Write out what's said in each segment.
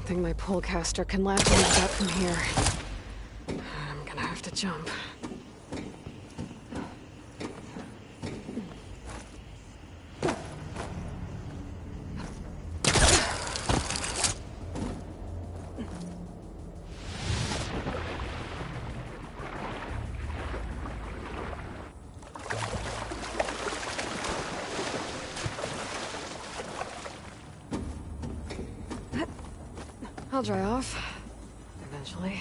think my polecaster can last me up from here. I'm gonna have to jump. I'll dry off. Eventually.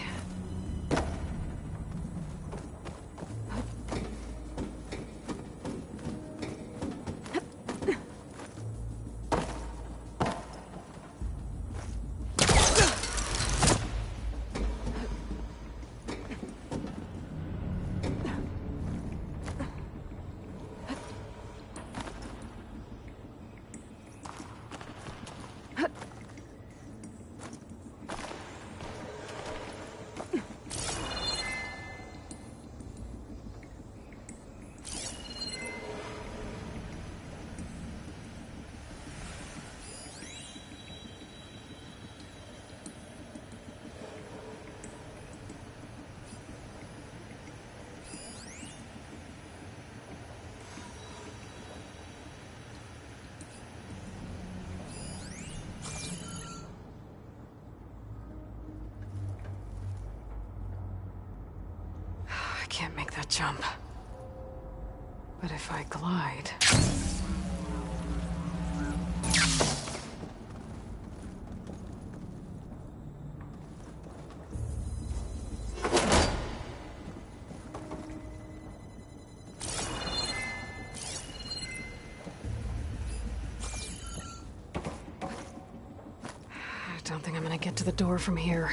I can't make that jump. But if I glide... I don't think I'm gonna get to the door from here.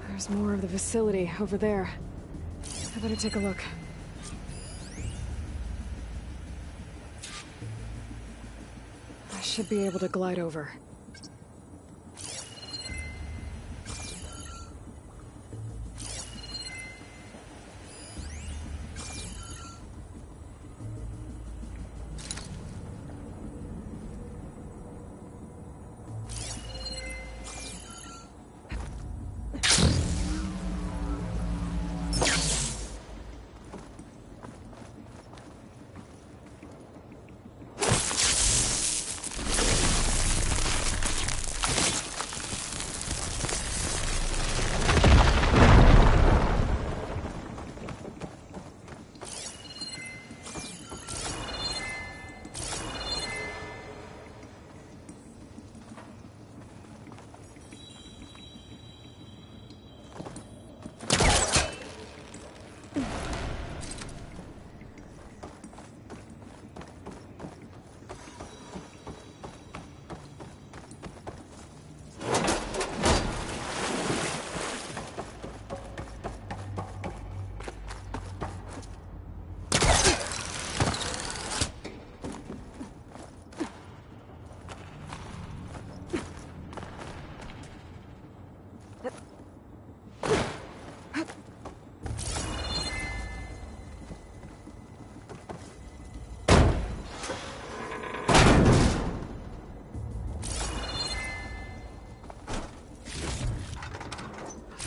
There's more of the facility over there. I better take a look. I should be able to glide over.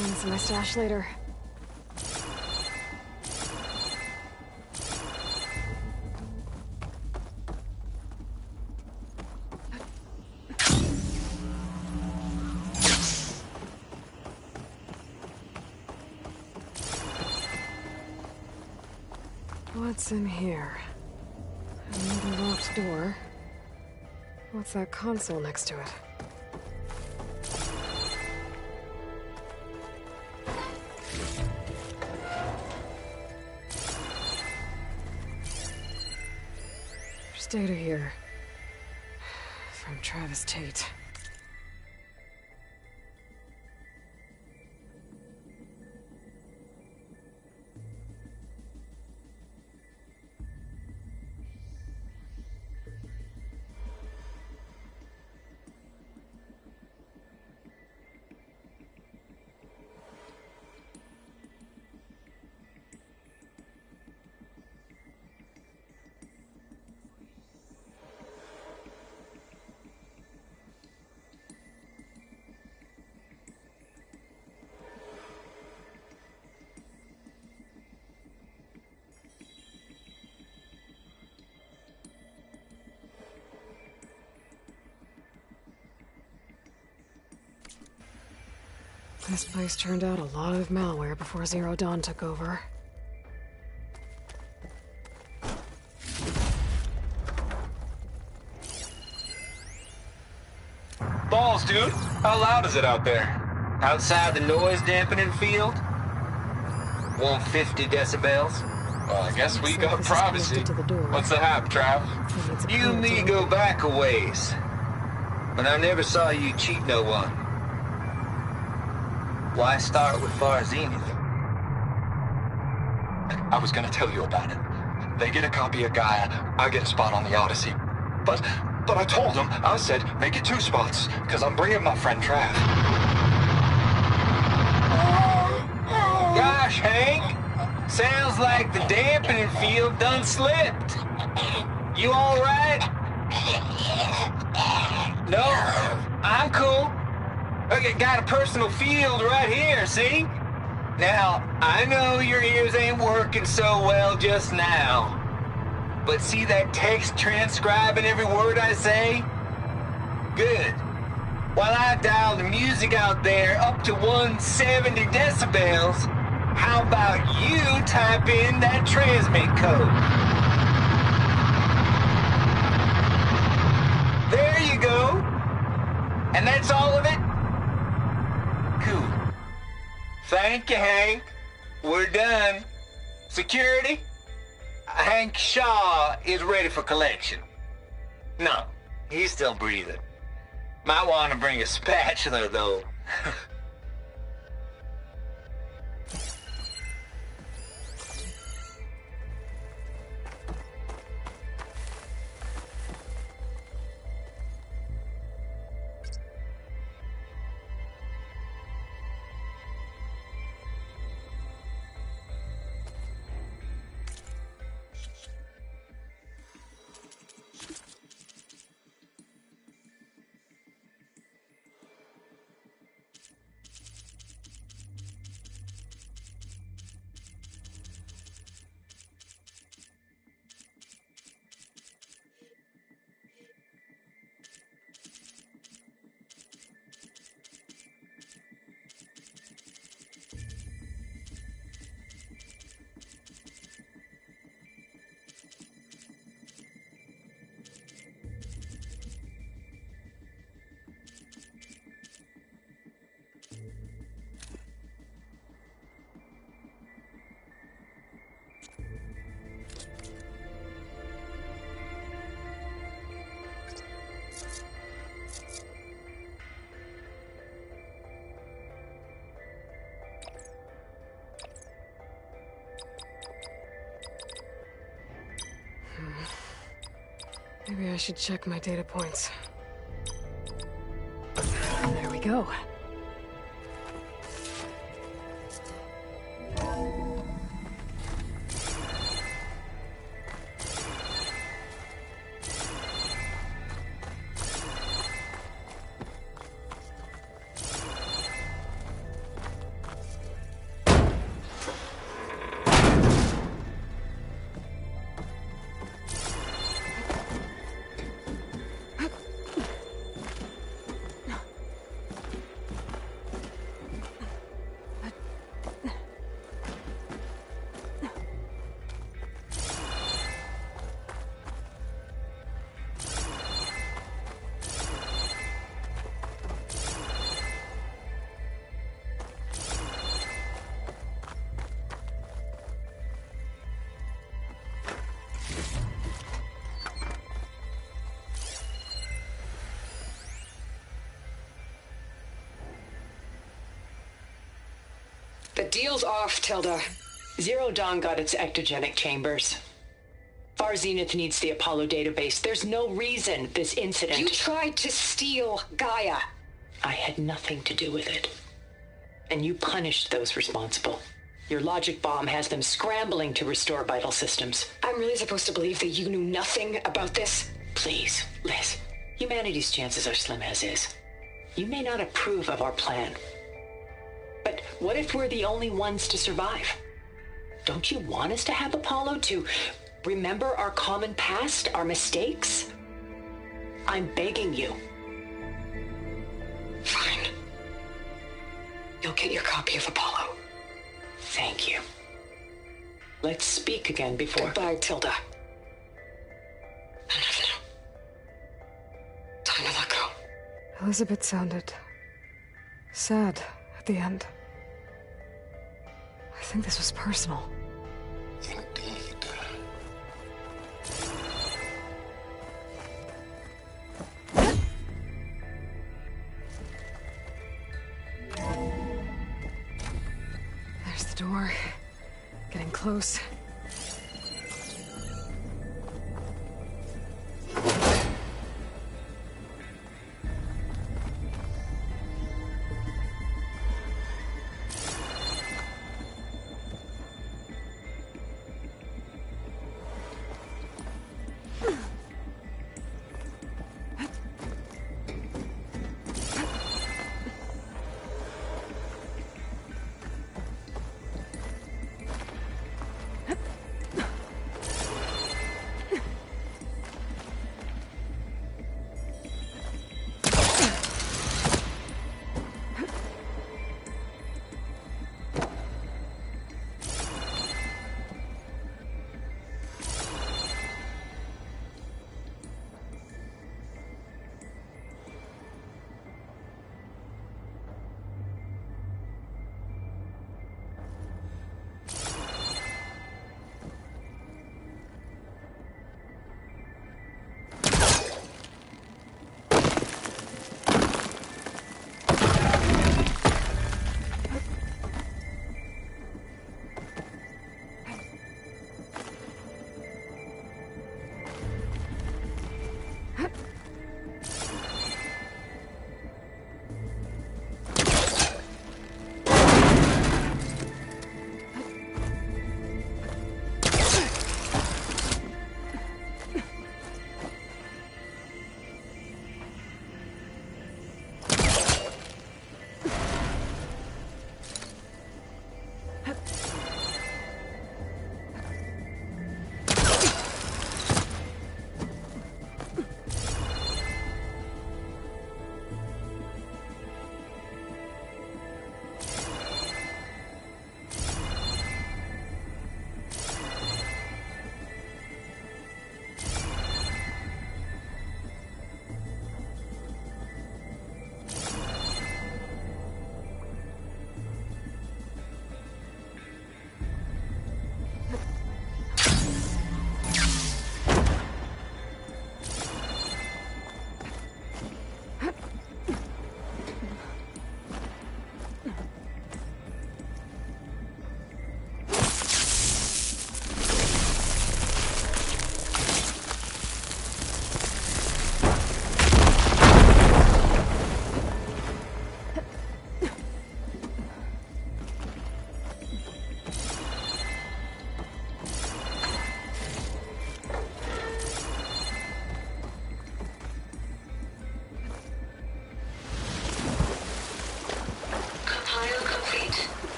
Find this in my stash later. What's in here? Another locked door. What's that console next to it? There's data here. From Travis Tate. This place turned out a lot of malware before Zero Dawn took over. Balls, dude. How loud is it out there? Outside the noise dampening field? 150 decibels? Well, I guess we got privacy. What's the hap, Trav? You and me go back a ways. But I never saw you cheat no one. Why start with Far Zenith? I was gonna tell you about it. They get a copy of Gaia, I get a spot on the Odyssey. But I told them, I said, make it 2 spots, because I'm bringing my friend Trav. Gosh, Hank. Sounds like the dampening field done slipped. You all right? No, I'm cool. Okay, got a personal field right here, see? Now, I know your ears ain't working so well just now. But see that text transcribing every word I say? Good. While I dial the music out there up to 170 decibels, how about you type in that transmit code? There you go. And that's all of it? Cool. Thank you, Hank. We're done. Security? Hank Shaw is ready for collection. No, he's still breathing. Might want to bring a spatula, though. Maybe I should check my data points. There we go. The deal's off, Tilda. Zero Dawn got its ectogenic chambers. Far Zenith needs the Apollo database. There's no reason this incident... You tried to steal Gaia. I had nothing to do with it. And you punished those responsible. Your logic bomb has them scrambling to restore vital systems. I'm really supposed to believe that you knew nothing about this? Please, Liz. Humanity's chances are slim as is. You may not approve of our plan. But what if we're the only ones to survive? Don't you want us to have Apollo to remember our common past, our mistakes? I'm begging you. Fine. You'll get your copy of Apollo. Thank you. Let's speak again before... Goodbye, Tilda. Time to let go. Elizabeth sounded sad at the end. I think this was personal. Indeed. There's the door. Getting close.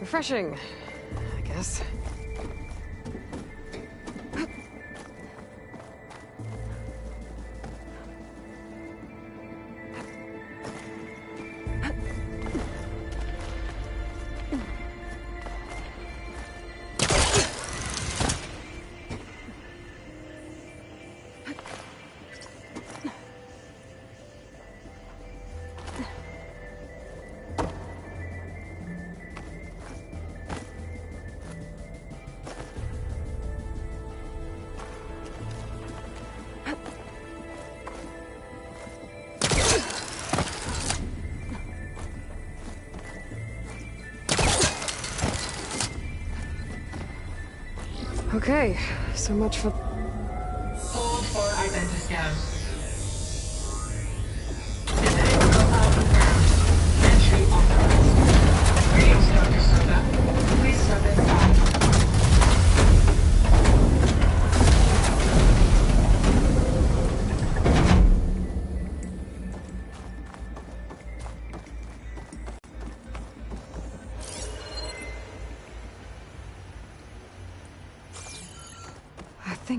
Refreshing, I guess. Okay, so much for... Hold for identiscan. Identity profile confirmed. Entry authorized. Greetings, Dr. Soda. Please step inside.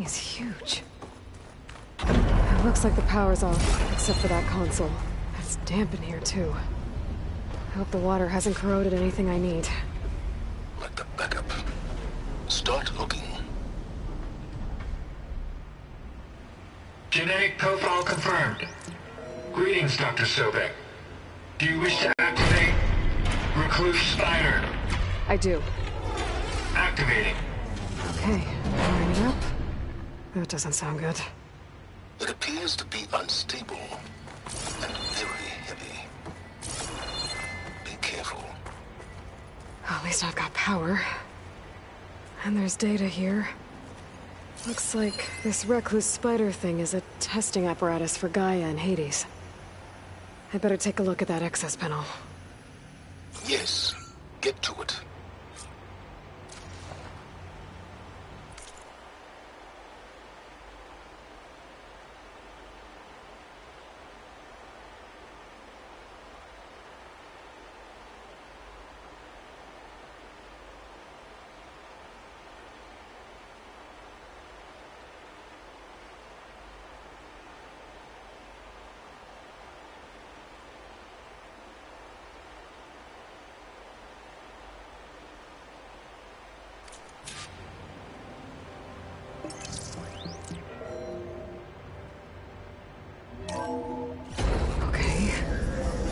thing is huge. It looks like the power's off, except for that console. It's damp in here, too. I hope the water hasn't corroded anything I need. Like the backup. Start looking. Genetic profile confirmed. Greetings, Dr. Sobek. Do you wish to activate Recluse Spider? I do. Activating. Okay, wiring it up. That doesn't sound good. It appears to be unstable and very heavy. Be careful. At least I've got power. And there's data here. Looks like this recluse spider thing is a testing apparatus for Gaia and Hades. I'd better take a look at that access panel. Yes, get to it.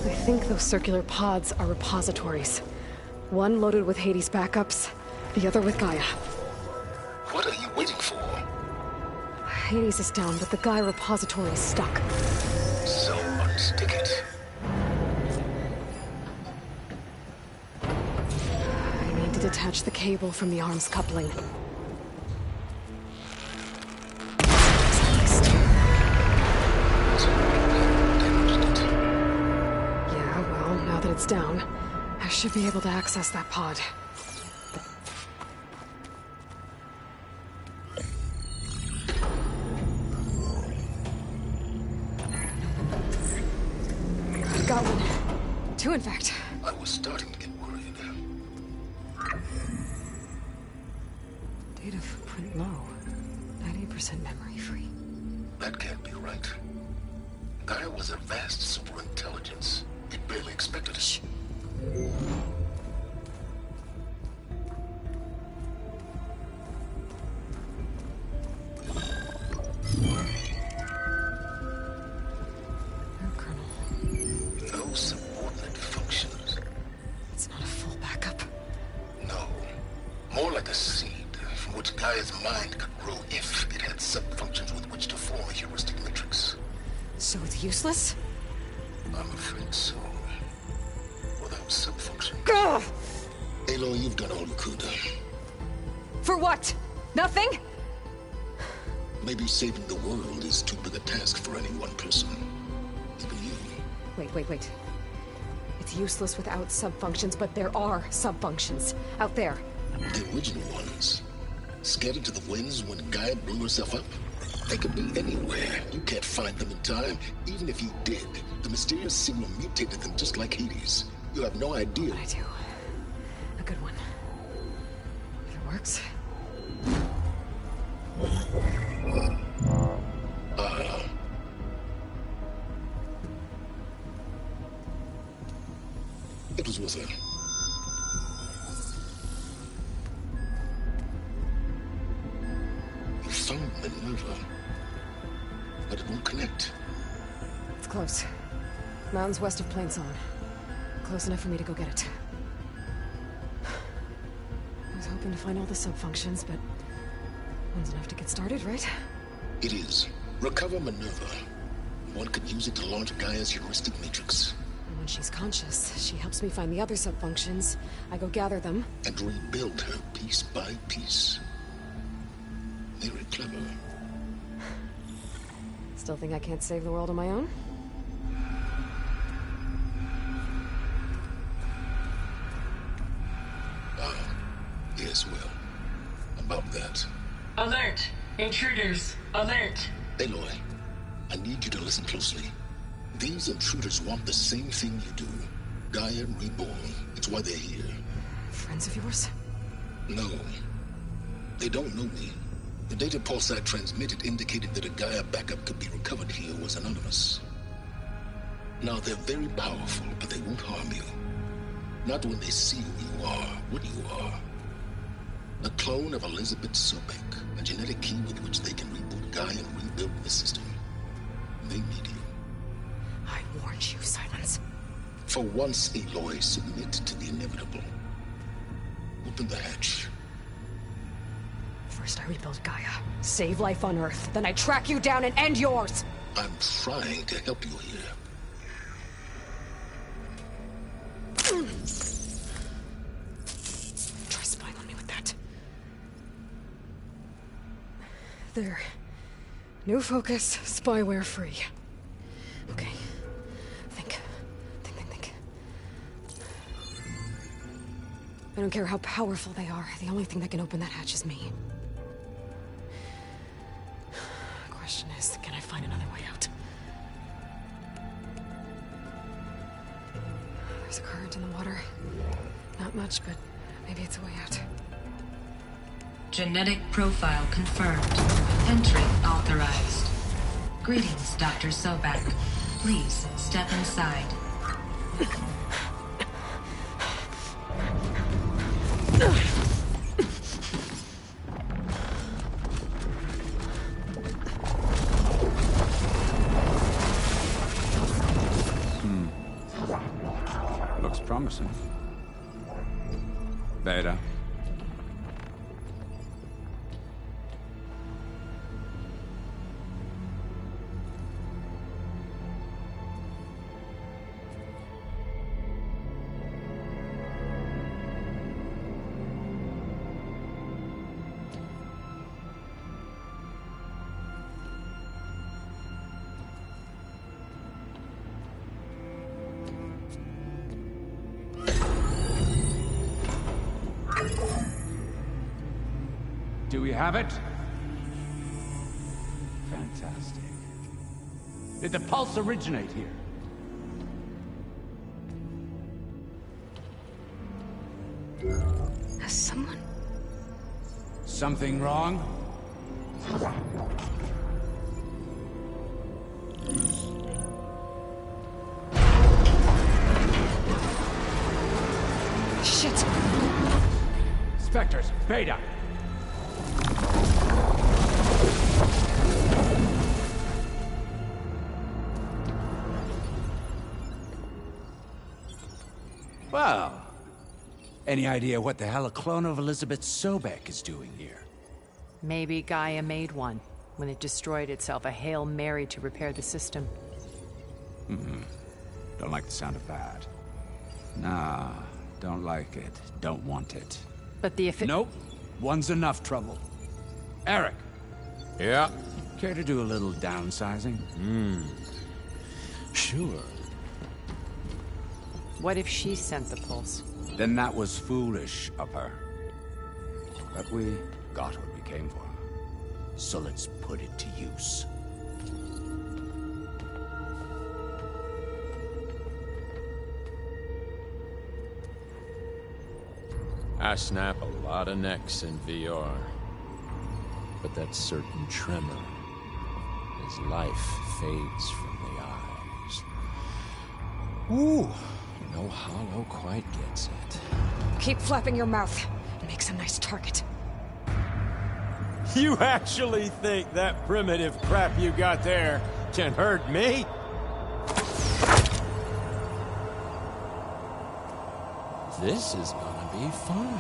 I think those circular pods are repositories. One loaded with Hades backups, the other with Gaia. What are you waiting for? Hades is down, but the Gaia repository is stuck. So unstick it. I need to detach the cable from the arms coupling. Now that it's down, I should be able to access that pod. I've got one. Two, in fact. I was starting to get worried. Data footprint low. 98% memory free. That can't be right. Gaia was a vast superintelligence. It barely expected it. Shh. Colonel. No subordinate functions. It's not a full backup. No. More like a seed from which Gaia's mind could grow if it had sub-functions with which to form a heuristic matrix. So it's useless? I'm afraid so. Without sub-function. Ugh! Aloy, you've done all you could. For what? Nothing? Maybe saving the world is too big a task for any one person. Even you. Wait. It's useless without sub-functions, but there are sub-functions out there. The original ones. Scattered to the winds when Gaia blew herself up. They could be anywhere. You can't find them in time. Even if you did, the mysterious signal mutated them just like Hades. You have no idea. What I do. A good one. If it works. It was with her. You found Minerva, but it won't connect. It's close. Mountains west of Plain Song. Close enough for me to go get it. I was hoping to find all the sub-functions, but one's enough to get started, right? It is. Recover Minerva. One could use it to launch Gaia's heuristic matrix. And when she's conscious, she helps me find the other sub-functions. I go gather them. And rebuild her piece by piece. Very clever. Still think I can't save the world on my own? Yes, well, about that. Alert! Intruders! Alert! Aloy, I need you to listen closely. These intruders want the same thing you do. Gaia reborn. It's why they're here. Friends of yours? No. They don't know me. The data Pulsar transmitted indicated that a Gaia backup could be recovered here was anonymous. Now, they're very powerful, but they won't harm you. Not when they see who you are, what you are. A clone of Elizabeth Sobek, a genetic key with which they can reboot Gaia and rebuild the system. They need you. I warned you, Silence. For once, Aloy, submit to the inevitable. Open the hatch. First I rebuild Gaia, save life on Earth, then I track you down and end yours! I'm trying to help you here. Try spying on me with that. There. New focus, spyware free. Okay. Think. I don't care how powerful they are. The only thing that can open that hatch is me. Question is, can I find another way out? There's a current in the water. Not much, but maybe it's a way out. Genetic profile confirmed. Entry authorized. Greetings, Dr. Sobek. Please step inside. Looks promising. Beta. Do we have it? Fantastic. Did the pulse originate here? Has someone... Something wrong? Shit! Spectres, Beta! Well, any idea what the hell a clone of Elizabeth Sobek is doing here? Maybe Gaia made one when it destroyed itself, a Hail Mary to repair the system. Don't like the sound of that. Nah, don't like it. Don't want it. But the Nope. One's enough trouble. Eric. Yeah? Care to do a little downsizing? Sure. What if she sent the pulse? Then that was foolish of her. But we got what we came for. So let's put it to use. I snap a lot of necks in VR. But that certain tremor as life fades from the eyes. Ooh, no hollow quite gets it. Keep flapping your mouth. Makes a nice target. You actually think that primitive crap you got there can hurt me? This is gonna be fun.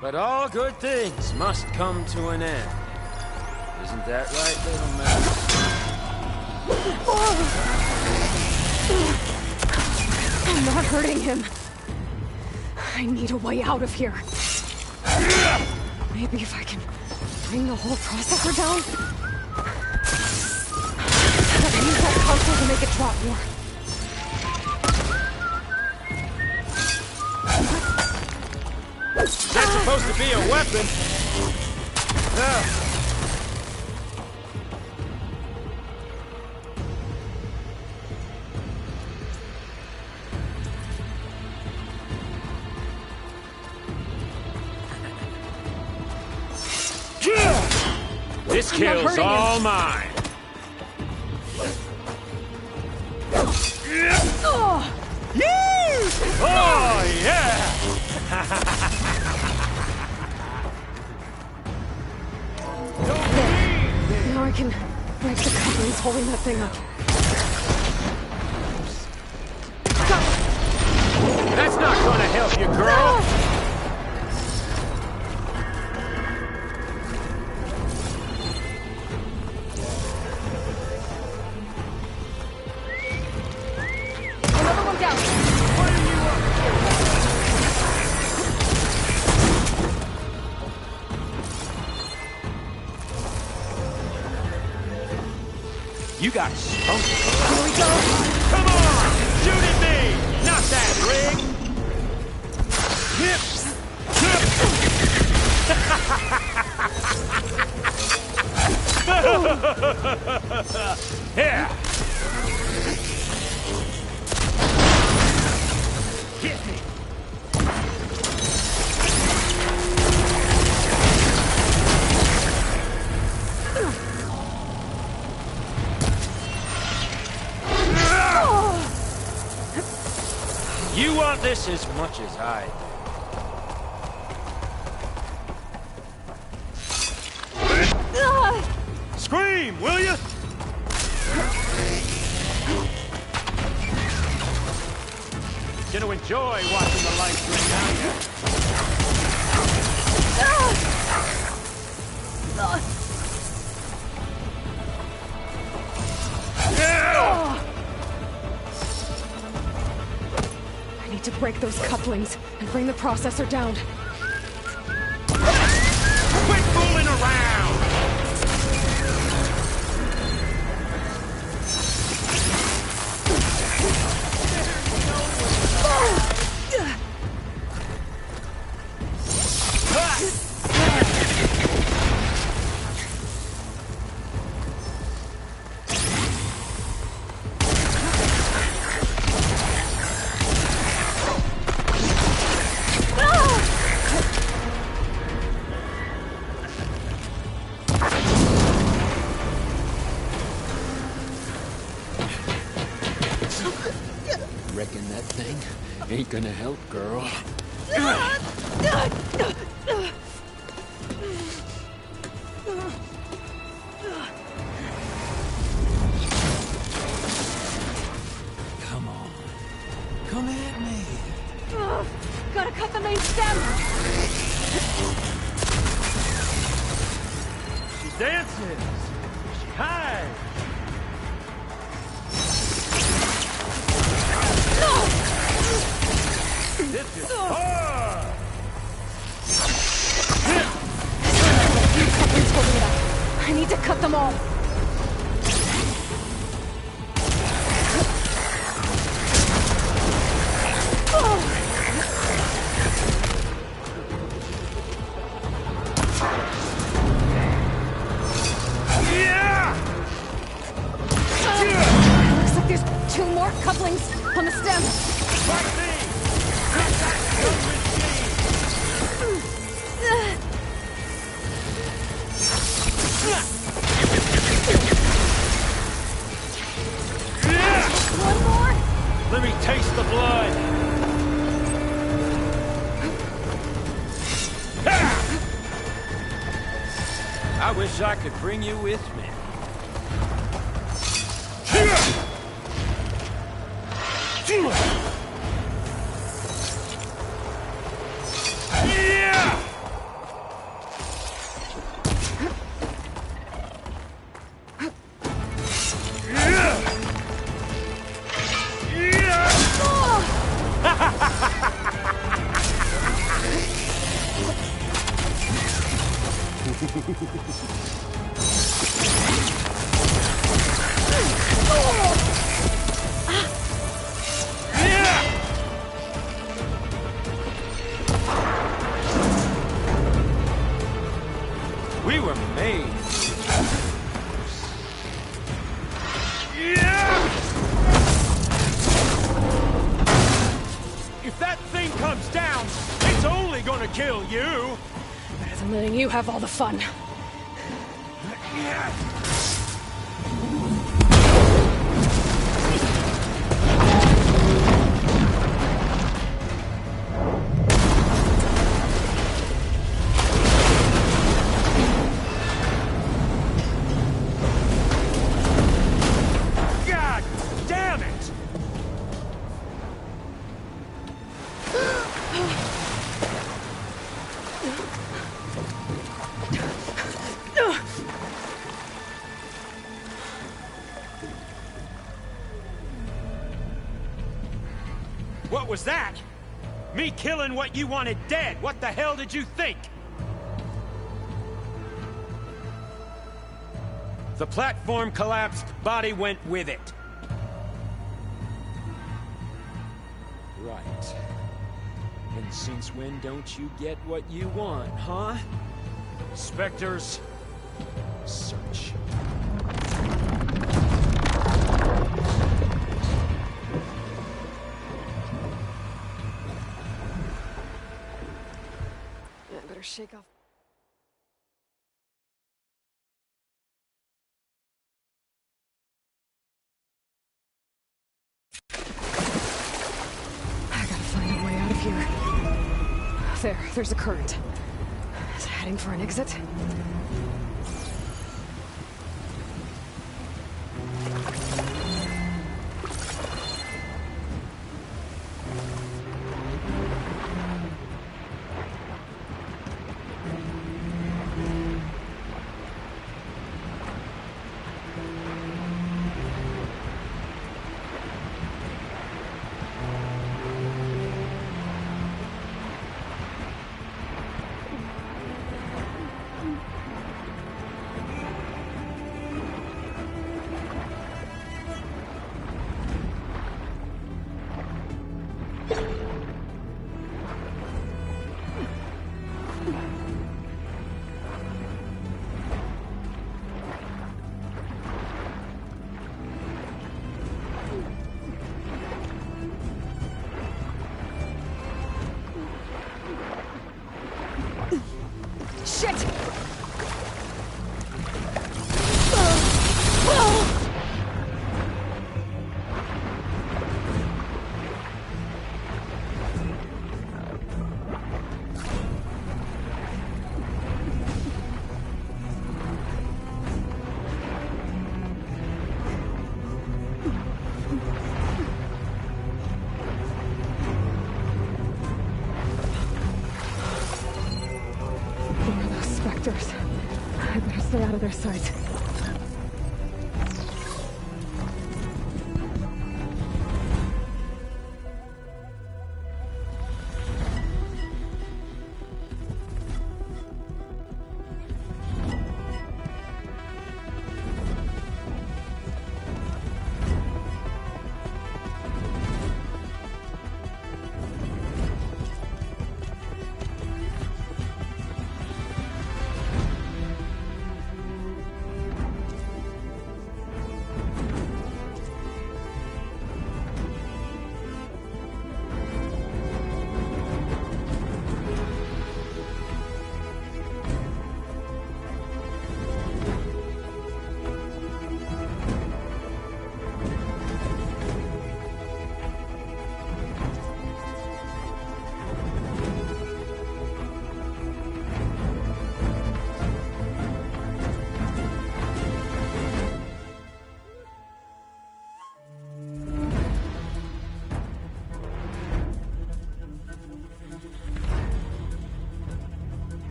But all good things must come to an end. Isn't that right, little man? I'm not hurting him. I need a way out of here. Maybe if I can bring the whole processor down? I can use that console to make it drop more. That's supposed to be a weapon. This I'm not kill's hurting all him. mine. Oh, Oh, yeah! there. Now I can break the couplings holding that thing up. That's not gonna help you, girl! Another one down. You got spunk. Here we go. Come on! Shoot at me! Not that, Rig! Here! Get me! You want this as much as I do. Scream, will you? Gonna enjoy watching the lights rain out here. I need to break those couplings and bring the processor down. Quit fooling around! Reckon that thing ain't gonna help, girl. Come on. Come at me. Gotta cut the main stem. She dances. She hides. This is hard. Couplings holding it up. I need to cut them all. Looks like there's 2 more couplings on the stem. One more. Let me taste the blood. I wish I could bring you with me. We were made. If that thing comes down, it's only gonna kill you. Better than letting you have all the fun. God damn it! What was that? Me killing what you wanted dead. What the hell did you think? The platform collapsed, body went with it. Right. And since when don't you get what you want, huh? Spectres, search. I better shake off. I gotta find a way out of here. There's a current. Is it heading for an exit? Shit! I better stay out of their sight.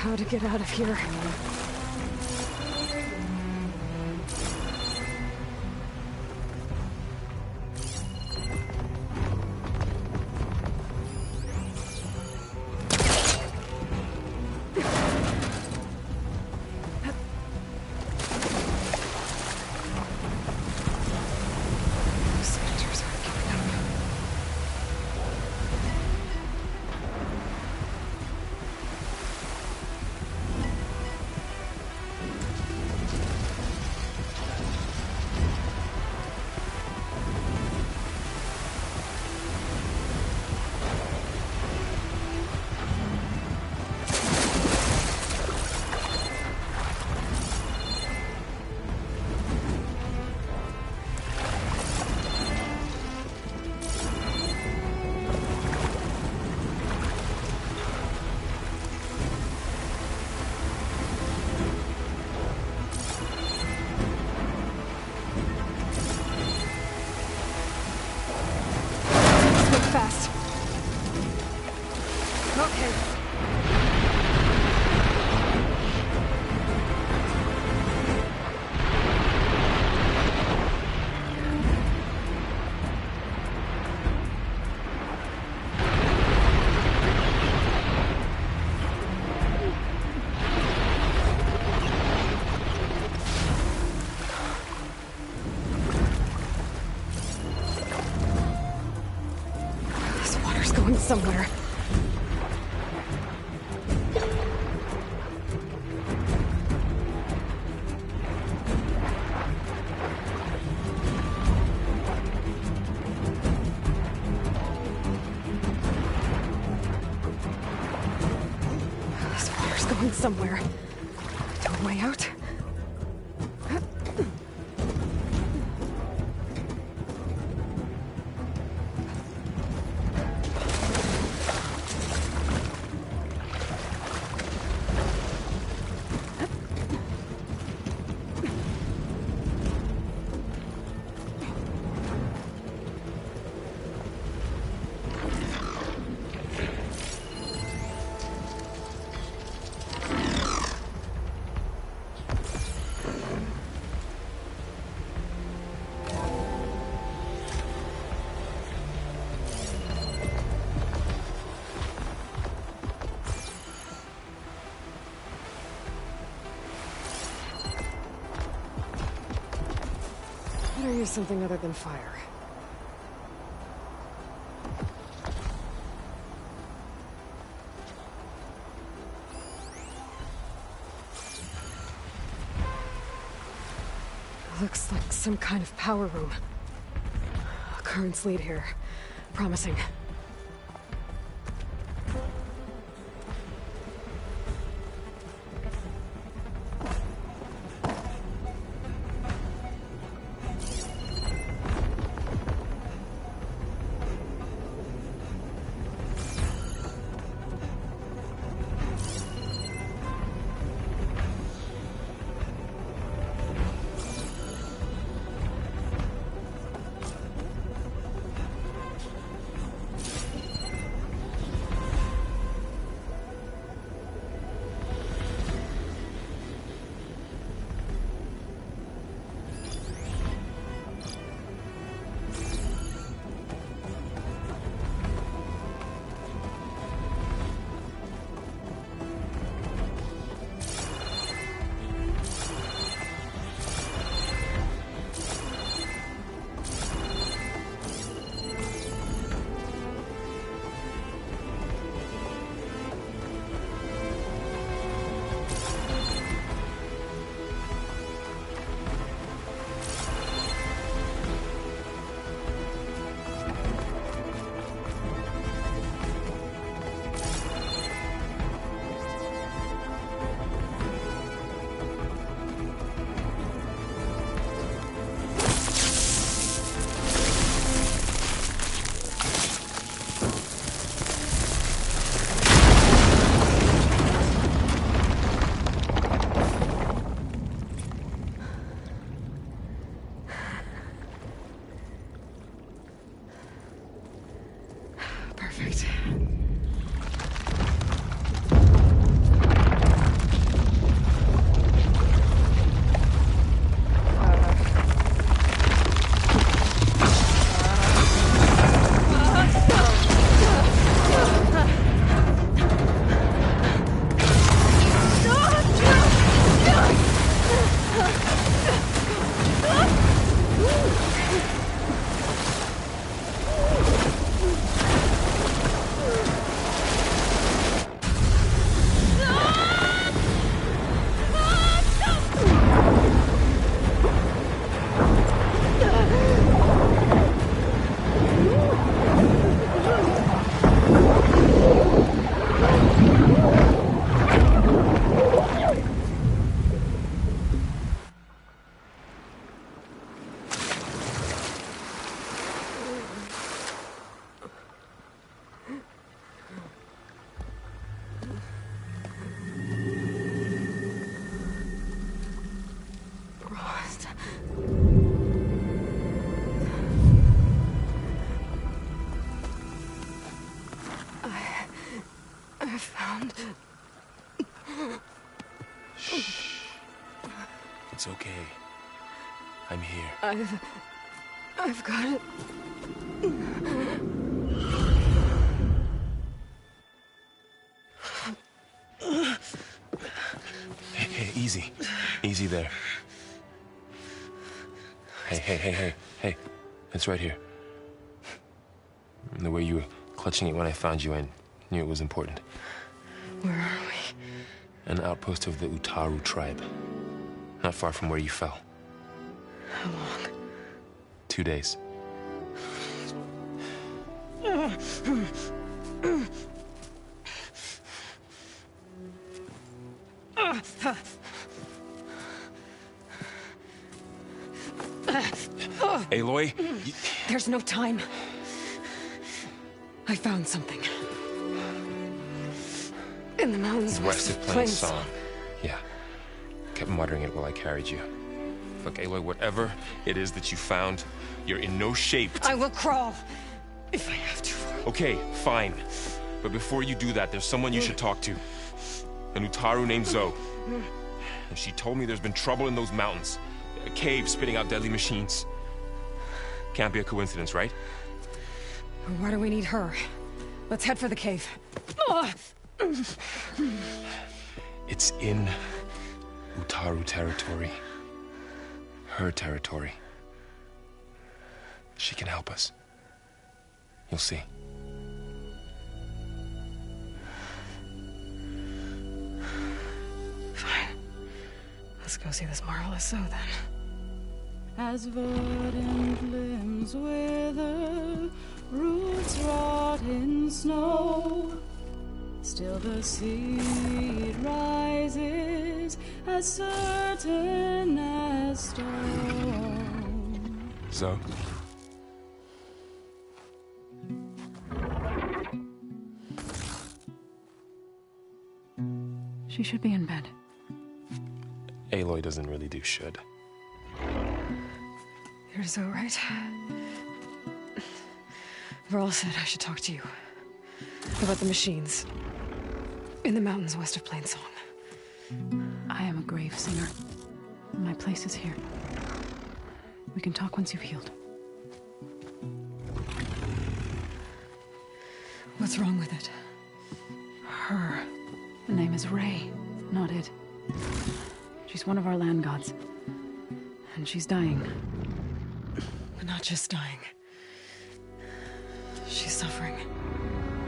how to get out of here. Fast. Okay. Going somewhere. This water's going somewhere. To a way out? Better use something other than fire. Looks like some kind of power room. Currents lead here. Promising. have found... Shh. It's okay. I'm here. I've got it. Hey, easy. Easy there. Hey. It's right here. The way you were clutching it when I found you, I knew it was important. Where are we? An outpost of the Utaru tribe. Not far from where you fell. How long? 2 days. Aloy? There's no time. I found something. In the mountains west of Plainsong. Yeah. Kept muttering it while I carried you. Look, Aloy, whatever it is that you found, you're in no shape to... I will crawl, if I have to. Okay, fine. But before you do that, there's someone you should talk to. An Utaru named Zoe. And she told me there's been trouble in those mountains. A cave spitting out deadly machines. Can't be a coincidence, right? Why do we need her? Let's head for the cave. It's in Utaru territory. Her territory. She can help us. You'll see. Fine. Let's go see this marvelous Zoe then. As verdant limbs wither, roots rot in snow, still the seed rises as certain as stone. Zoe? She should be in bed. Aloy doesn't really do should. You're Zoe, right? Varl said I should talk to you. About the machines. In the mountains west of Plainsong. I am a grave singer. My place is here. We can talk once you've healed. What's wrong with it? Her. The name is Ray, not it. She's one of our land gods. And she's dying. But not just dying. She's suffering.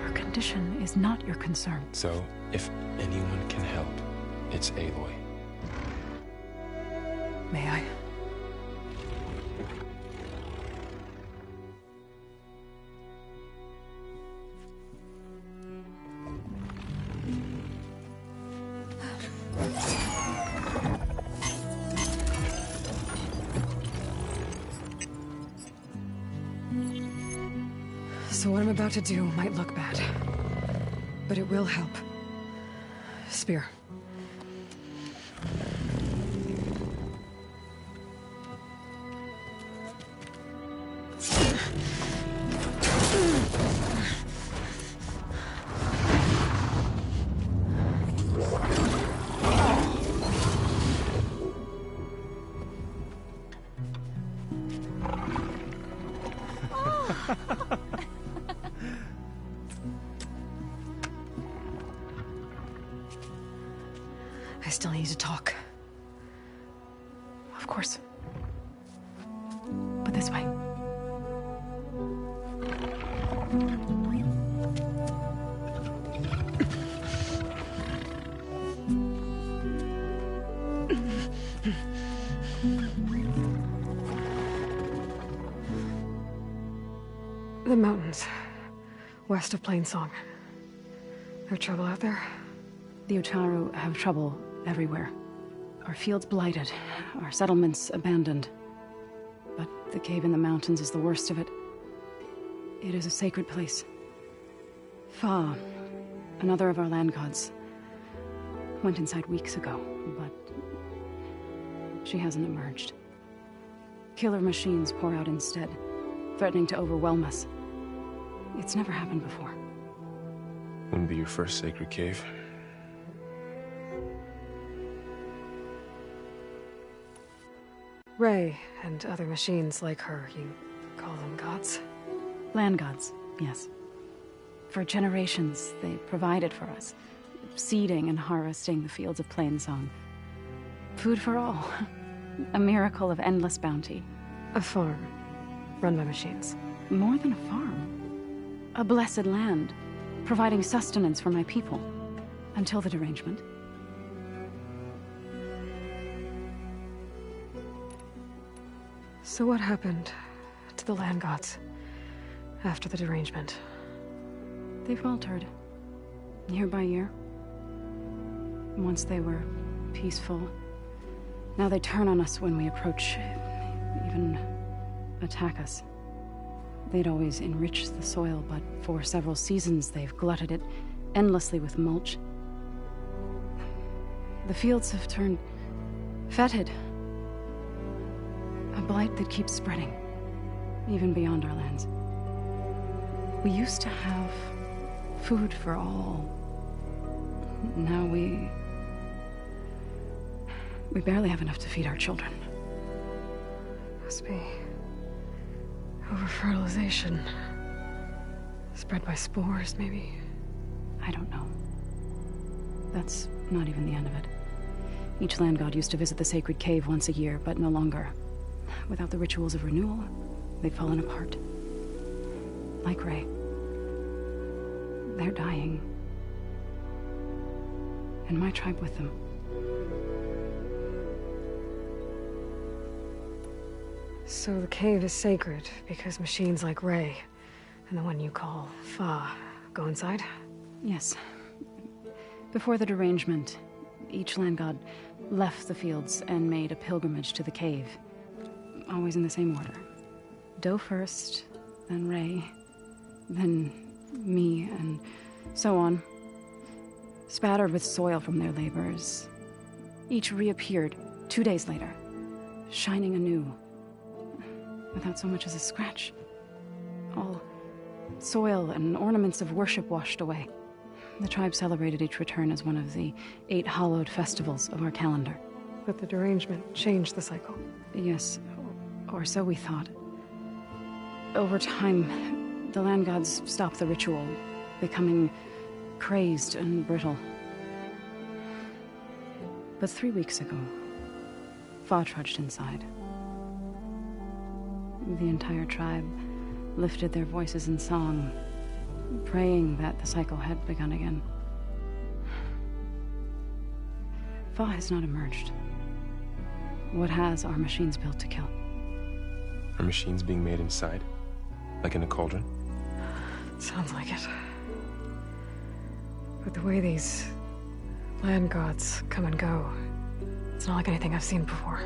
Her condition is not your concern. So, if anyone can help, it's Aloy. May I? So what I'm about to do might look bad, but it will help. Spear. I still need to talk. Of course. But this way. The mountains, west of Plainsong. There trouble out there? The Utaru have trouble everywhere. Our fields blighted, our settlements abandoned. But the cave in the mountains is the worst of it. It is a sacred place. Fa, another of our land gods, went inside weeks ago, but she hasn't emerged. Killer machines pour out instead, threatening to overwhelm us. It's never happened before. Wouldn't be your first sacred cave. Ray and other machines like her, you call them gods? Land gods, yes. For generations, they provided for us, seeding and harvesting the fields of Plainsong. Food for all. A miracle of endless bounty. A farm, run by machines. More than a farm. A blessed land, providing sustenance for my people. Until the derangement. So what happened to the land gods after the derangement? They faltered, year by year. Once they were peaceful. Now they turn on us when we approach, even attack us. They'd always enriched the soil, but for several seasons they've glutted it endlessly with mulch. The fields have turned fetid. A blight that keeps spreading, even beyond our lands. We used to have food for all. Now we barely have enough to feed our children. Must be over-fertilization. Spread by spores, maybe? I don't know. That's not even the end of it. Each land god used to visit the sacred cave once a year, but no longer. Without the rituals of renewal, they've fallen apart. Like Ray. They're dying. And my tribe with them. So the cave is sacred because machines like Ray and the one you call Fa go inside? Yes. Before the derangement, each land god left the fields and made a pilgrimage to the cave. Always in the same order. Doe first, then Ray, then me, and so on. Spattered with soil from their labors. Each reappeared 2 days later, shining anew. Without so much as a scratch. All soil and ornaments of worship washed away. The tribe celebrated each return as one of the 8 hallowed festivals of our calendar. But the derangement changed the cycle. Yes, or so we thought. Over time, the land gods stopped the ritual, becoming crazed and brittle. But 3 weeks ago, Fa trudged inside. The entire tribe lifted their voices in song, praying that the cycle had begun again. Fa has not emerged. What has are machines built to kill? Are machines being made inside? Like in a cauldron? Sounds like it. But the way these land gods come and go, it's not like anything I've seen before.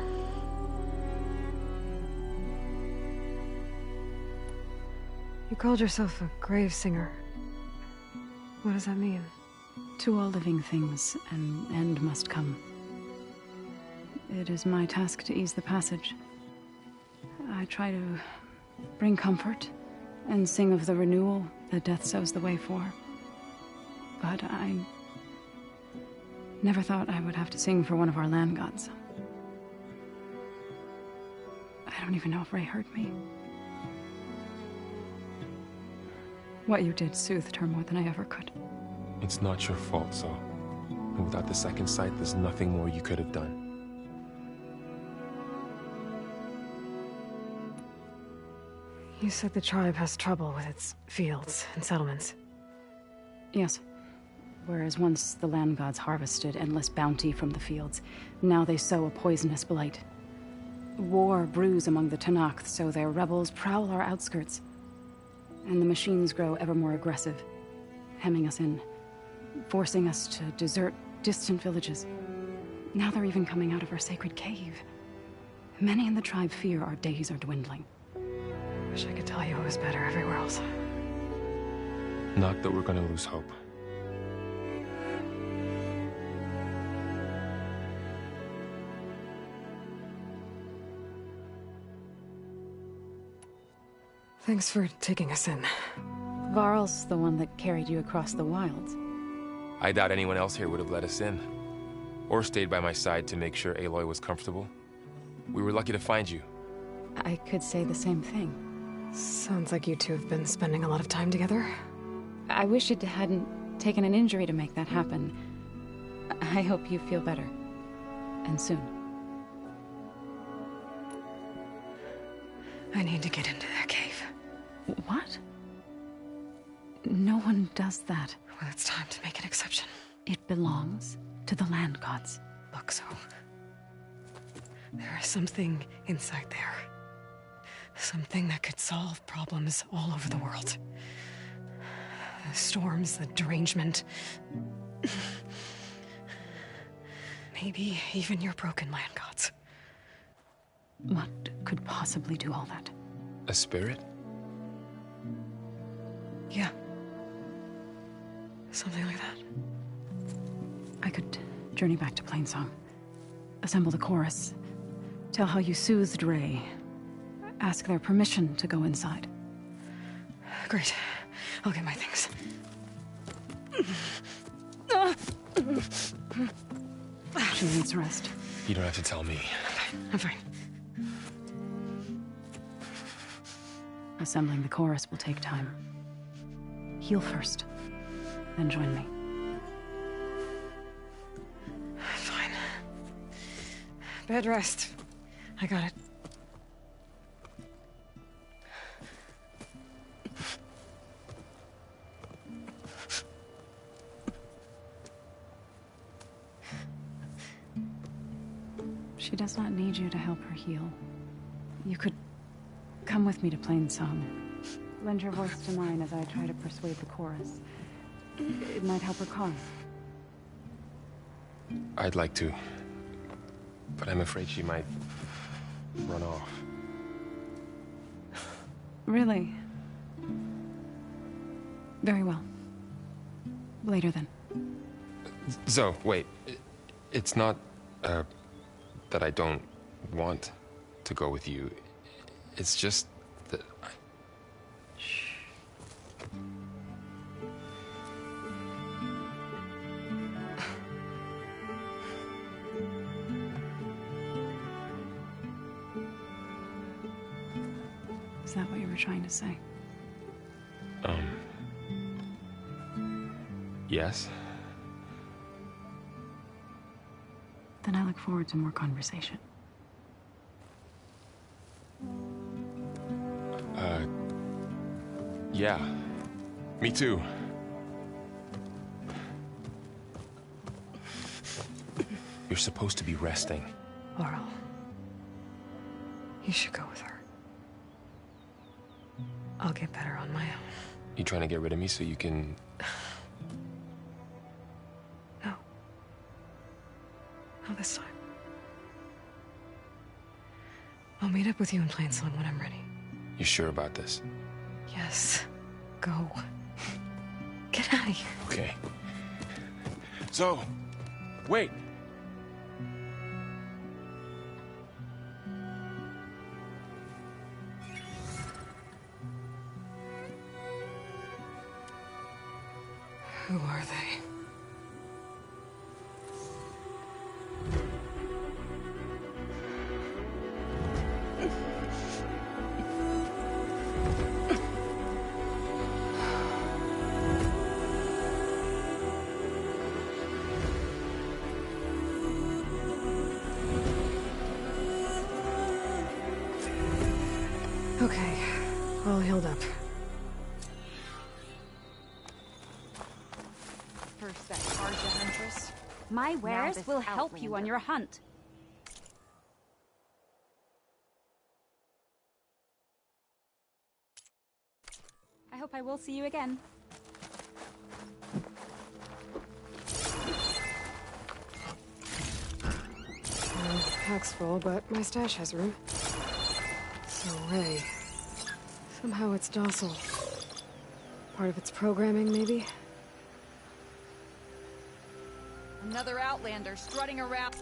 You called yourself a grave singer. What does that mean? To all living things, an end must come. It is my task to ease the passage. I try to bring comfort and sing of the renewal that death sows the way for. But I never thought I would have to sing for one of our land gods. I don't even know if Ray heard me. What you did soothed her more than I ever could. It's not your fault, Zoe. And without the second sight, there's nothing more you could have done. You said the tribe has trouble with its fields and settlements. Yes. Whereas once the land gods harvested endless bounty from the fields, now they sow a poisonous blight. War brews among the Tanakh, so their rebels prowl our outskirts. And the machines grow ever more aggressive, hemming us in, forcing us to desert distant villages. Now they're even coming out of our sacred cave. Many in the tribe fear our days are dwindling. Wish I could tell you it was better everywhere else. Not that we're gonna lose hope. Thanks for taking us in. Varl's the one that carried you across the wilds. I doubt anyone else here would have let us in. Or stayed by my side to make sure Aloy was comfortable. We were lucky to find you. I could say the same thing. Sounds like you two have been spending a lot of time together. I wish it hadn't taken an injury to make that happen. I hope you feel better. And soon. I need to get into that cave. What? No one does that. Well, it's time to make an exception. It belongs to the land gods. Look, so... there is something inside there. Something that could solve problems all over the world. The storms, the derangement... maybe even your broken land gods. What could possibly do all that? A spirit? Yeah. Something like that. I could journey back to Plainsong. Assemble the chorus. Tell how you soothed Ray. Ask their permission to go inside. Great. I'll get my things. She needs rest. You don't have to tell me. I'm fine. Assembling the chorus will take time. Heal first, then join me. Fine. Bed rest. I got it. She does not need you to help her heal. You could come with me to Plainsong. Lend your voice to mine as I try to persuade the chorus. It might help her cause. I'd like to. But I'm afraid she might run off. Really? Very well. Later then. Zoe, wait. It's not, that I don't want to go with you. It's just that I... Shh. Is that what you were trying to say? Yes? Then I look forward to more conversation. Yeah. Me too. You're supposed to be resting. Laurel. You should go with her. I'll get better on my own. You trying to get rid of me so you can... No. Not this time. I'll meet up with you in Plainsong when I'm ready. You sure about this? Yes. Go. Get out of here. Okay. So, wait. Who are they? Okay, all healed up. First that Arja Huntress. My wares will help you on your hunt. I hope I will see you again. Pack's full, but my stash has room. So Ray. Somehow it's docile. Part of its programming, maybe? Another Outlander strutting around.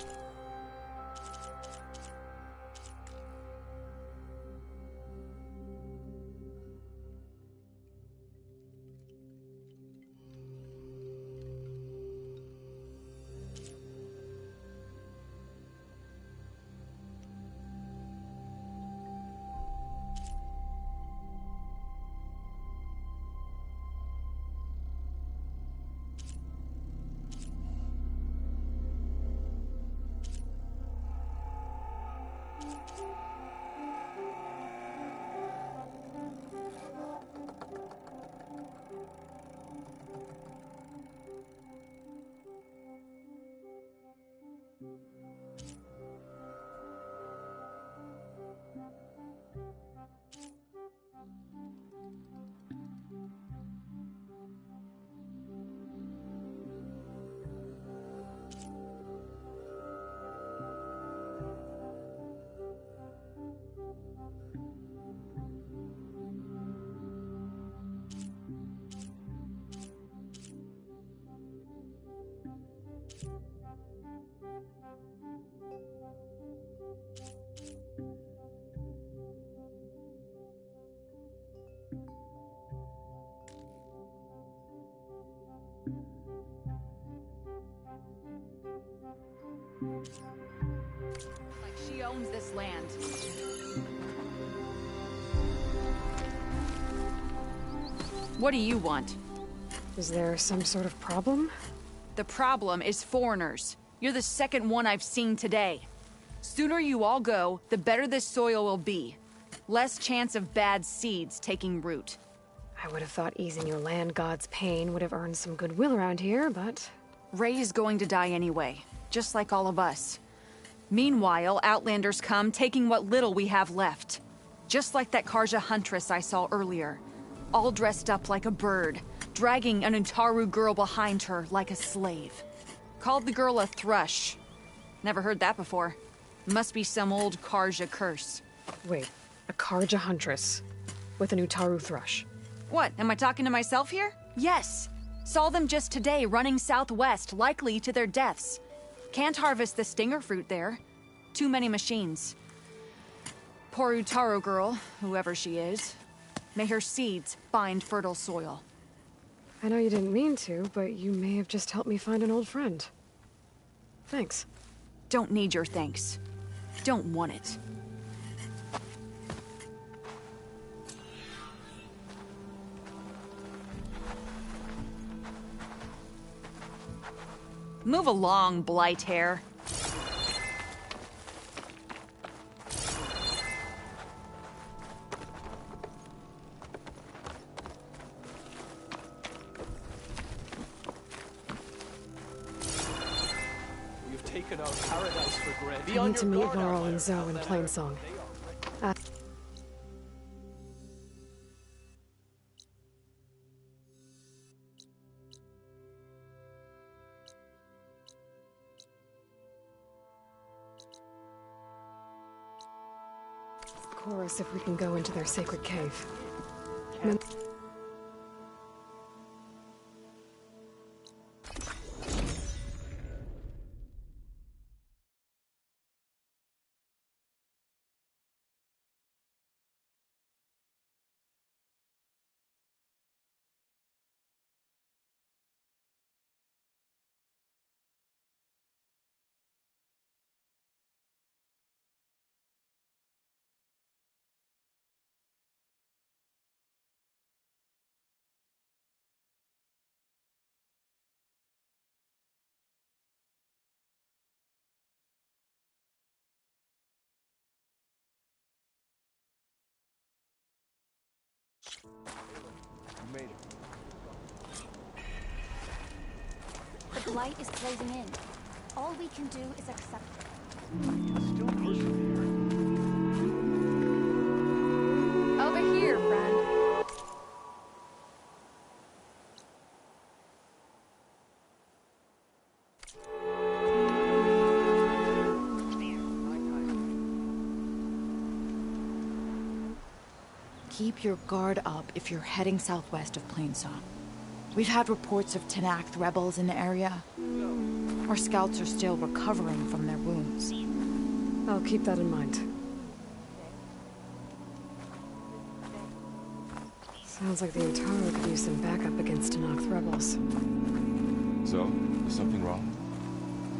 Like she owns this land. What do you want? Is there some sort of problem? The problem is foreigners. You're the second one I've seen today. Sooner you all go, the better this soil will be. Less chance of bad seeds taking root. I would have thought easing your land god's pain would have earned some goodwill around here, but... Ray is going to die anyway, just like all of us. Meanwhile, Outlanders come, taking what little we have left. Just like that Karja huntress I saw earlier. All dressed up like a bird, dragging an Untaru girl behind her like a slave. Called the girl a thrush. Never heard that before. Must be some old Karja curse. Wait, a Karja huntress with an Utaru thrush. What, am I talking to myself here? Yes. Saw them just today running southwest, likely to their deaths. Can't harvest the stinger fruit there. Too many machines. Poor Utaru girl, whoever she is. May her seeds find fertile soil. I know you didn't mean to, but you may have just helped me find an old friend. Thanks. Don't need your thanks. Don't want it. Move along, blight hair. We've taken our paradise for granted. I need to meet Varl and Zoe in Plainsong. Chorus if we can go into their sacred cave. You made it. The blight is closing in. All we can do is accept it. Still persevere. Over here, friend. Keep your guard up if you're heading southwest of Plainsong. We've had reports of Tenakth rebels in the area. Our scouts are still recovering from their wounds. I'll keep that in mind. Sounds like the Utaru could use some backup against Tenakth rebels. So, is something wrong?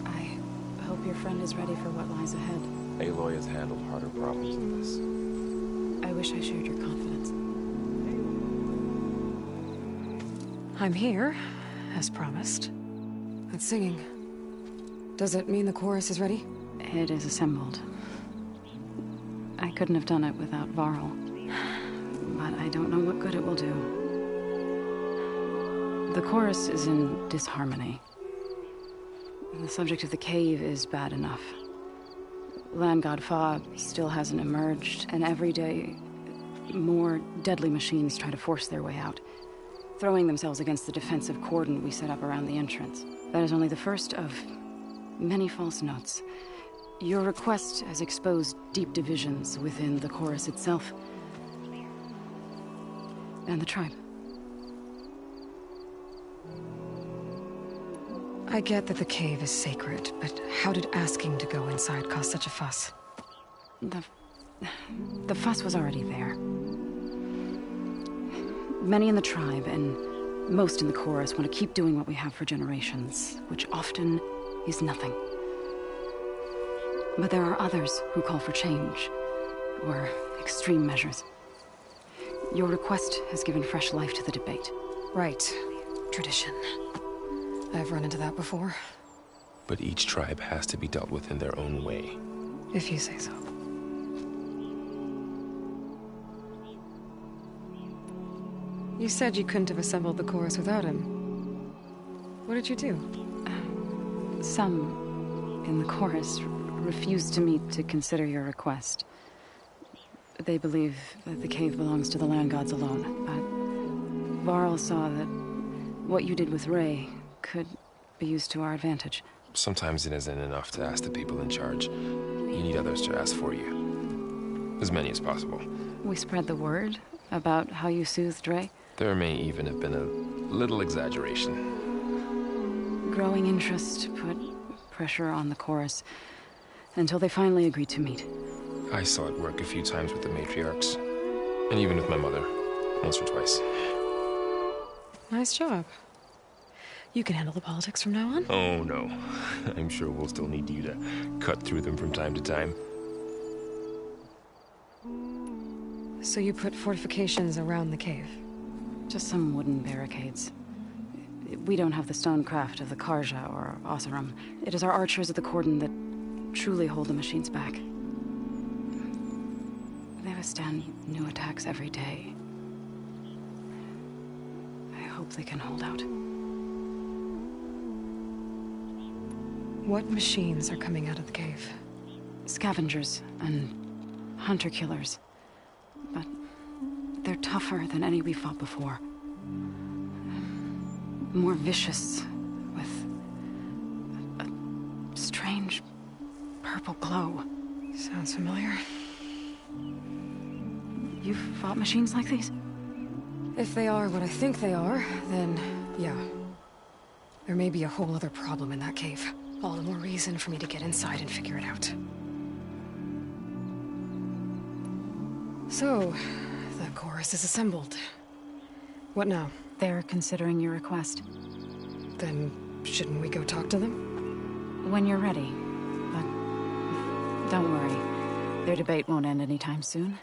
I hope your friend is ready for what lies ahead. Aloy has handled harder problems than this. I wish I shared your confidence. I'm here, as promised. That's singing. Does it mean the chorus is ready? It is assembled. I couldn't have done it without Varl. But I don't know what good it will do. The chorus is in disharmony. The subject of the cave is bad enough. Land God Fa still hasn't emerged, and every day, more deadly machines try to force their way out, throwing themselves against the defensive cordon we set up around the entrance. That is only the first of many false notes. Your request has exposed deep divisions within the chorus itself and the tribe. I get that the cave is sacred, but how did asking to go inside cause such a fuss? The fuss was already there. Many in the tribe, and most in the chorus, want to keep doing what we have for generations, which often is nothing. But there are others who call for change, or extreme measures. Your request has given fresh life to the debate. Right. Tradition. I've run into that before. But each tribe has to be dealt with in their own way. If you say so. You said you couldn't have assembled the chorus without him. What did you do? Some in the chorus refused to meet to consider your request. They believe that the cave belongs to the land gods alone, but Varl saw that what you did with Ray could be used to our advantage. Sometimes it isn't enough to ask the people in charge. You need others to ask for you. As many as possible. We spread the word about how you soothed Ray. There may even have been a little exaggeration. Growing interest put pressure on the chorus until they finally agreed to meet. I saw it work a few times with the matriarchs. And even with my mother. Once or twice. Nice job. You can handle the politics from now on? Oh, no. I'm sure we'll still need you to cut through them from time to time. So you put fortifications around the cave? Just some wooden barricades. We don't have the stonecraft of the Karja or Oseram. It is our archers at the cordon that truly hold the machines back. They withstand new attacks every day. I hope they can hold out. What machines are coming out of the cave? Scavengers and hunter-killers. But they're tougher than any we fought before. More vicious, with a strange purple glow. Sounds familiar. You've fought machines like these? If they are what I think they are, then yeah. There may be a whole other problem in that cave. All the more reason for me to get inside and figure it out. So, the chorus is assembled. What now? They're considering your request. Then, shouldn't we go talk to them? When you're ready. But don't worry. Their debate won't end anytime soon.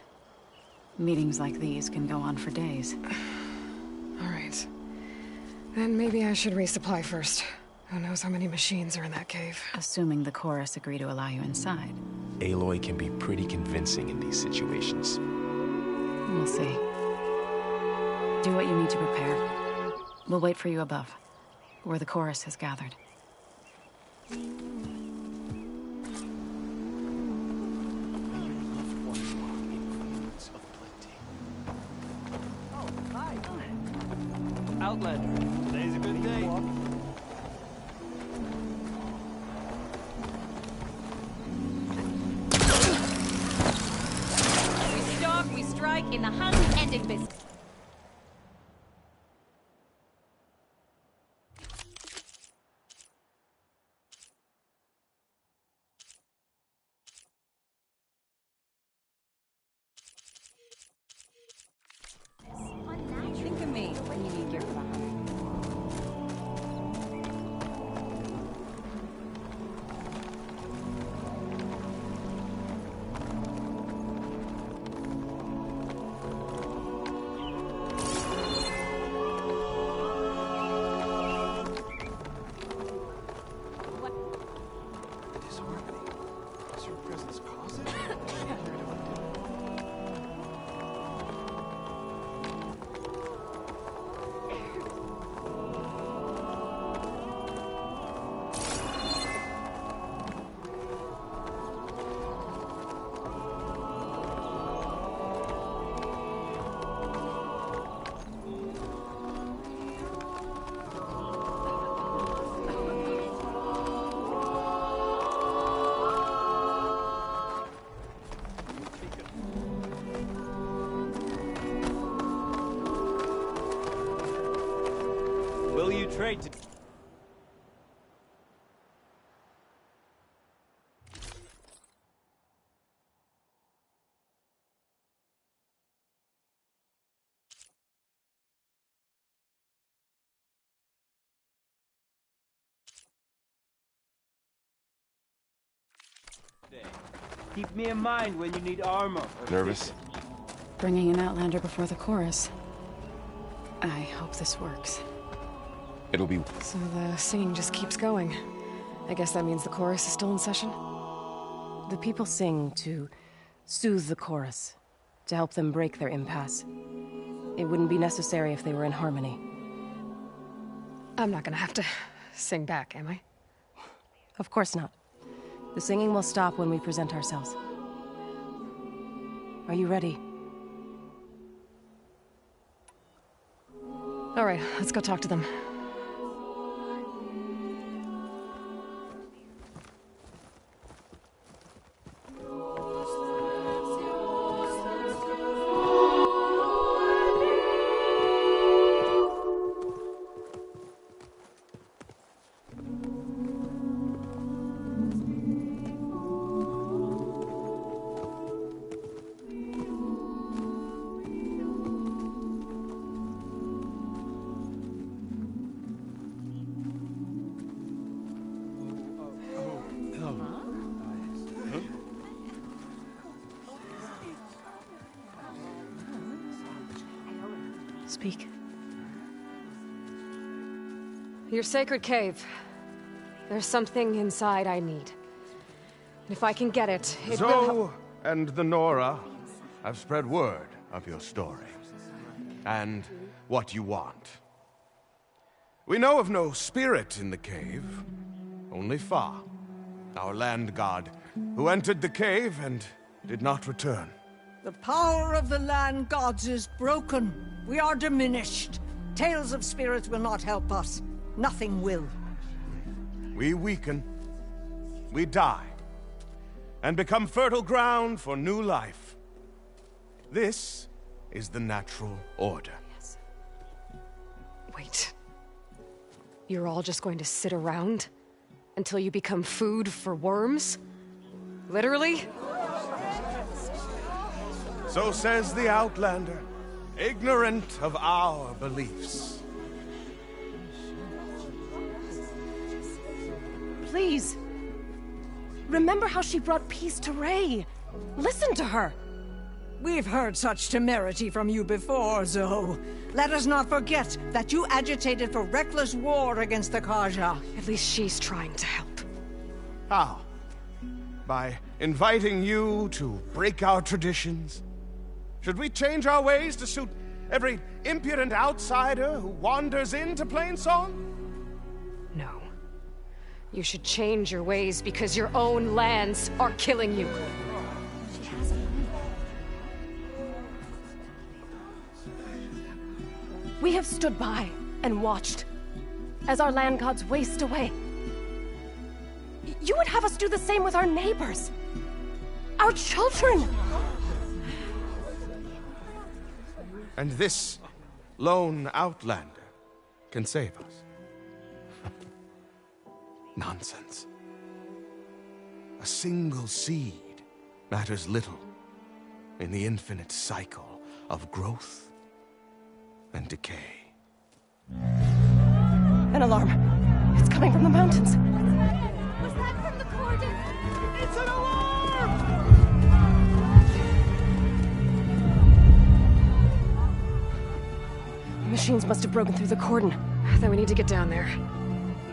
Meetings like these can go on for days. All right. Then maybe I should resupply first. Who knows how many machines are in that cave? Assuming the chorus agree to allow you inside. Aloy can be pretty convincing in these situations. We'll see. Do what you need to prepare. We'll wait for you above, where the chorus has gathered. Oh, hi. Outlander. Today's a good day. We strike in the hunt ending business. Think of me when you need your flower. Keep me in mind when you need armor. Nervous? Bringing an Outlander before the chorus. I hope this works. It'll be... So the singing just keeps going. I guess that means the chorus is still in session? The people sing to soothe the chorus, to help them break their impasse. It wouldn't be necessary if they were in harmony. I'm not gonna have to sing back, am I? Of course not. The singing will stop when we present ourselves. Are you ready? All right, let's go talk to them. Speak. Your sacred cave. There's something inside I need. And if I can get it, it will Zoe and the Nora have spread word of your story. And what you want. We know of no spirit in the cave. Only Fa, our land god, who entered the cave and did not return. The power of the land gods is broken. We are diminished. Tales of spirits will not help us. Nothing will. We weaken. We die. And become fertile ground for new life. This is the natural order. Yes. Wait. You're all just going to sit around until you become food for worms? Literally? So says the Outlander, ignorant of our beliefs. Please. Remember how she brought peace to Ray. Listen to her. We've heard such temerity from you before, Zoe. Let us not forget that you agitated for reckless war against the GAIA. At least she's trying to help. How? By inviting you to break our traditions? Should we change our ways to suit every impudent outsider who wanders into Plainsong? No. You should change your ways because your own lands are killing you. We have stood by and watched as our land gods waste away. You would have us do the same with our neighbors, our children. And this lone Outlander can save us. Nonsense. A single seed matters little in the infinite cycle of growth and decay. An alarm. It's coming from the mountains. Was that from the cordon? It's an alarm! The machines must have broken through the cordon. Then we need to get down there.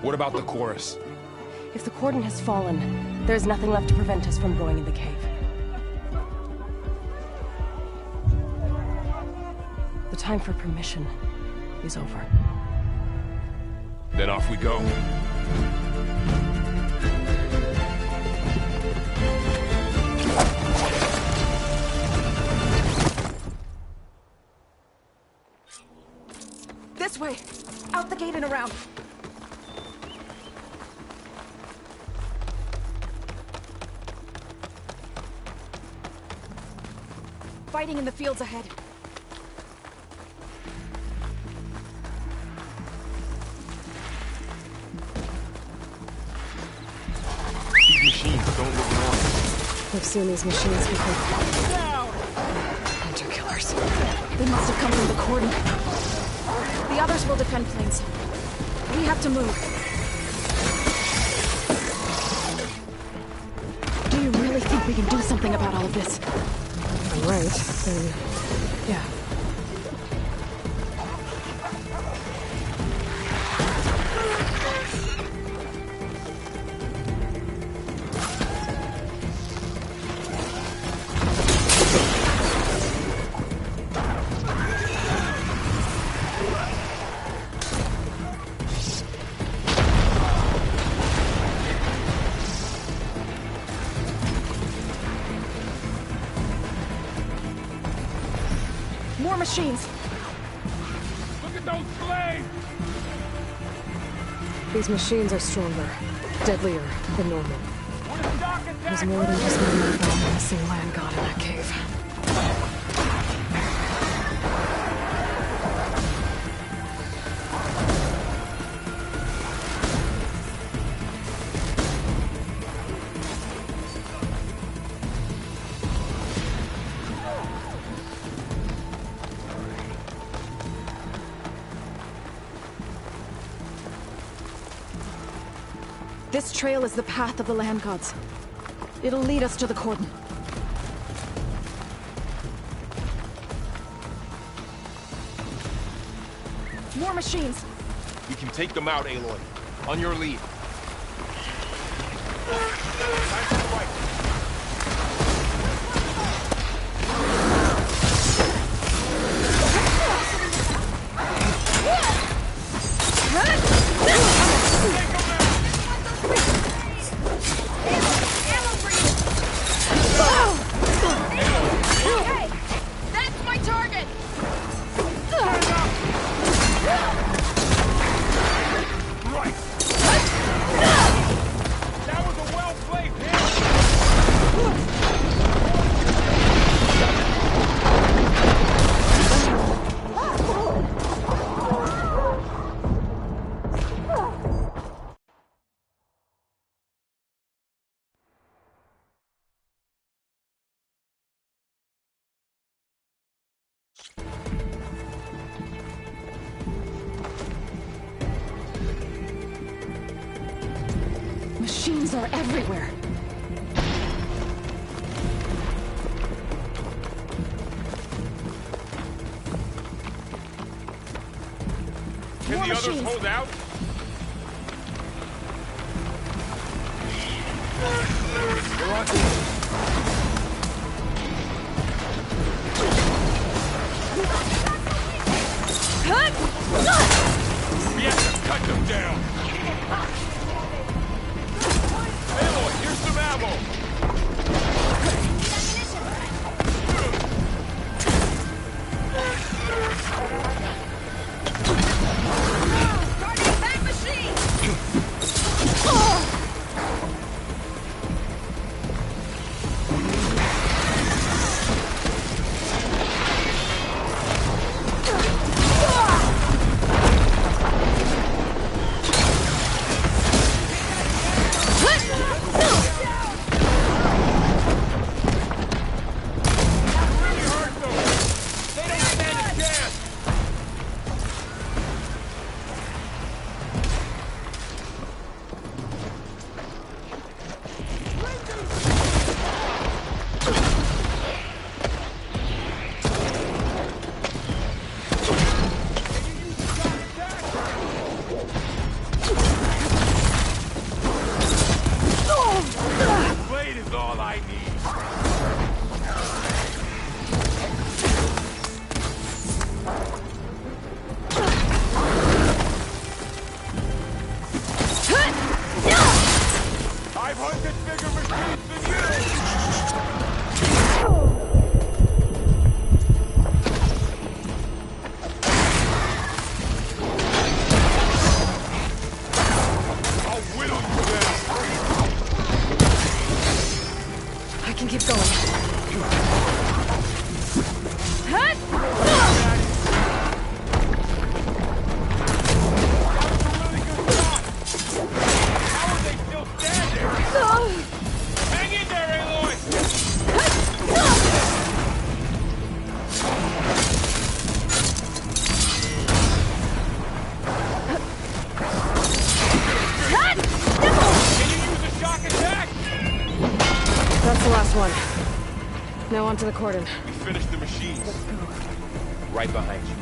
What about the chorus? If the cordon has fallen, there's nothing left to prevent us from going in the cave. The time for permission is over. Then off we go. This way! Out the gate and around! Fighting in the fields ahead. These machines don't look normal. We've seen these machines before. Hunter killers. They must have come from the cordon. The others will defend Plainsong. We have to move. Do you really we can do something about all of this. If I'm right, then... yeah. More machines! Look at those flames! These machines are stronger, deadlier than normal. There's more than just one menacing land god in that cave. This trail is the path of the land gods. It'll lead us to the cordon. More machines! We can take them out, Aloy. On your lead. Time to fight. That's my target! Right! That was a well-played hit! Machines are everywhere. Can More the others machines. hold out? They're on. We have to cut them down. Aloy, here's some ammo. Guardian back machine! They don't stand a chance! Blade is all I need. I've hunted bigger machines than you! I'll whittle you down! I can keep going. How are they still standing? Hang in there, Aloy! Can you use a shock attack? That's the last Last one. Now onto the cordon. We finished the machines. Let's go. Right behind you.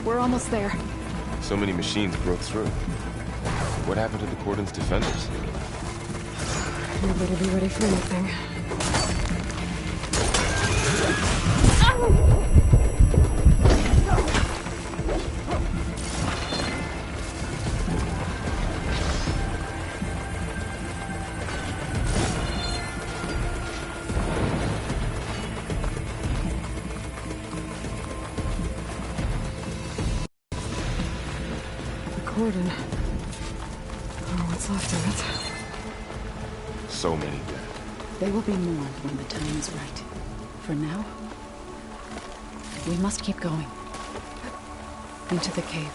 We're almost there. So many machines broke through. What happened to the cordon's defenders? You better be ready for anything. Cordon. Oh, what's left of it? So many dead. They will be mourned when the time is right. For now, we must keep going. Into the cave.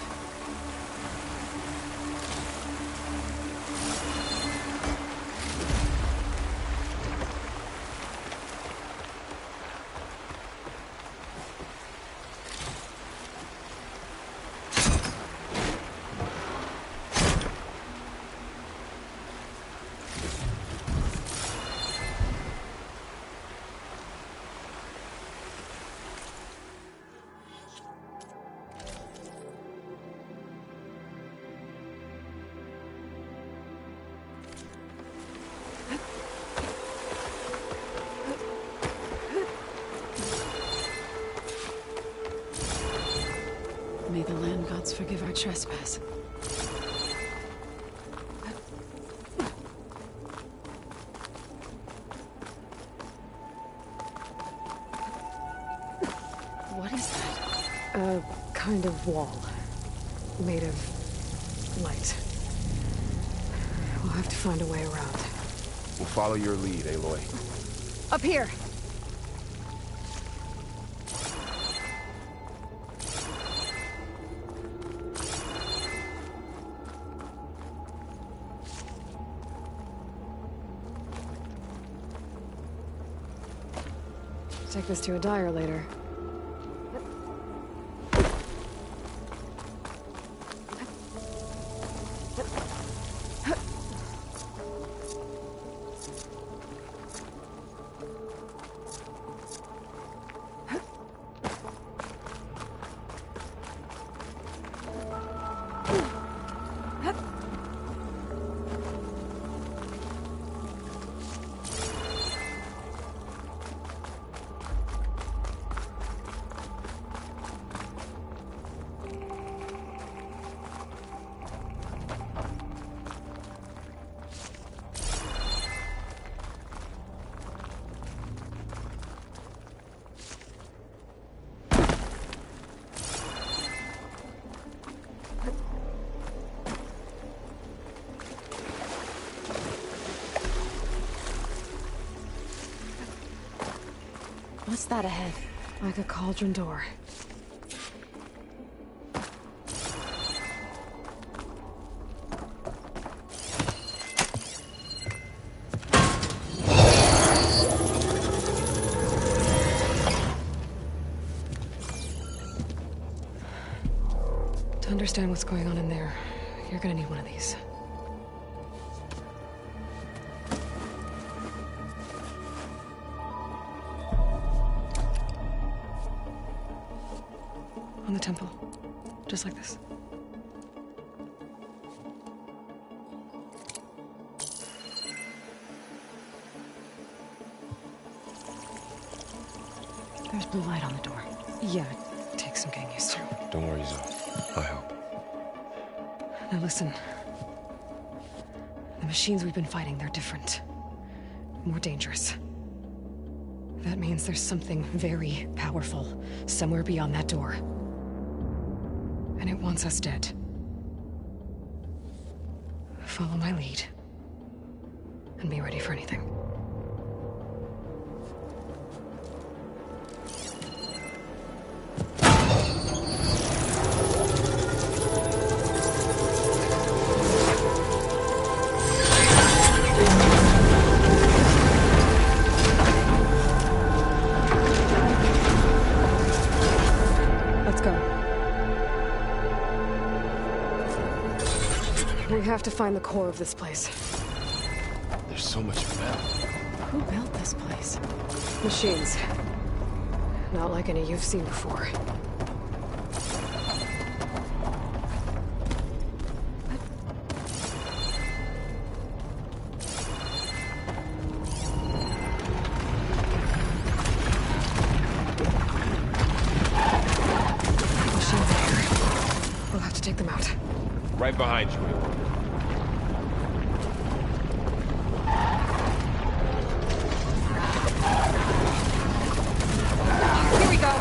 May the land gods forgive our trespass. What is that? A kind of wall. Made of light. We'll have to find a way around. We'll follow your lead, Aloy. Up here! Take this to a dyer later. What's that ahead? Like a cauldron door. To understand what's going on in there, you're gonna need one of these. On the temple. Just like this. There's blue light on the door. Yeah, it takes some getting used to. Don't worry, Zoe. I'll help. Now listen. The machines we've been fighting, they're different. More dangerous. That means there's something very powerful somewhere beyond that door. And it wants us dead. Follow my lead. And be ready for anything. We have to find the core of this place. There's so much metal. Who built this place? Machines. Not like any you've seen before. Machines here. We'll have to take them out. Right behind you. Here we go.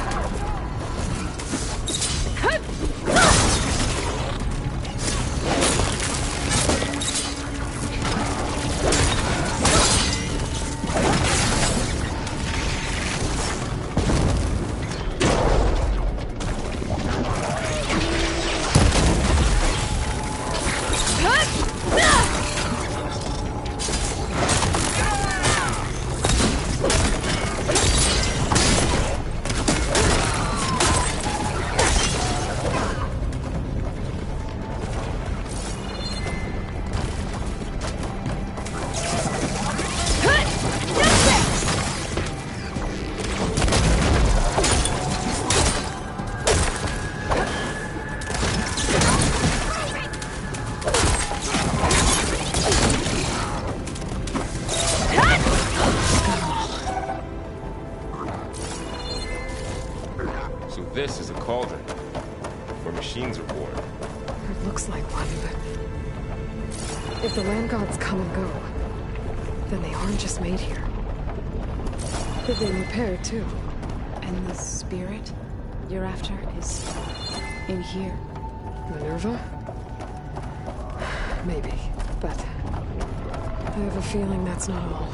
So this is a cauldron, where machines are born. It looks like one, but... if the land gods come and go, then they aren't just made here. They've been repaired, too. And the spirit you're after is in here? Minerva? Maybe, but... I have a feeling that's not all.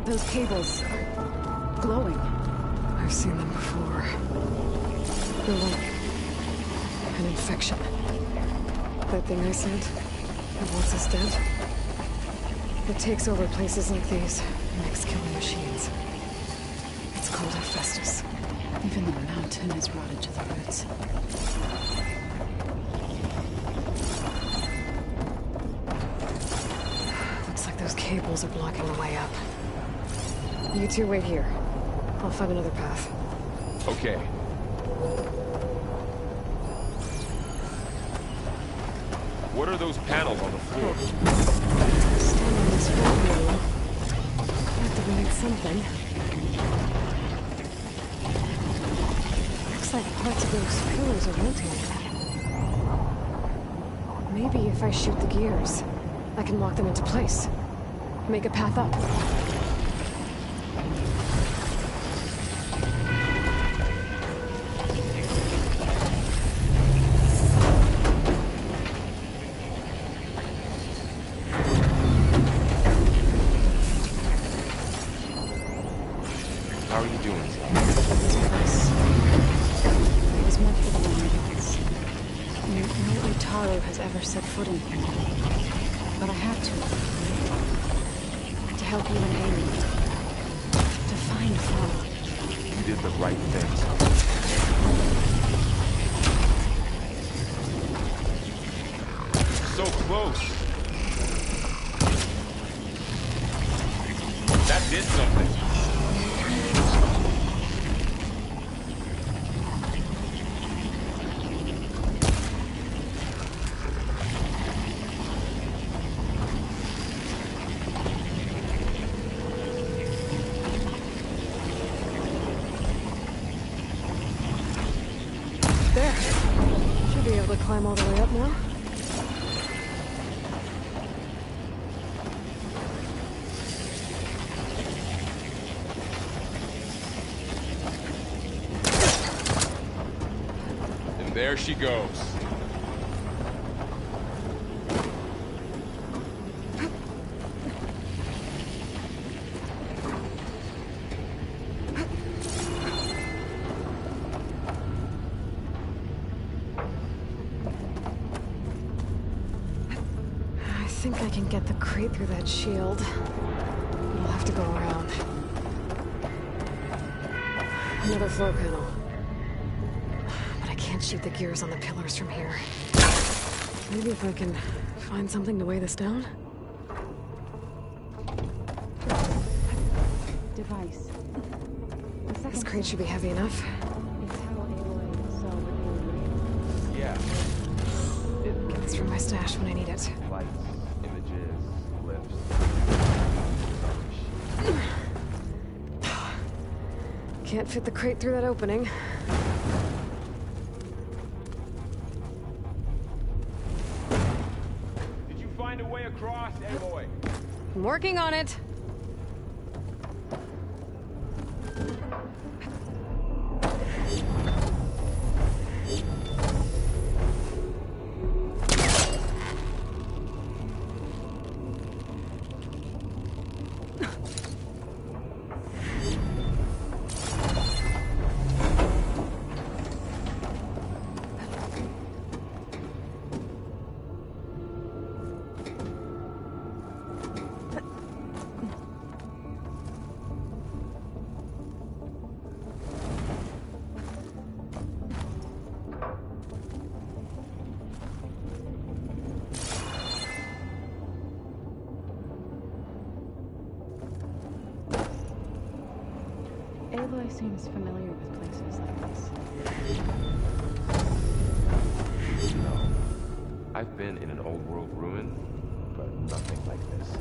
Those cables glowing. I've seen them before. They're like an infection. That thing I said, that wants us dead. It takes over places like these and makes killing machines. It's called Hephaestus. Even the mountain is rotted to the roots. Looks like those cables are blocking the way up. You two wait here. I'll find another path. Okay. What are those panels on the floor? Stand on this wall. Activate something. Looks like parts of those pillars are rotating. Maybe if I shoot the gears, I can lock them into place. Make a path up. How are you doing? It was meant for the Americans. No Utaru has ever set foot in here. But I had to help you and Amy. To find Father. You did the right thing. So close. That did something. There. Should be able to climb all the way up now. And there she goes. I think I can get the crate through that shield. We'll have to go around. Another floor panel. But I can't shoot the gears on the pillars from here. Maybe if I can find something to weigh this down? Device. This crate should be heavy enough. Yeah. Get this from my stash when I need it. Lights, images, lifts. Can't fit the crate through that opening. Did you find a way across, Aloy? I'm working on it. Aloy seems familiar with places like this. No. I've been in an old world ruin, but nothing like this.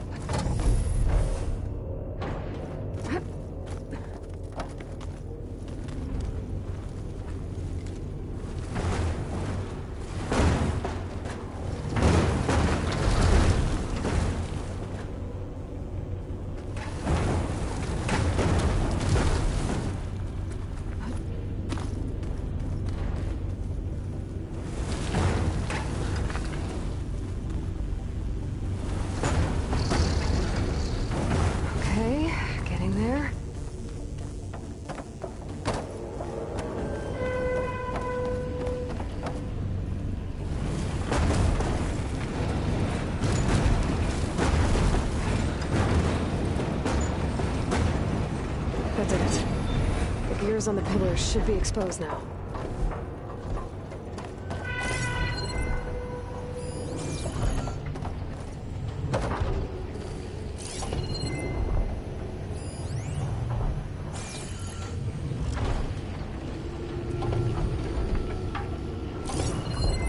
On the pillars should be exposed now.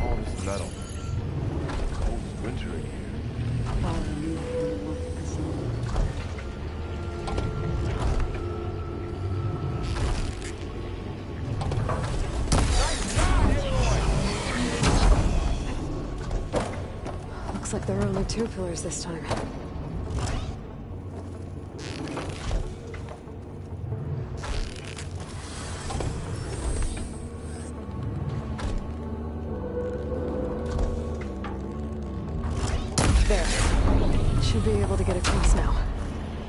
All this metal. Cold only 2 pillars this time. There. Should be able to get across now.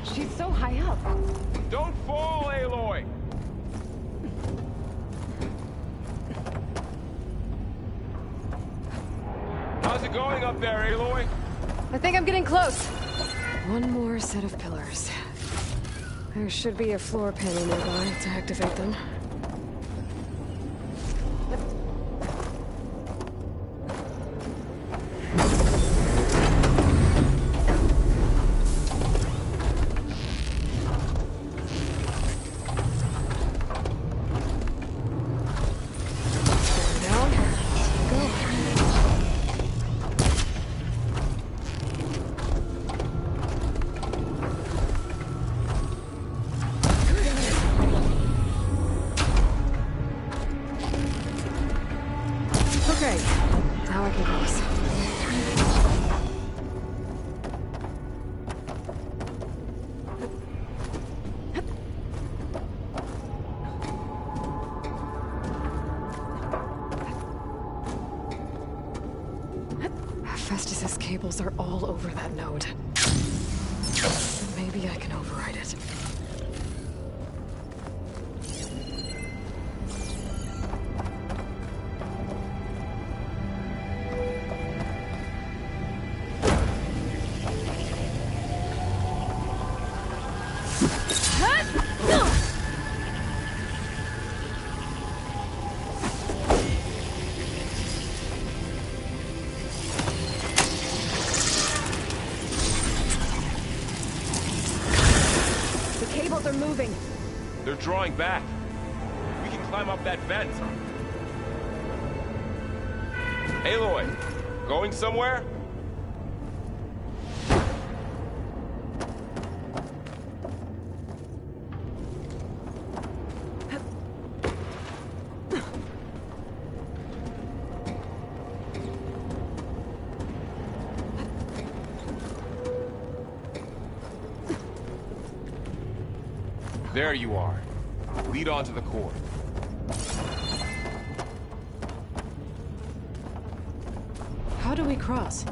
She's so high up. Don't fall, Aloy! How's it going up there, Aloy? I think I'm getting close. One more set of pillars. There should be a floor panel nearby to activate them. Okay, now I can cross. Festus's cables are all over that node. Maybe I can override it. They're moving. They're drawing back. We can climb up that vent. Aloy, going somewhere? There you are. Lead on to the core. How do we cross?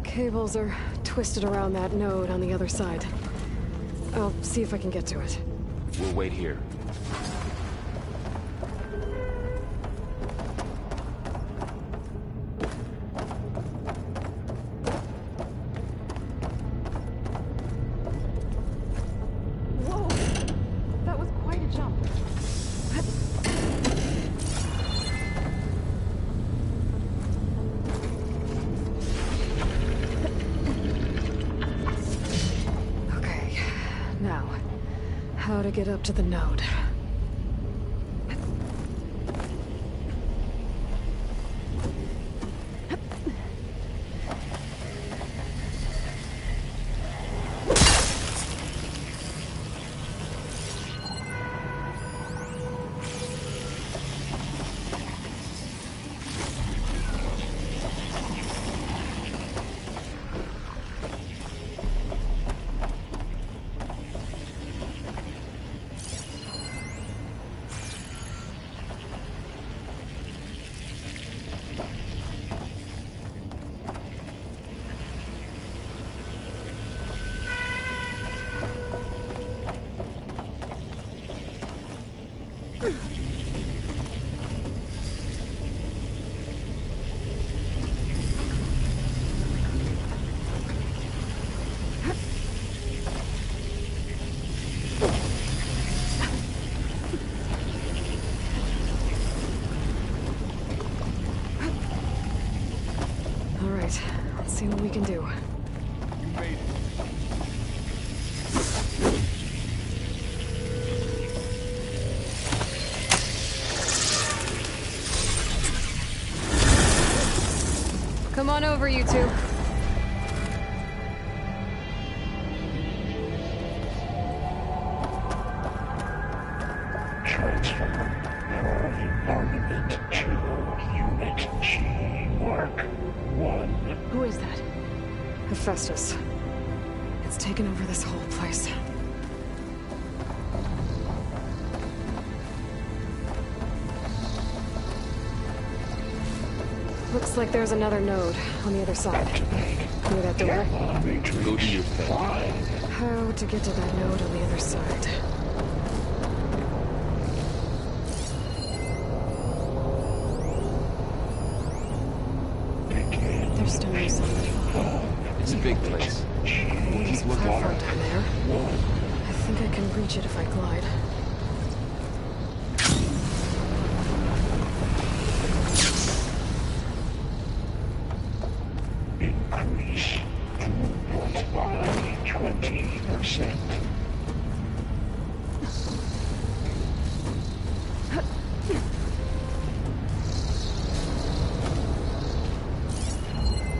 Cables are twisted around that node on the other side. I'll see if I can get to it. We'll wait here. How to get up to the node. Let's see what we can do. You made it. Come on over, you two. Transfer your armament to Unit G. Mark 1. Who is that? Hephaestus. It's taken over this whole place. Looks like there's another node on the other side. Near that door. Go do your thing. How to get to that node on the other side? There's still no sign. It's a big place. There's a platform down there. I think I can reach it if I glide. Increase throughput by 20%.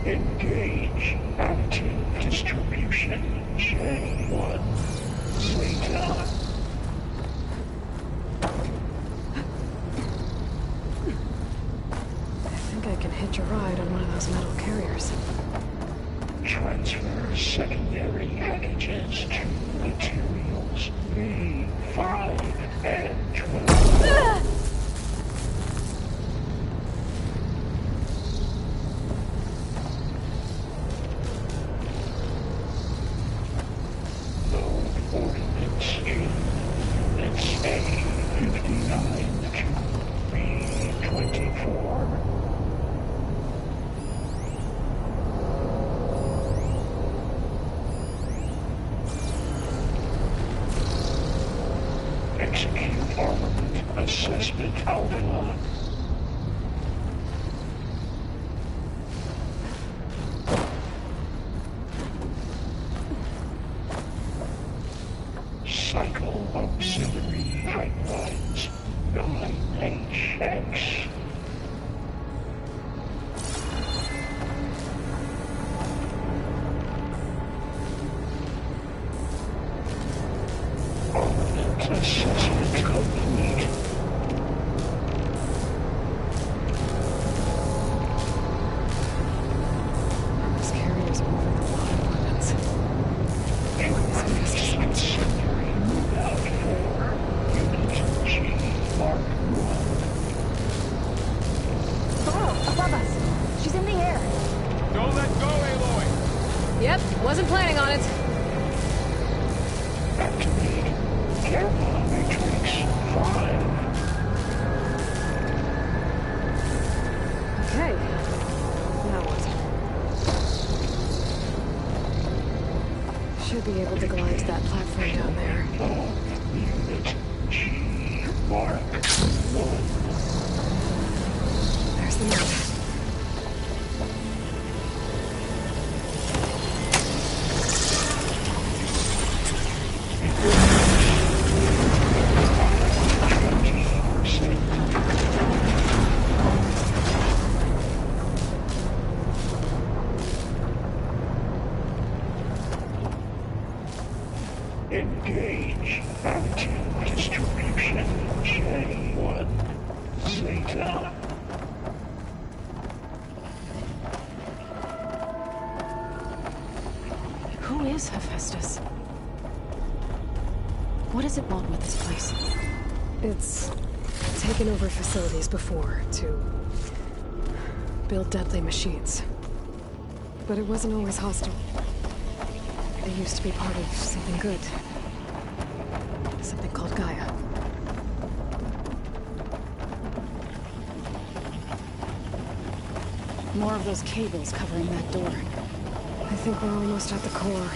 Engage active distribution J1 Zeta. I think I can hitch a ride on one of those metal carriers. Transfer secondary packages to materials B5 and 12. Ordinance Units A59 to B24. Execute armament assessment alpha. Cycle auxiliary pipelines 9HX. Armament assessment complete. Those carriers are moving a lot of weapons. Increase incendiary move out for Unit G Mark 1. Below, above us. She's in the air. Don't let go, Aloy! Yep, wasn't planning on it. Activate Gamma Matrix 5. Okay. Now what? Should be able to glide to that platform down there. Unit G Mark 1. There's the note. Engage active distribution J1 Zeta. Who is Hephaestus? What does it want with this place? It's taken over facilities before to build deadly machines. But it wasn't always hostile. It used to be part of something good. Something called GAIA. More of those cables covering that door. I think we're almost at the core.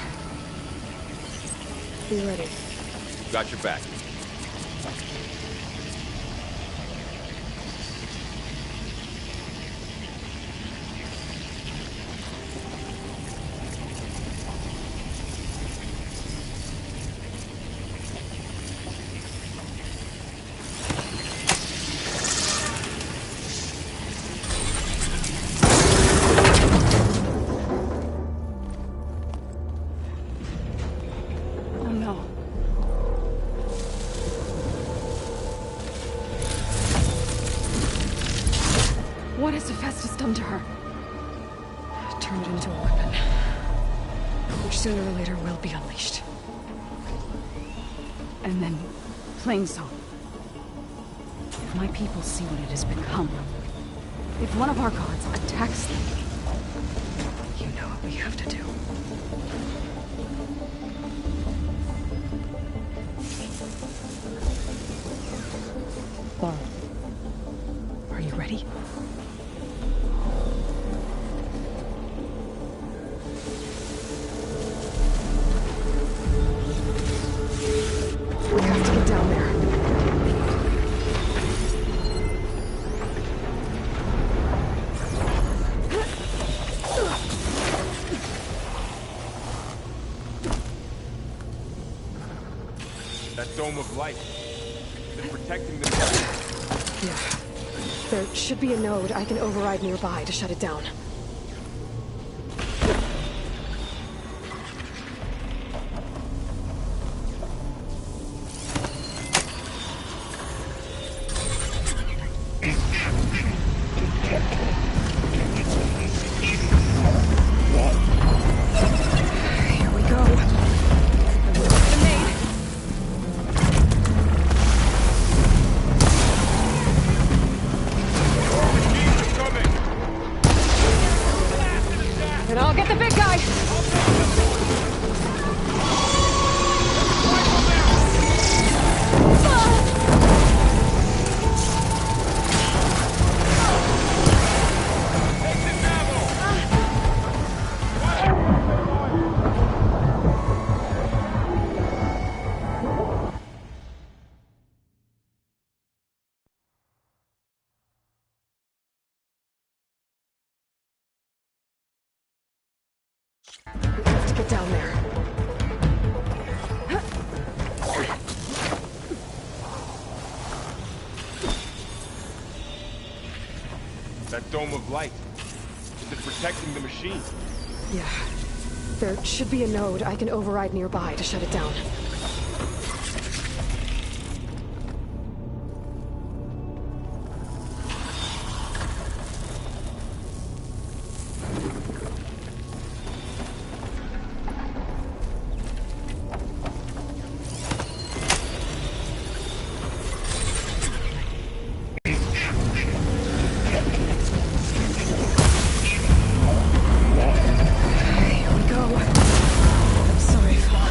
Be ready. Got your back. Oh no. What has Hephaestus done to her? Turn it into a weapon. sooner or later will be unleashed. And then, Plainsong. If my people see what it has become, if one of our gods attacks them, you know what we have to do. Laura, are you ready? We have to get down there. That dome of light. It's protecting the... Yeah. There should be a node I can override nearby to shut it down. Here we go. And I'll get the big guy! We have to get down there. That dome of light. Is it protecting the machine? Yeah. There should be a node I can override nearby to shut it down. Here we go. I'm sorry, Fa.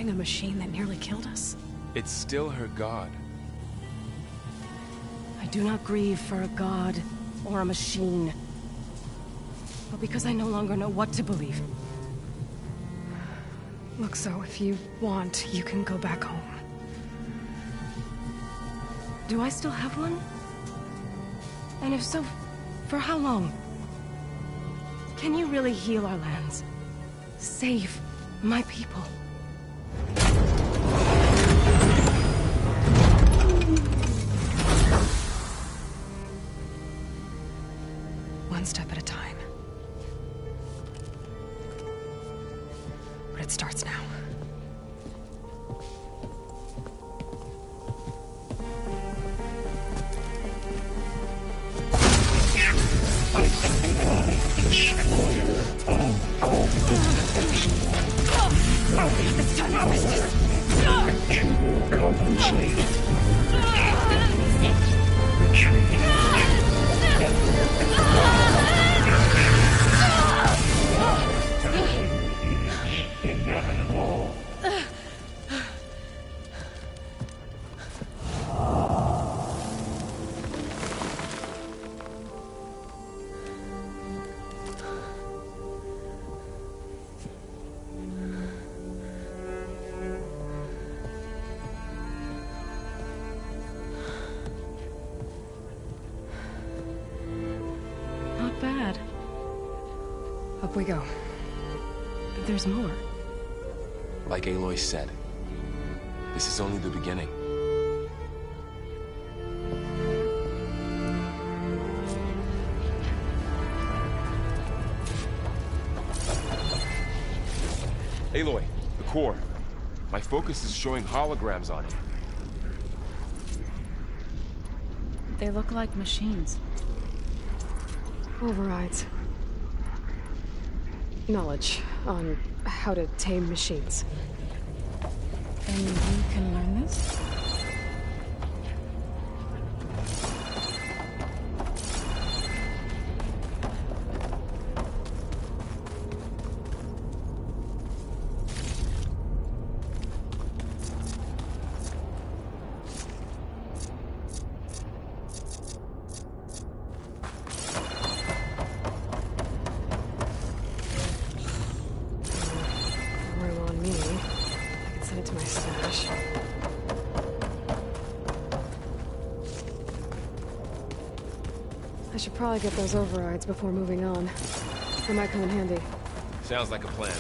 fighting a machine that nearly killed us? It's still her god. I do not grieve for a god or a machine, but because I no longer know what to believe. Look, so if you want, you can go back home. Do I still have one? And if so, for how long? Can you really heal our lands? Save my people? One step at a time. But it starts now. It's time to business. You will compensate. Inevitable. Not bad. Up we go. There's more. Like Aloy said, this is only the beginning. Aloy, the core. My focus is showing holograms on it. They look like machines. Overrides. Knowledge on how to tame machines. And you can learn this? Room on me. I can send it to my stash. I should probably get those overrides before moving on. They might come in handy. Sounds like a plan.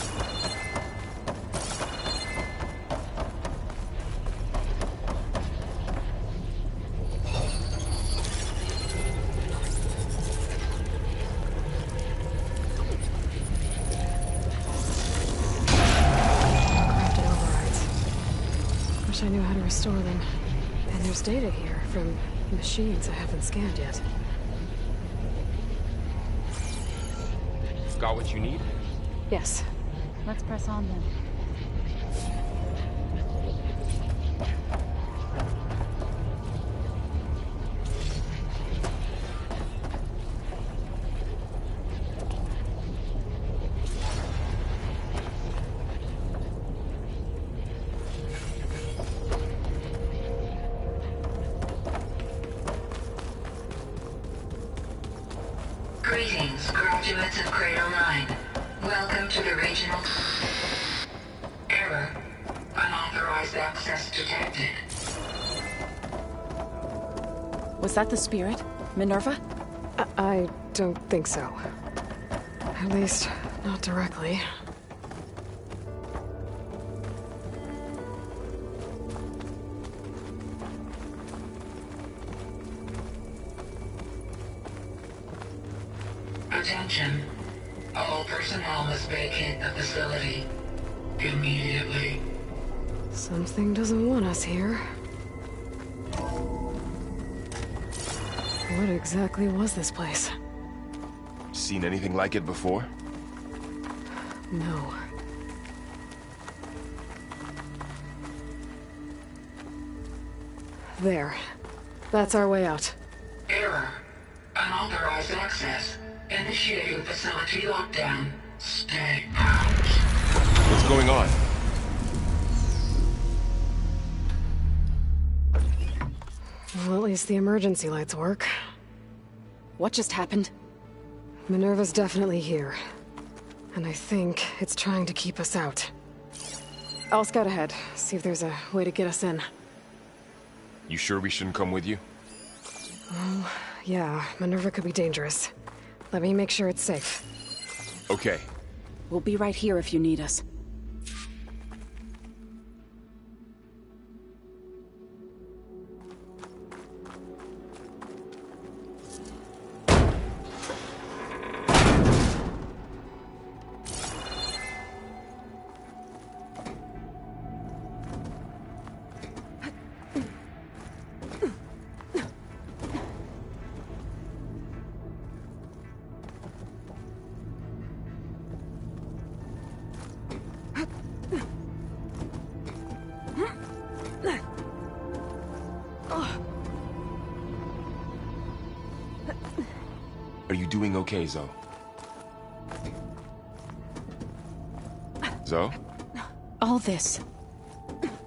Crafted overrides. Wish I knew how to restore them. And there's data here from machines I haven't scanned yet. Got what you need? Yes. Let's press on then. Greetings, graduates of Cradle 9. Welcome to the regional... Error. Unauthorized access detected. Was that the spirit? Minerva? I don't think so. At least, not directly. Attention. All personnel must vacate the facility. Immediately. Something doesn't want us here. What exactly was this place? Seen anything like it before? No. There. That's our way out. Error. Unauthorized access. Initiating facility lockdown. Stay out. What's going on? least the emergency lights work. What just happened? Minerva's definitely here. And I think it's trying to keep us out. I'll scout ahead, see if there's a way to get us in. You sure we shouldn't come with you? Well, yeah, Minerva could be dangerous. Let me make sure it's safe. Okay. We'll be right here if you need us. Are you doing okay, Zoe? Zoe? All this.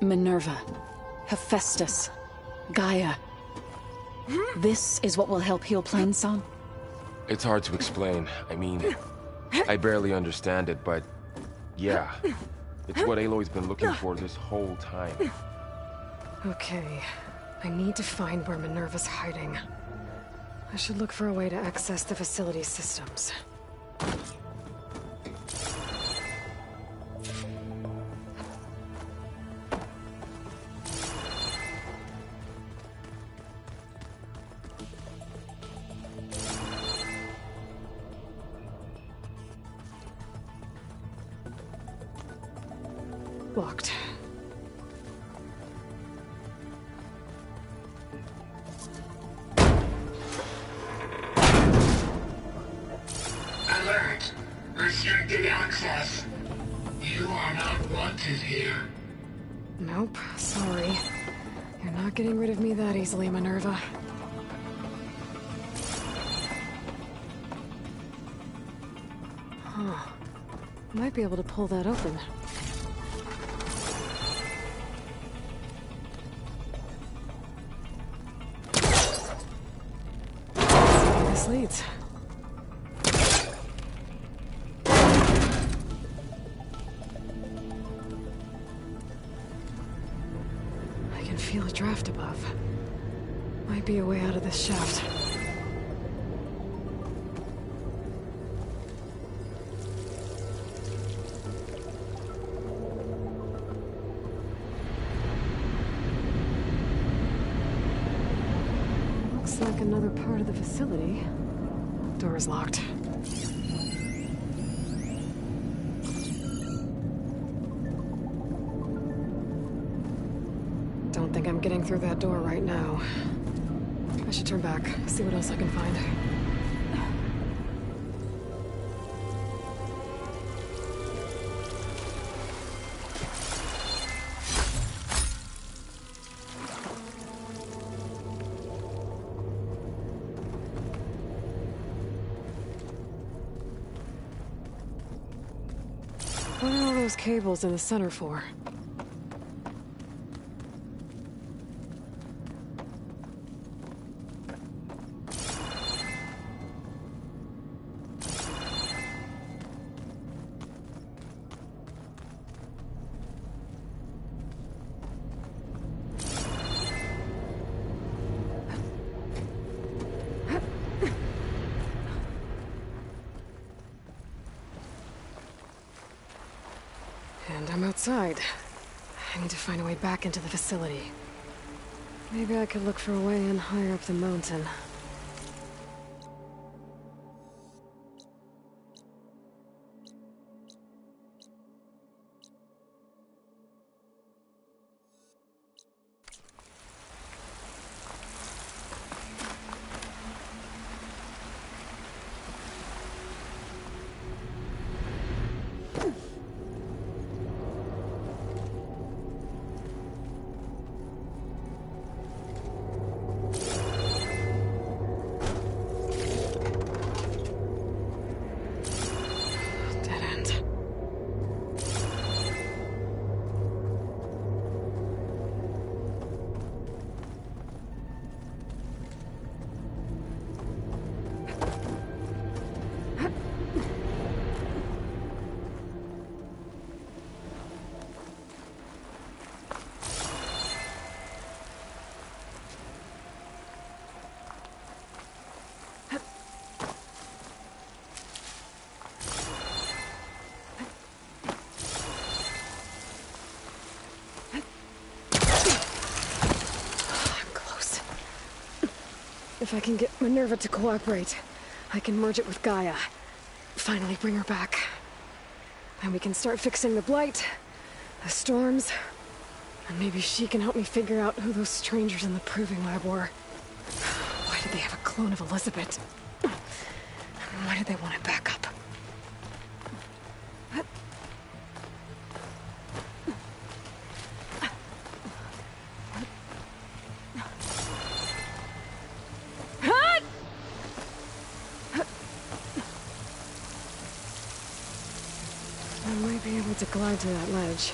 Minerva. Hephaestus. Gaia. This is what will help heal Plainsong? It's hard to explain. I mean, I barely understand it, but yeah. It's what Aloy's been looking for this whole time. Okay. I need to find where Minerva's hiding. I should look for a way to access the facility's systems. Locked. Alert! Restricted access. You are not wanted here. Nope, sorry. You're not getting rid of me that easily, Minerva. Huh. Might be able to pull that open. This leads. I can feel a draft above. Might be a way out of this shaft. Looks like another part of the facility. Door is locked. Don't think I'm getting through that door right now. I should turn back, see what else I can find. What are all those cables in the center for? And I'm outside. I need to find a way back into the facility. Maybe I could look for a way in higher up the mountain. If I can get Minerva to cooperate, I can merge it with Gaia. Finally bring her back. Then we can start fixing the Blight, the storms, and maybe she can help me figure out who those strangers in the Proving Lab were. Why did they have a clone of Elizabeth? Why did they want it back up? I might be able to glide to that ledge.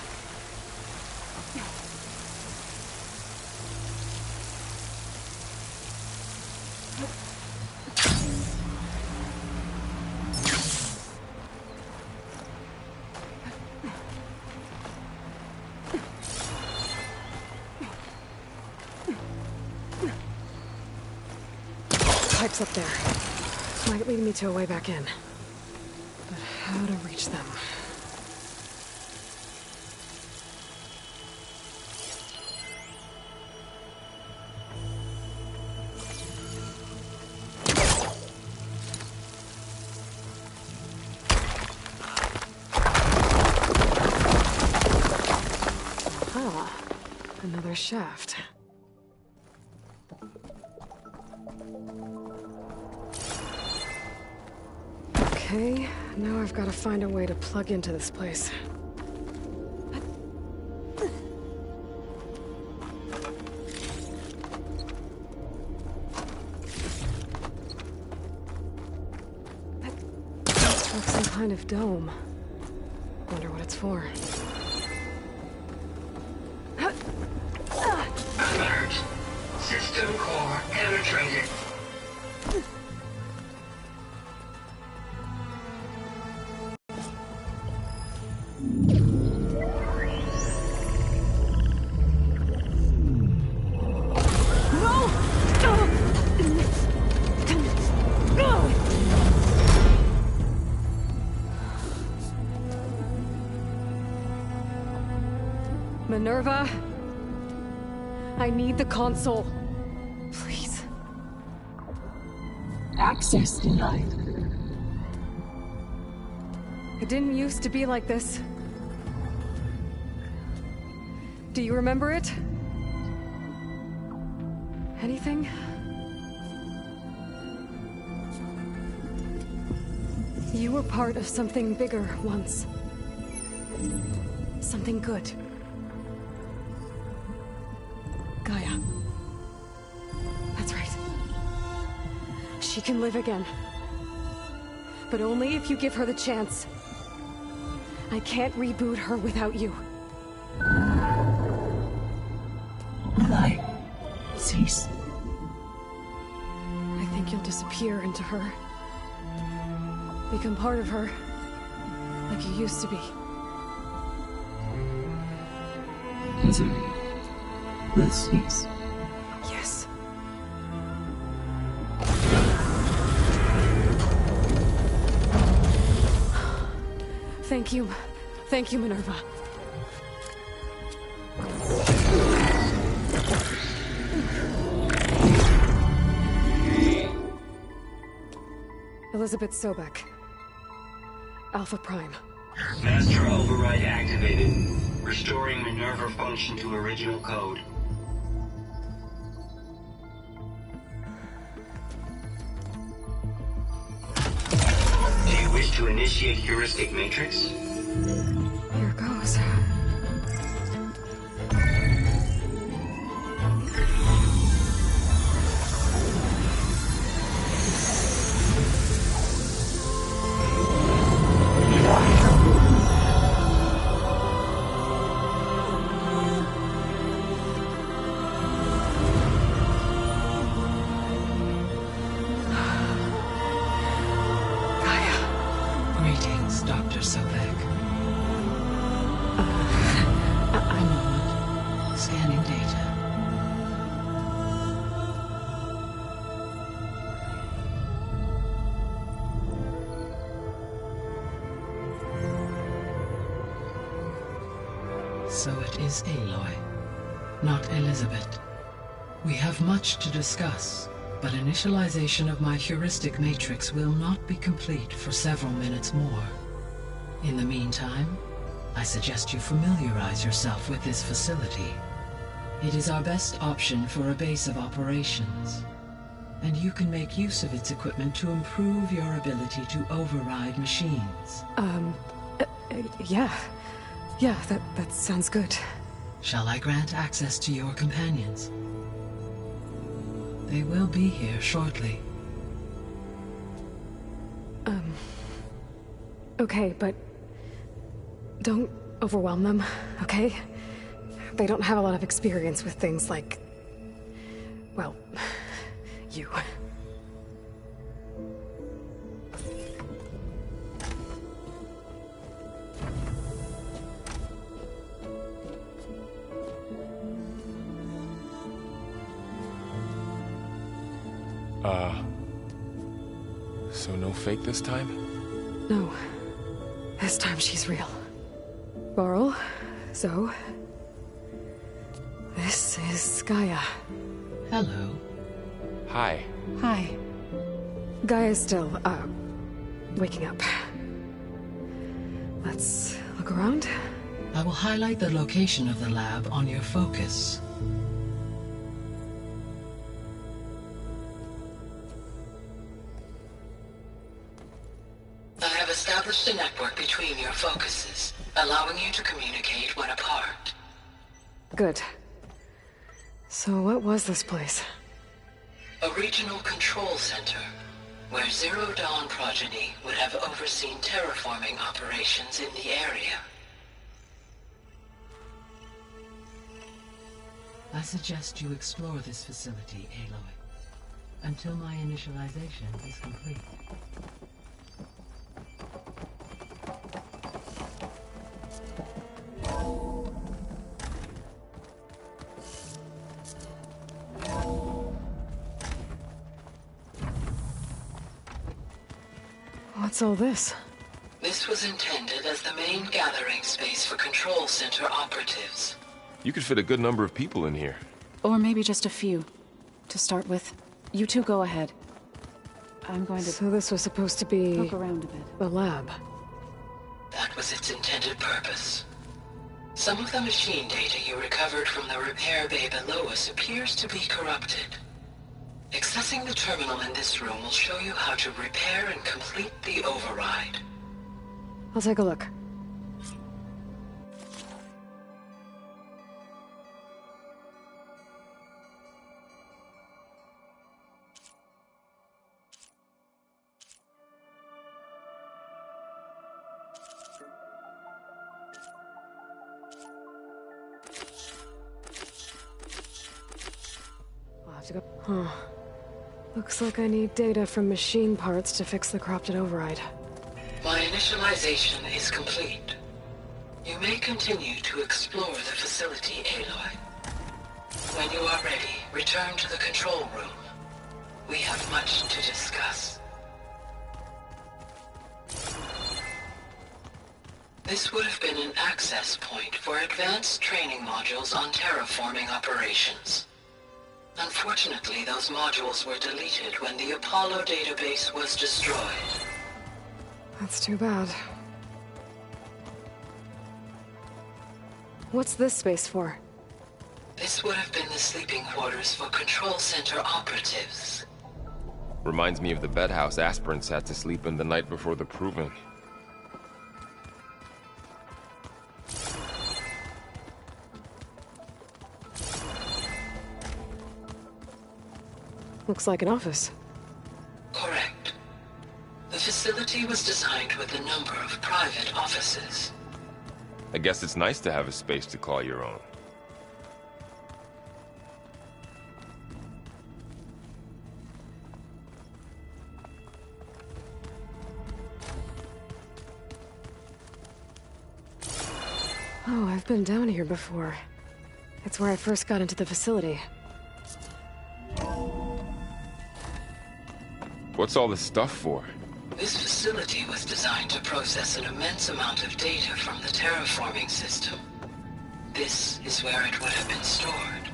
Pipes up there. Might lead me to a way back in. But how to reach them? Another shaft. Okay, now I've got to find a way to plug into this place. Looks like some kind of dome. Wonder what it's for. Alert. System core penetrated. Minerva, I need the console. Please. Access denied. It didn't used to be like this. Do you remember it? Anything? You were part of something bigger once. Something good. Gaia. That's right. She can live again. But only if you give her the chance. I can't reboot her without you. Gaia, cease. I think you'll disappear into her. Become part of her. Like you used to be. Desiree. Let's cease. Yes. Thank you. Thank you, Minerva. Elizabeth Sobek. Alpha Prime. Master override activated. Restoring Minerva function to original code. Do you wish to initiate heuristic matrix? Here goes. So it is Aloy, not Elizabeth. We have much to discuss. but initialization of my heuristic matrix will not be complete for several minutes more. In the meantime, I suggest you familiarize yourself with this facility. It is our best option for a base of operations, and you can make use of its equipment to improve your ability to override machines. Yeah. Yeah, that sounds good. Shall I grant access to your companions? They will be here shortly. Okay, but don't overwhelm them, okay? They don't have a lot of experience with things like, well, you. So no fake this time? No. This time she's real. Varl, Zoe. This is Gaia. Hello. Hi. Hi. Gaia's still, waking up. Let's look around. I will highlight the location of the lab on your focus. I have established a network between your focuses, allowing you to communicate when apart. Good. So what was this place? A regional control center, where Zero Dawn progeny would have overseen terraforming operations in the area. I suggest you explore this facility, Aloy, until my initialization is complete. What's all this? This was intended as the main gathering space for control center operatives. You could fit a good number of people in here. Or maybe just a few. To start with, you two go ahead. I'm going to... So this was supposed to be... look around a bit. The lab. That was its intended purpose. Some of the machine data you recovered from the repair bay below us appears to be corrupted. Accessing the terminal in this room will show you how to repair and complete the override. I'll take a look. I'll have to go... Huh. Looks like I need data from machine parts to fix the corrupted override. My initialization is complete. You may continue to explore the facility, Aloy. When you are ready, return to the control room. We have much to discuss. This would have been an access point for advanced training modules on terraforming operations. Unfortunately, those modules were deleted when the Apollo database was destroyed. That's too bad. What's this space for? This would have been the sleeping quarters for control center operatives. Reminds me of the bedhouse aspirants had to sleep in the night before the proving. Looks like an office. Correct. The facility was designed with a number of private offices. I guess it's nice to have a space to call your own. Oh, I've been down here before. It's where I first got into the facility. What's all this stuff for? This facility was designed to process an immense amount of data from the terraforming system. This is where it would have been stored.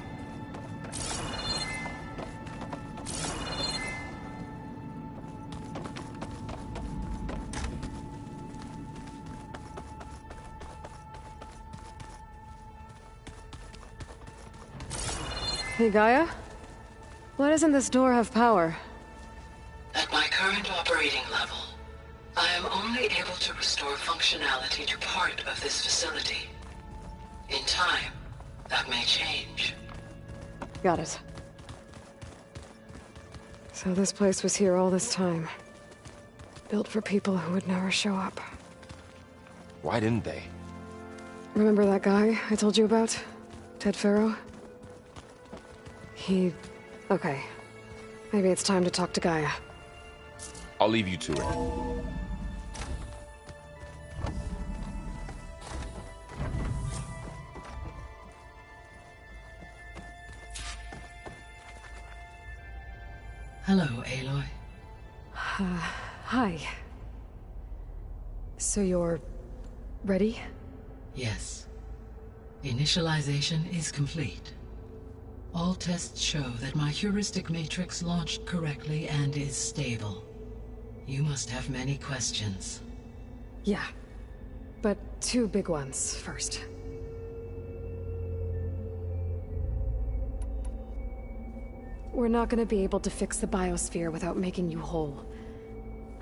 Hey, Gaia? Why doesn't this door have power? At my current operating level, I am only able to restore functionality to part of this facility. In time, that may change. Got it. So this place was here all this time. Built for people who would never show up. Why didn't they? Remember that guy I told you about? Ted Farrow? Okay. Maybe it's time to talk to Gaia. I'll leave you to it. Hello, Aloy. Hi. So you're... ready? Yes. Initialization is complete. All tests show that my heuristic matrix launched correctly and is stable. You must have many questions. Yeah. But two big ones first. We're not gonna be able to fix the biosphere without making you whole.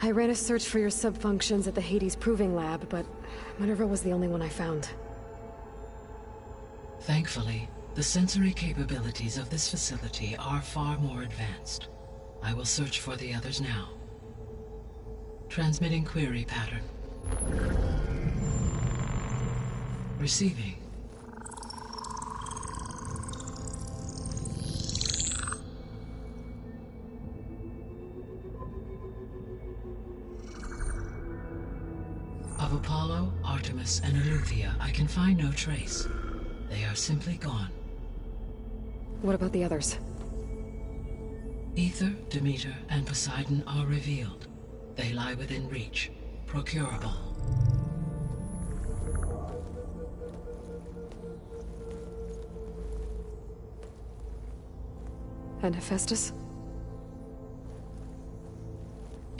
I ran a search for your subfunctions at the Hades Proving Lab, but Minerva was the only one I found. Thankfully, the sensory capabilities of this facility are far more advanced. I will search for the others now. Transmitting query pattern. Receiving. Of Apollo, Artemis, and Eleuthia, I can find no trace. They are simply gone. What about the others? Ether, Demeter, and Poseidon are revealed. They lie within reach, procurable. And Hephaestus?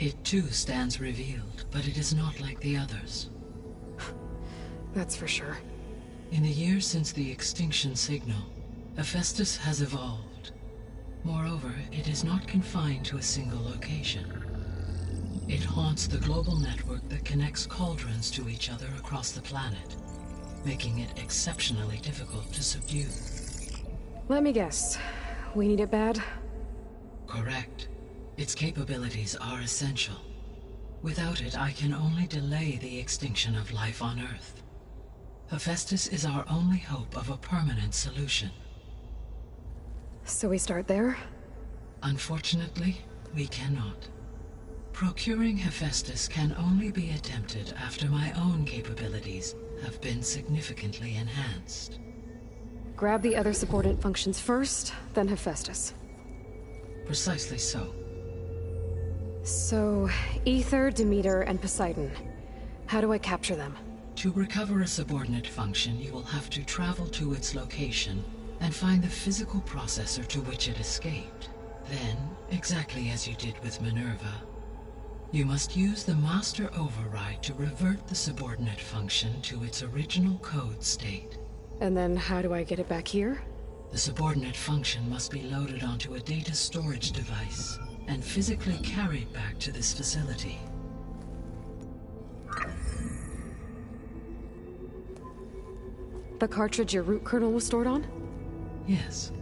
It too stands revealed, but it is not like the others. That's for sure. In the years since the extinction signal, Hephaestus has evolved. Moreover, it is not confined to a single location. It haunts the global network that connects cauldrons to each other across the planet, making it exceptionally difficult to subdue. Let me guess. We need it bad? Correct. Its capabilities are essential. Without it, I can only delay the extinction of life on Earth. Hephaestus is our only hope of a permanent solution. So we start there? Unfortunately, we cannot. Procuring Hephaestus can only be attempted after my own capabilities have been significantly enhanced. Grab the other subordinate functions first, then Hephaestus. Precisely so. So, Ether, Demeter, and Poseidon. How do I capture them? To recover a subordinate function, you will have to travel to its location and find the physical processor to which it escaped. Then, exactly as you did with Minerva, you must use the master override to revert the subordinate function to its original code state. And then how do I get it back here? The subordinate function must be loaded onto a data storage device and physically carried back to this facility. The cartridge your root kernel was stored on? Yes.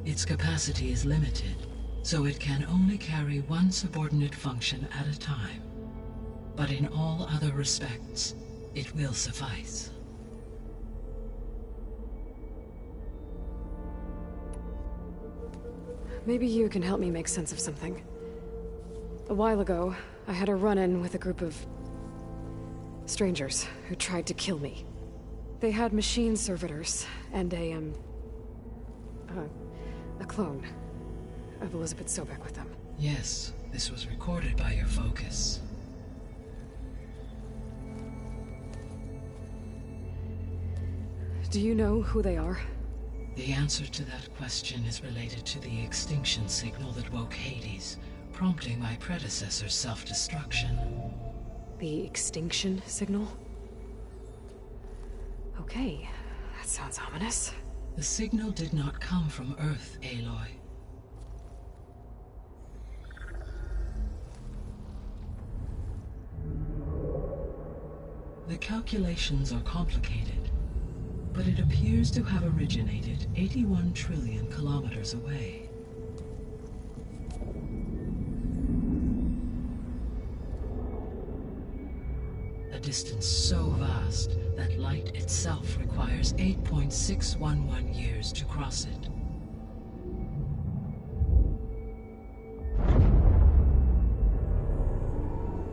Its capacity is limited, so it can only carry one subordinate function at a time. But in all other respects, it will suffice. Maybe you can help me make sense of something. A while ago, I had a run-in with a group of strangers who tried to kill me. They had machine servitors and a clone of Elizabeth Sobek with them. Yes, this was recorded by your focus. Do you know who they are? The answer to that question is related to the extinction signal that woke Hades, prompting my predecessor's self-destruction. The extinction signal? Okay, that sounds ominous. The signal did not come from Earth, Aloy. The calculations are complicated, but it appears to have originated 81 trillion kilometers away. A distance so vast that light itself requires 8.611 years to cross it.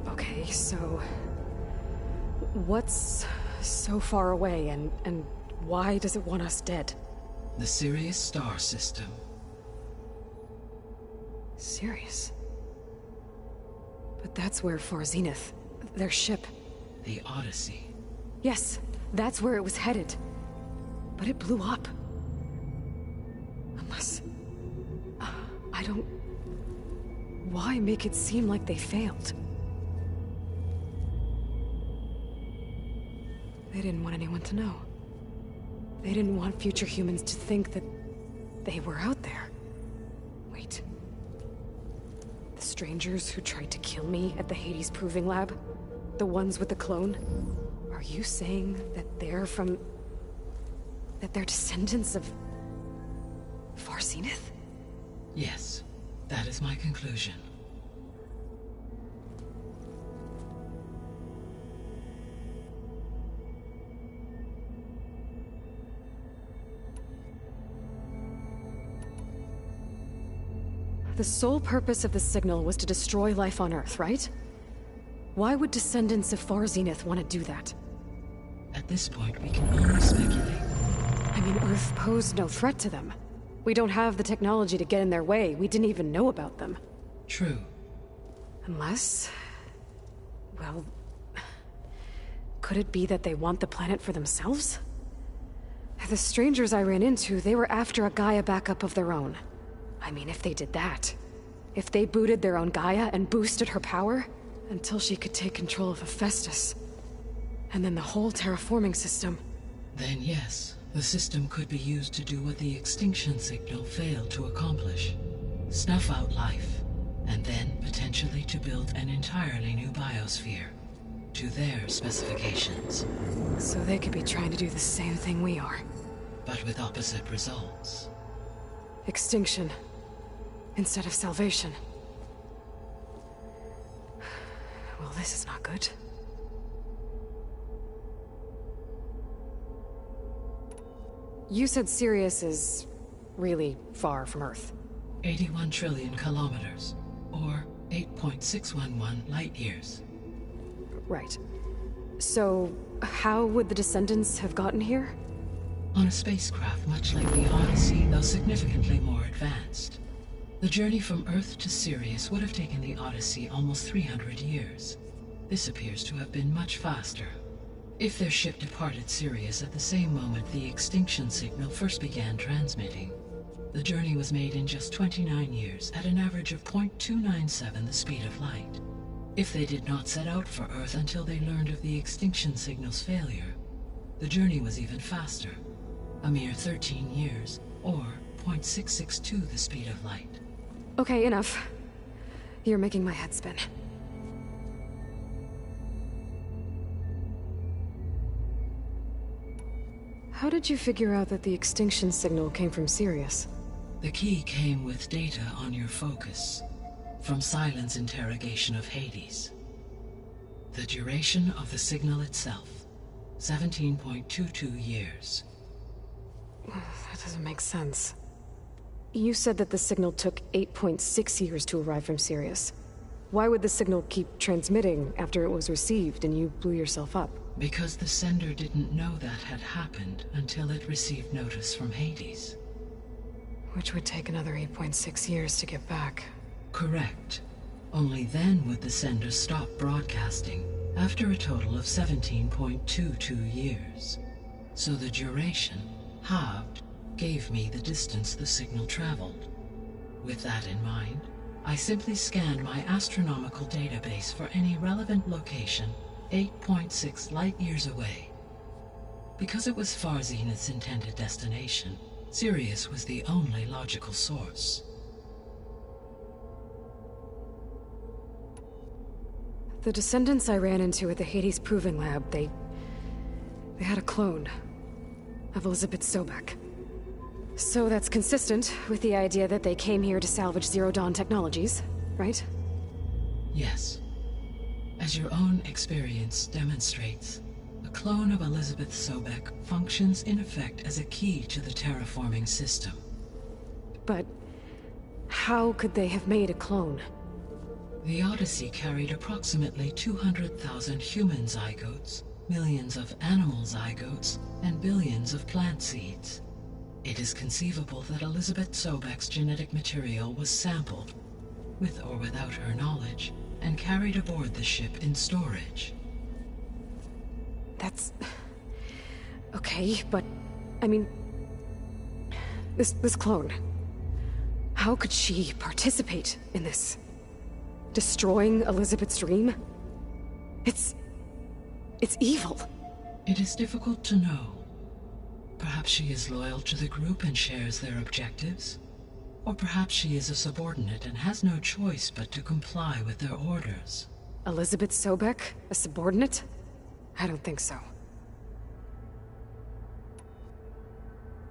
Okay, so what's so far away, and why does it want us dead? The Sirius star system. Sirius? But that's where Far Zenith, their ship... The Odyssey. Yes, that's where it was headed. But it blew up. Unless... I don't... Why make it seem like they failed? They didn't want anyone to know. They didn't want future humans to think that they were out there. Wait. The strangers who tried to kill me at the Hades Proving Lab? The ones with the clone? Are you saying that they're from... that they're descendants of... Far Zenith? Yes, that is my conclusion. The sole purpose of the signal was to destroy life on Earth, right? Why would descendants of Far Zenith want to do that? At this point, we can only speculate. I mean, Earth posed no threat to them. We don't have the technology to get in their way. We didn't even know about them. True. Unless... well... could it be that they want the planet for themselves? The strangers I ran into, they were after a Gaia backup of their own. I mean, if they did that... if they booted their own Gaia and boosted her power... until she could take control of Hephaestus. And then the whole terraforming system... Then yes, the system could be used to do what the extinction signal failed to accomplish. Snuff out life, and then potentially to build an entirely new biosphere. To their specifications. So they could be trying to do the same thing we are. But with opposite results. Extinction. Instead of salvation. Well, this is not good. You said Sirius is really far from Earth. 81 trillion kilometers, or 8.611 light years. Right. So, how would the descendants have gotten here? On a spacecraft much like the Odyssey, though significantly more advanced. The journey from Earth to Sirius would have taken the Odyssey almost 300 years. This appears to have been much faster. If their ship departed Sirius at the same moment the extinction signal first began transmitting, the journey was made in just 29 years at an average of 0.297 the speed of light. If they did not set out for Earth until they learned of the extinction signal's failure, the journey was even faster, a mere 13 years, or 0.662 the speed of light. Okay, enough. You're making my head spin. How did you figure out that the extinction signal came from Sirius? The key came with data on your focus, from Silent's interrogation of Hades. The duration of the signal itself, 17.22 years. That doesn't make sense. You said that the signal took 8.6 years to arrive from Sirius. Why would the signal keep transmitting after it was received and you blew yourself up? Because the sender didn't know that had happened until it received notice from Hades. Which would take another 8.6 years to get back. Correct. Only then would the sender stop broadcasting, after a total of 17.22 years. So the duration, halved, gave me the distance the signal traveled. With that in mind, I simply scanned my astronomical database for any relevant location 8.6 light years away. Because it was Far Zenith's intended destination, Sirius was the only logical source. The descendants I ran into at the Hades Proving Lab, they had a clone of Elizabeth Sobek. So that's consistent with the idea that they came here to salvage Zero Dawn technologies, right? Yes. As your own experience demonstrates, a clone of Elizabeth Sobek functions in effect as a key to the terraforming system. But how could they have made a clone? The Odyssey carried approximately 200,000 human zygotes, millions of animal zygotes, and billions of plant seeds. It is conceivable that Elizabeth Sobek's genetic material was sampled, with or without her knowledge, and carried aboard the ship in storage. That's... okay, but... I mean... This clone... How could she participate in this? Destroying Elizabeth's dream? It's evil. It is difficult to know. Perhaps she is loyal to the group and shares their objectives. Or perhaps she is a subordinate and has no choice but to comply with their orders. Elizabeth Sobek? A subordinate? I don't think so.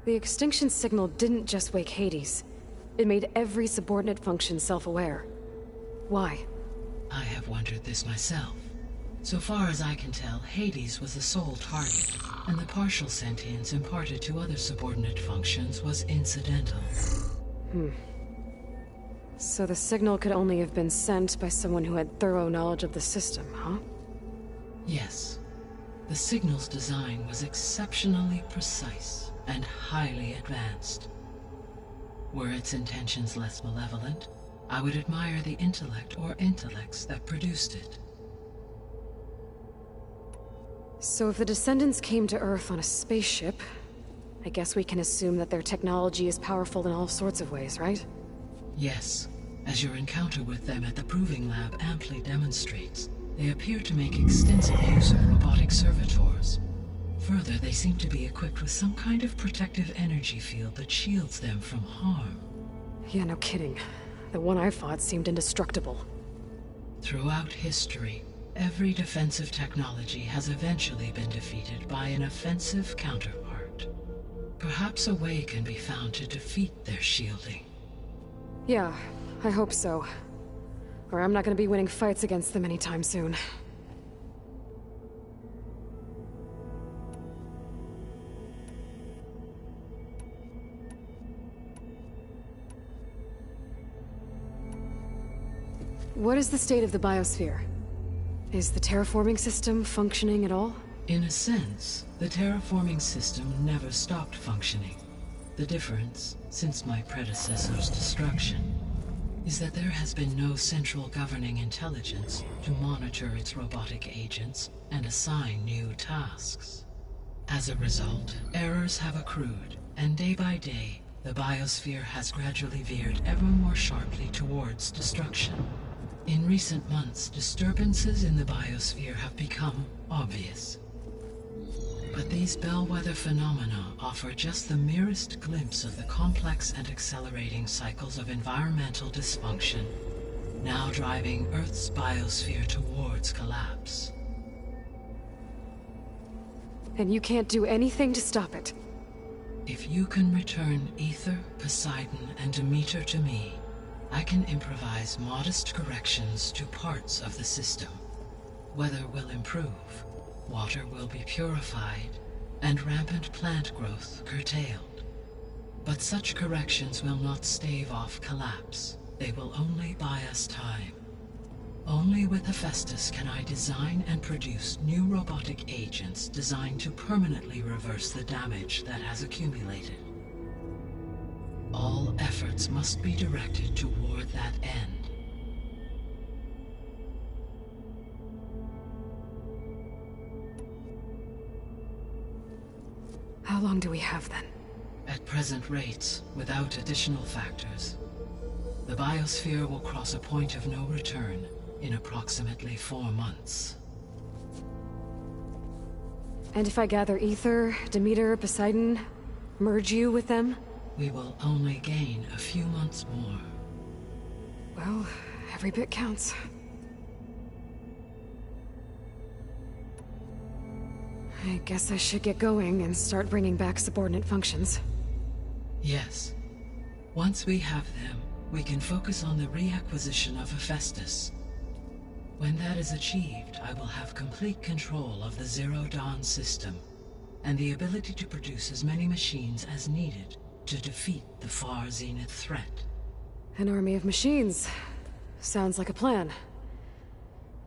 The extinction signal didn't just wake Hades. It made every subordinate function self-aware. Why? I have wondered this myself. So far as I can tell, Hades was the sole target, and the partial sentience imparted to other subordinate functions was incidental. So the signal could only have been sent by someone who had thorough knowledge of the system, huh? Yes. The signal's design was exceptionally precise and highly advanced. Were its intentions less malevolent, I would admire the intellect or intellects that produced it. So if the descendants came to Earth on a spaceship, I guess we can assume that their technology is powerful in all sorts of ways, right? Yes. As your encounter with them at the Proving Lab amply demonstrates, they appear to make extensive use of robotic servitors. Further, they seem to be equipped with some kind of protective energy field that shields them from harm. Yeah, no kidding. The one I fought seemed indestructible. Throughout history, every defensive technology has eventually been defeated by an offensive counterpart. Perhaps a way can be found to defeat their shielding. Yeah, I hope so. Or I'm not gonna be winning fights against them anytime soon. What is the state of the biosphere? Is the terraforming system functioning at all? In a sense, the terraforming system never stopped functioning. The difference, since my predecessor's destruction, is that there has been no central governing intelligence to monitor its robotic agents and assign new tasks. As a result, errors have accrued, and day by day, the biosphere has gradually veered ever more sharply towards destruction. In recent months, disturbances in the biosphere have become obvious. But these bellwether phenomena offer just the merest glimpse of the complex and accelerating cycles of environmental dysfunction, now driving Earth's biosphere towards collapse. And you can't do anything to stop it? If you can return Ether, Poseidon, and Demeter to me, I can improvise modest corrections to parts of the system. Weather will improve, water will be purified, and rampant plant growth curtailed. But such corrections will not stave off collapse. They will only buy us time. Only with Hephaestus can I design and produce new robotic agents designed to permanently reverse the damage that has accumulated. All efforts must be directed toward that end. How long do we have then? At present rates, without additional factors, the biosphere will cross a point of no return in approximately 4 months. And if I gather Ether, Demeter, Poseidon, merge you with them? we will only gain a few months more. Well, every bit counts. I guess I should get going and start bringing back subordinate functions. Yes. Once we have them, we can focus on the reacquisition of Hephaestus. When that is achieved, I will have complete control of the Zero Dawn system, and the ability to produce as many machines as needed to defeat the Far Zenith threat. An army of machines. Sounds like a plan.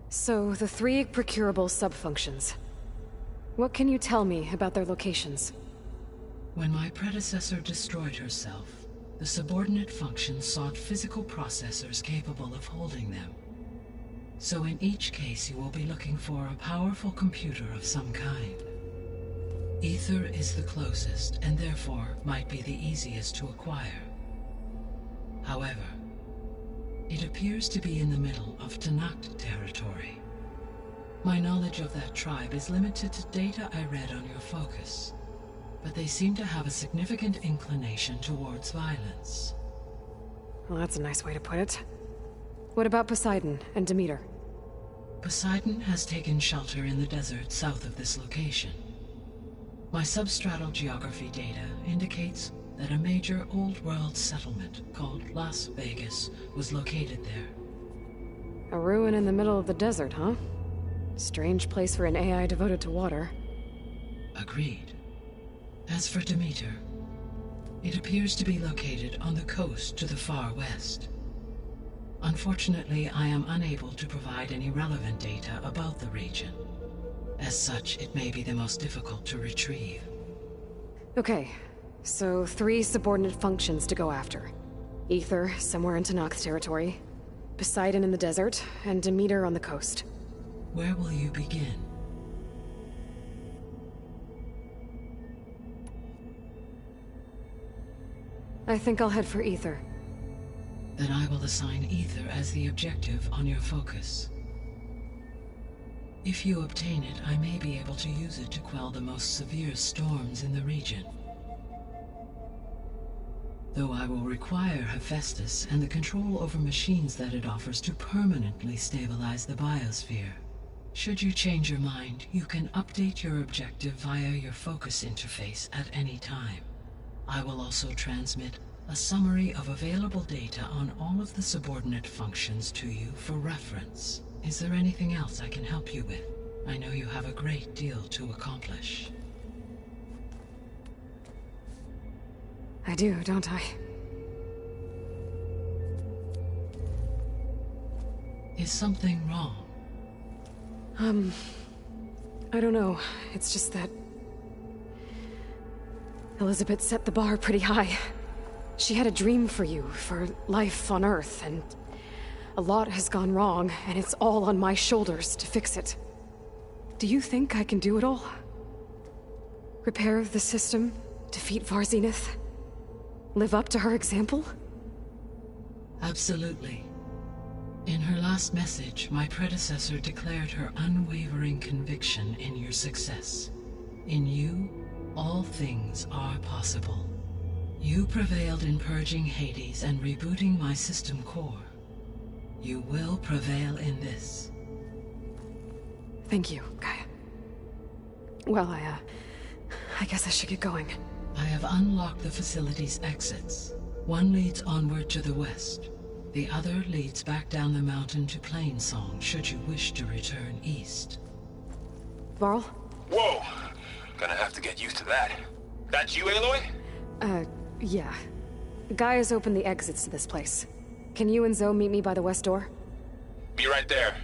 So, the 3 procurable sub-functions. What can you tell me about their locations? When my predecessor destroyed herself, the subordinate functions sought physical processors capable of holding them. So in each case, you will be looking for a powerful computer of some kind. Ether is the closest, and therefore might be the easiest to acquire. However, it appears to be in the middle of Tenakt territory. My knowledge of that tribe is limited to data I read on your focus, but they seem to have a significant inclination towards violence. Well, that's a nice way to put it. What about Poseidon and Demeter? Poseidon has taken shelter in the desert south of this location. My substratal geography data indicates that a major old-world settlement called Las Vegas was located there. A ruin in the middle of the desert, huh? Strange place for an AI devoted to water. Agreed. As for Demeter, it appears to be located on the coast to the far west. Unfortunately, I am unable to provide any relevant data about the region. As such, it may be the most difficult to retrieve. Okay, so 3 subordinate functions to go after. Ether, somewhere in Tenakt territory, Poseidon in the desert, and Demeter on the coast. Where will you begin? I think I'll head for Ether. Then I will assign Ether as the objective on your focus. If you obtain it, I may be able to use it to quell the most severe storms in the region. Though I will require Hephaestus and the control over machines that it offers to permanently stabilize the biosphere. Should you change your mind, you can update your objective via your focus interface at any time. I will also transmit a summary of available data on all of the subordinate functions to you for reference. Is there anything else I can help you with? I know you have a great deal to accomplish. I do, don't I? Is something wrong? I don't know. It's just that Elizabeth set the bar pretty high. She had a dream for you, for life on Earth, and a lot has gone wrong, and it's all on my shoulders to fix it. Do you think I can do it all? Repair the system, defeat Far Zenith, live up to her example? Absolutely. In her last message, my predecessor declared her unwavering conviction in your success. In you, all things are possible. You prevailed in purging Hades and rebooting my system core. You will prevail in this. Thank you, Gaia. Well, I guess I should get going. I have unlocked the facility's exits. One leads onward to the west. The other leads back down the mountain to Plainsong, should you wish to return east. Varl? Whoa! Gonna have to get used to that. That's you, Aloy? Yeah. Gaia's opened the exits to this place. Can you and Zoe meet me by the west door? Be right there.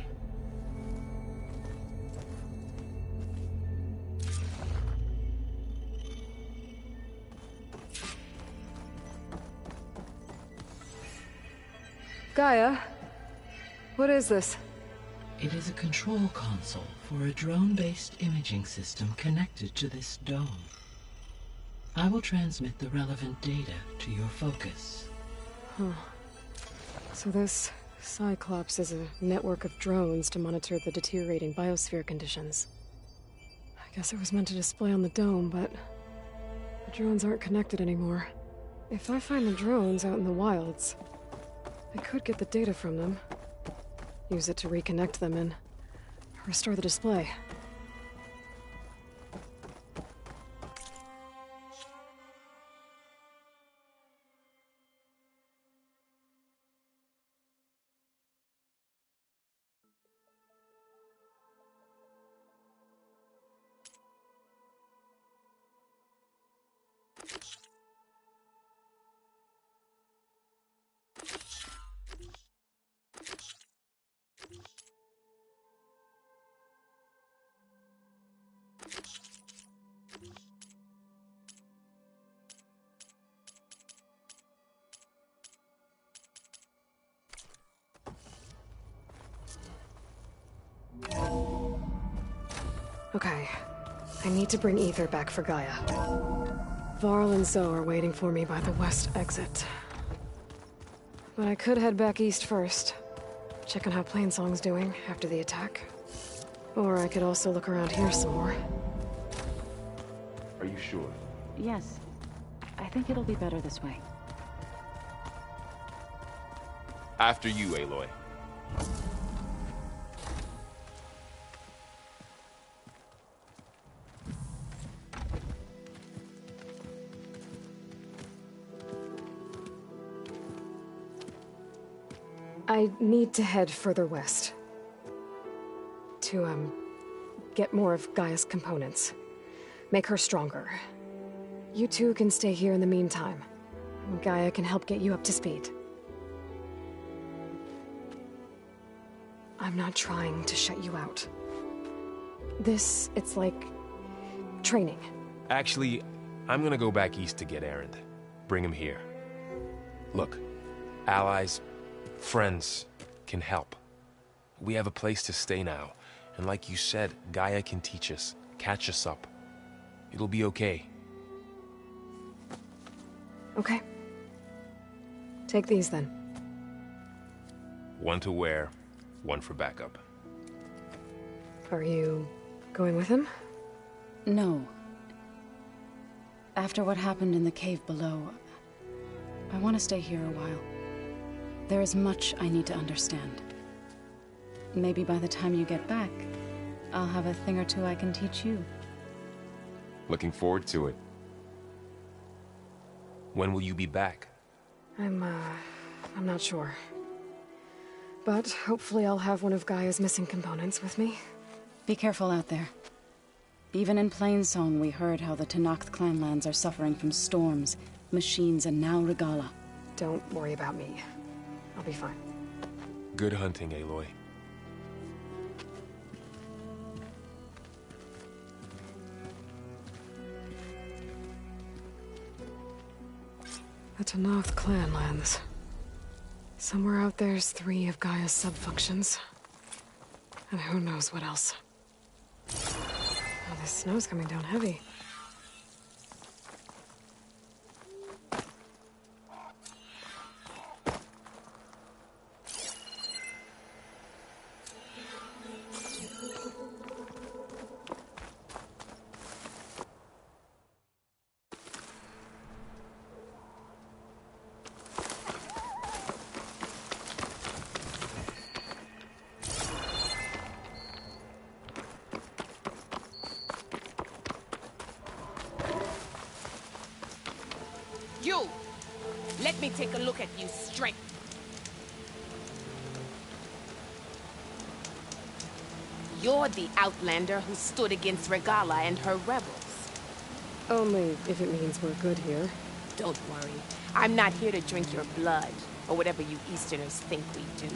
Gaia? What is this? It is a control console for a drone-based imaging system connected to this dome. I will transmit the relevant data to your focus. Huh. So this Cyclops is a network of drones to monitor the deteriorating biosphere conditions. I guess it was meant to display on the dome, but the drones aren't connected anymore. If I find the drones out in the wilds, I could get the data from them. Use it to reconnect them and restore the display. Okay, I need to bring Ether back for Gaia. Varl and Zoe are waiting for me by the west exit. But I could head back east first, check on how Plainsong's doing after the attack. Or I could also look around here some more. Are you sure? Yes. I think it'll be better this way. After you, Aloy. I need to head further west. To, get more of Gaia's components. Make her stronger. You two can stay here in the meantime. Gaia can help get you up to speed. I'm not trying to shut you out. It's like training. Actually, I'm gonna go back east to get Erend. Bring him here. Look, allies, friends can help. We have a place to stay now. And like you said, Gaia can teach us, catch us up. It'll be okay. Okay. Take these then. One to wear, one for backup. Are you going with him? No. After what happened in the cave below, I want to stay here a while. There is much I need to understand. Maybe by the time you get back, I'll have a thing or two I can teach you. Looking forward to it. When will you be back? I'm not sure. But hopefully I'll have one of Gaia's missing components with me. Be careful out there. Even in Plainsong, we heard how the Tenakth clanlands are suffering from storms, machines, and now Regala. Don't worry about me. I'll be fine. Good hunting, Aloy. The Tenakth clanlands. Somewhere out there's 3 of Gaia's sub-functions. And who knows what else. Oh, this snow's coming down heavy. You! Let me take a look at you straight. You're the Outlander who stood against Regala and her rebels. Only if it means we're good here. Don't worry. I'm not here to drink your blood, or whatever you Easterners think we do.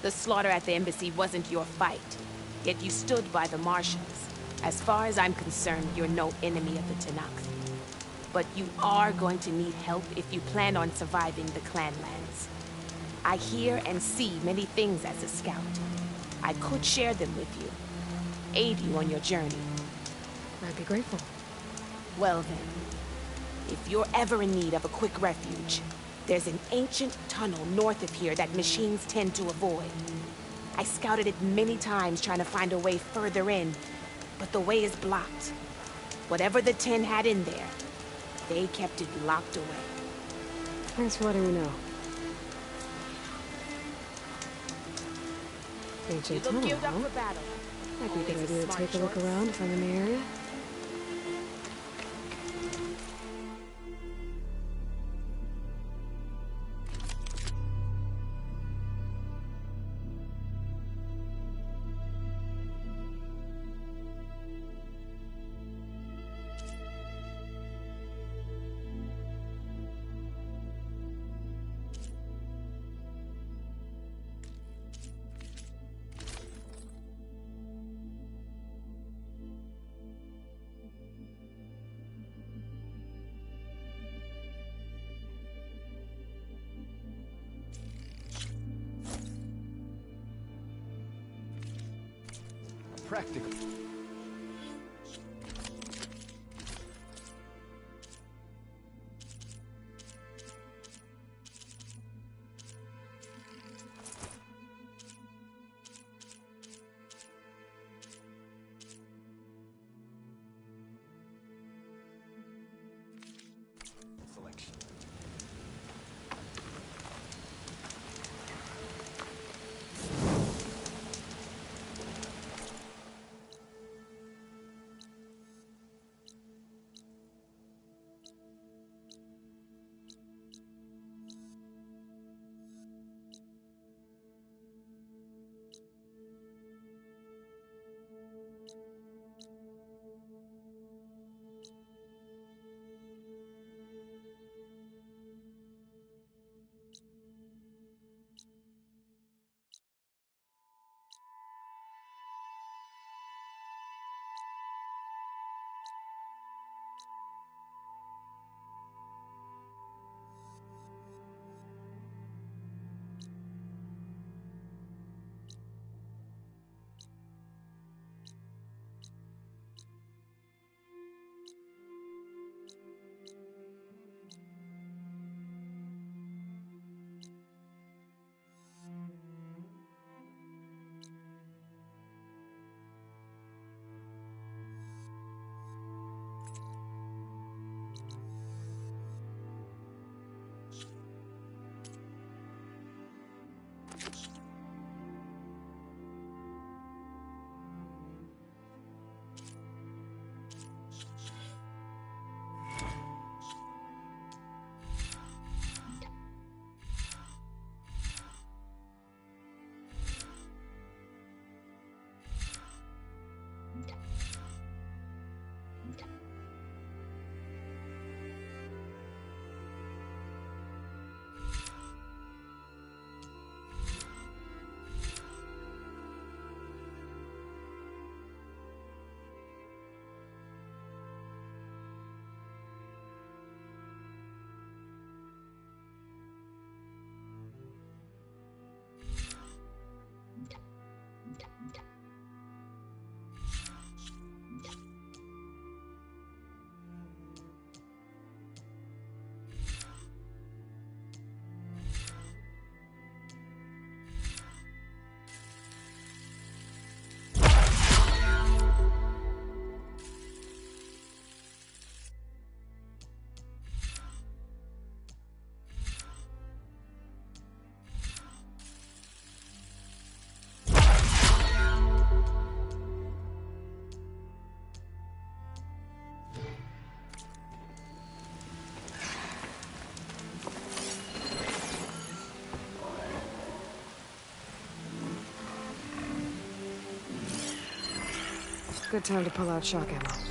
The slaughter at the embassy wasn't your fight, yet you stood by the Martians. As far as I'm concerned, you're no enemy of the Tenakth. But you are going to need help if you plan on surviving the clanlands. I hear and see many things as a scout. I could share them with you, aid you on your journey. I'd be grateful. Well then, if you're ever in need of a quick refuge, there's an ancient tunnel north of here that machines tend to avoid. I scouted it many times trying to find a way further in, but the way is blocked. Whatever the 10 had in there, they kept it locked away. Thanks for letting me know. Ancient You look tunnel, geared up huh? for battle. Might be a good Always idea to smart take a look choice. around if I'm in the area. Practical. Selection. Good time to pull out shock ammo.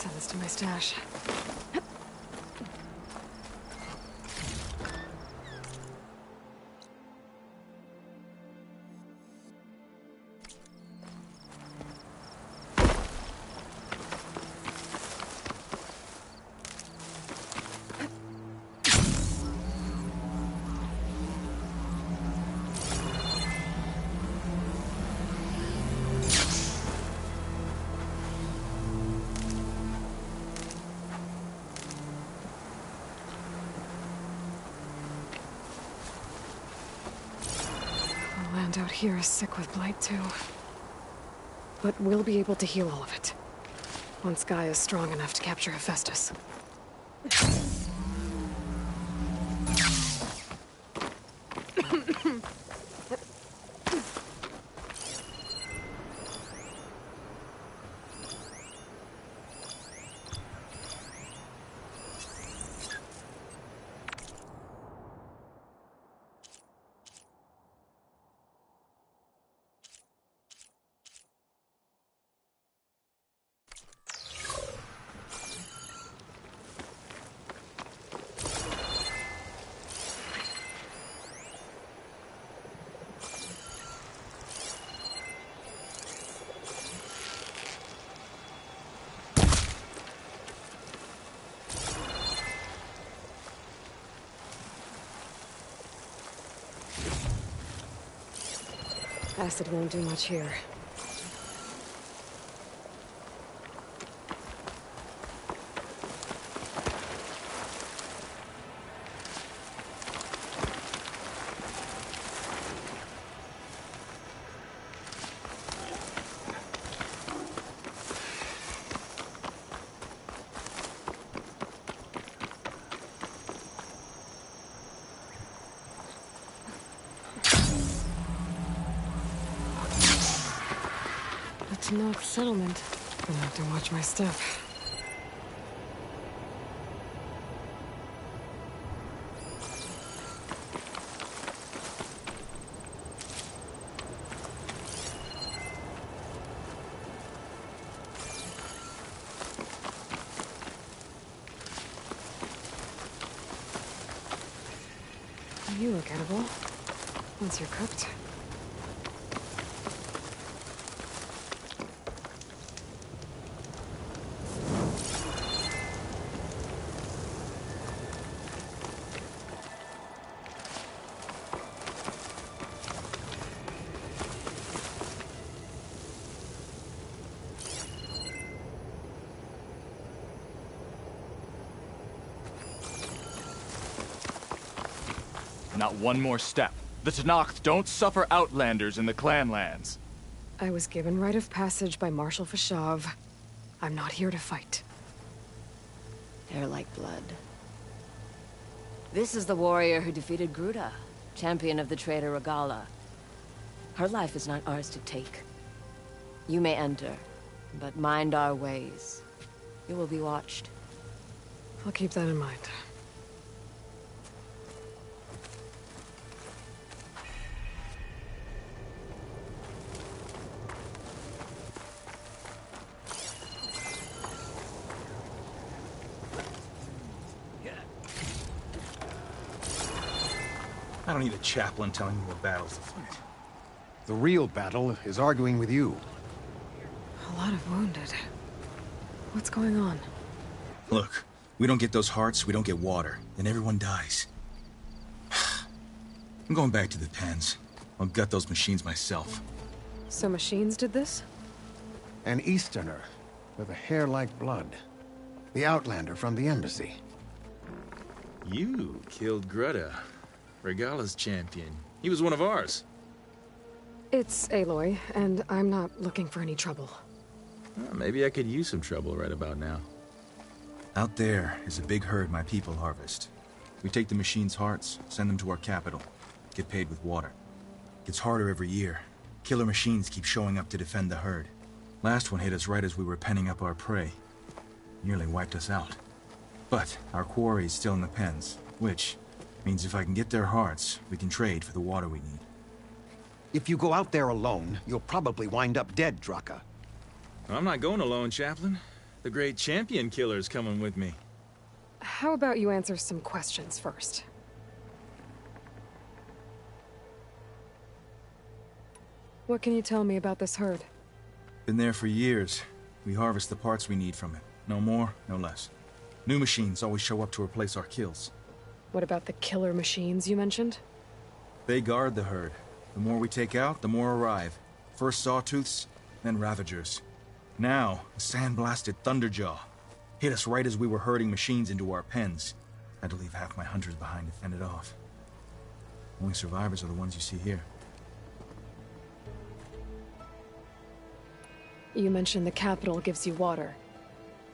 Send this to my stash. Out here is sick with blight too. But we'll be able to heal all of it. Once GAIA is strong enough to capture Hephaestus. Acid won't do much here. Tanakh settlement. Gonna have to watch my step. You look edible. Once you're cooked. Not one more step. The Tanakh don't suffer outlanders in the clan lands. I was given right of passage by Marshal Fashav. I'm not here to fight. They're like blood. This is the warrior who defeated Gruta, champion of the traitor Regala. Her life is not ours to take. You may enter, but mind our ways. You will be watched. I'll keep that in mind. I don't need a chaplain telling me what battles to fight. The real battle is arguing with you. A lot of wounded. What's going on? Look, we don't get those hearts, we don't get water, then everyone dies. I'm going back to the pens. I'll gut those machines myself. So machines did this? An Easterner with a hair like blood. The Outlander from the embassy. You killed Greta, Regala's champion. He was one of ours. It's Aloy, and I'm not looking for any trouble. Well, maybe I could use some trouble right about now. Out there is a big herd my people harvest. We take the machines' hearts, send them to our capital, get paid with water. Gets harder every year. Killer machines keep showing up to defend the herd. Last one hit us right as we were penning up our prey. Nearly wiped us out. But our quarry is still in the pens, which means if I can get their hearts, we can trade for the water we need. If you go out there alone, you'll probably wind up dead, Draka. I'm not going alone, Chaplain. The great champion killer's coming with me. How about you answer some questions first? What can you tell me about this herd? Been there for years. We harvest the parts we need from it. No more, no less. New machines always show up to replace our kills. What about the killer machines you mentioned? They guard the herd. The more we take out, the more arrive. First sawtooths, then ravagers. Now, a sandblasted thunderjaw. Hit us right as we were herding machines into our pens. Had to leave half my hunters behind to fend it off. Only survivors are the ones you see here. You mentioned the capital gives you water.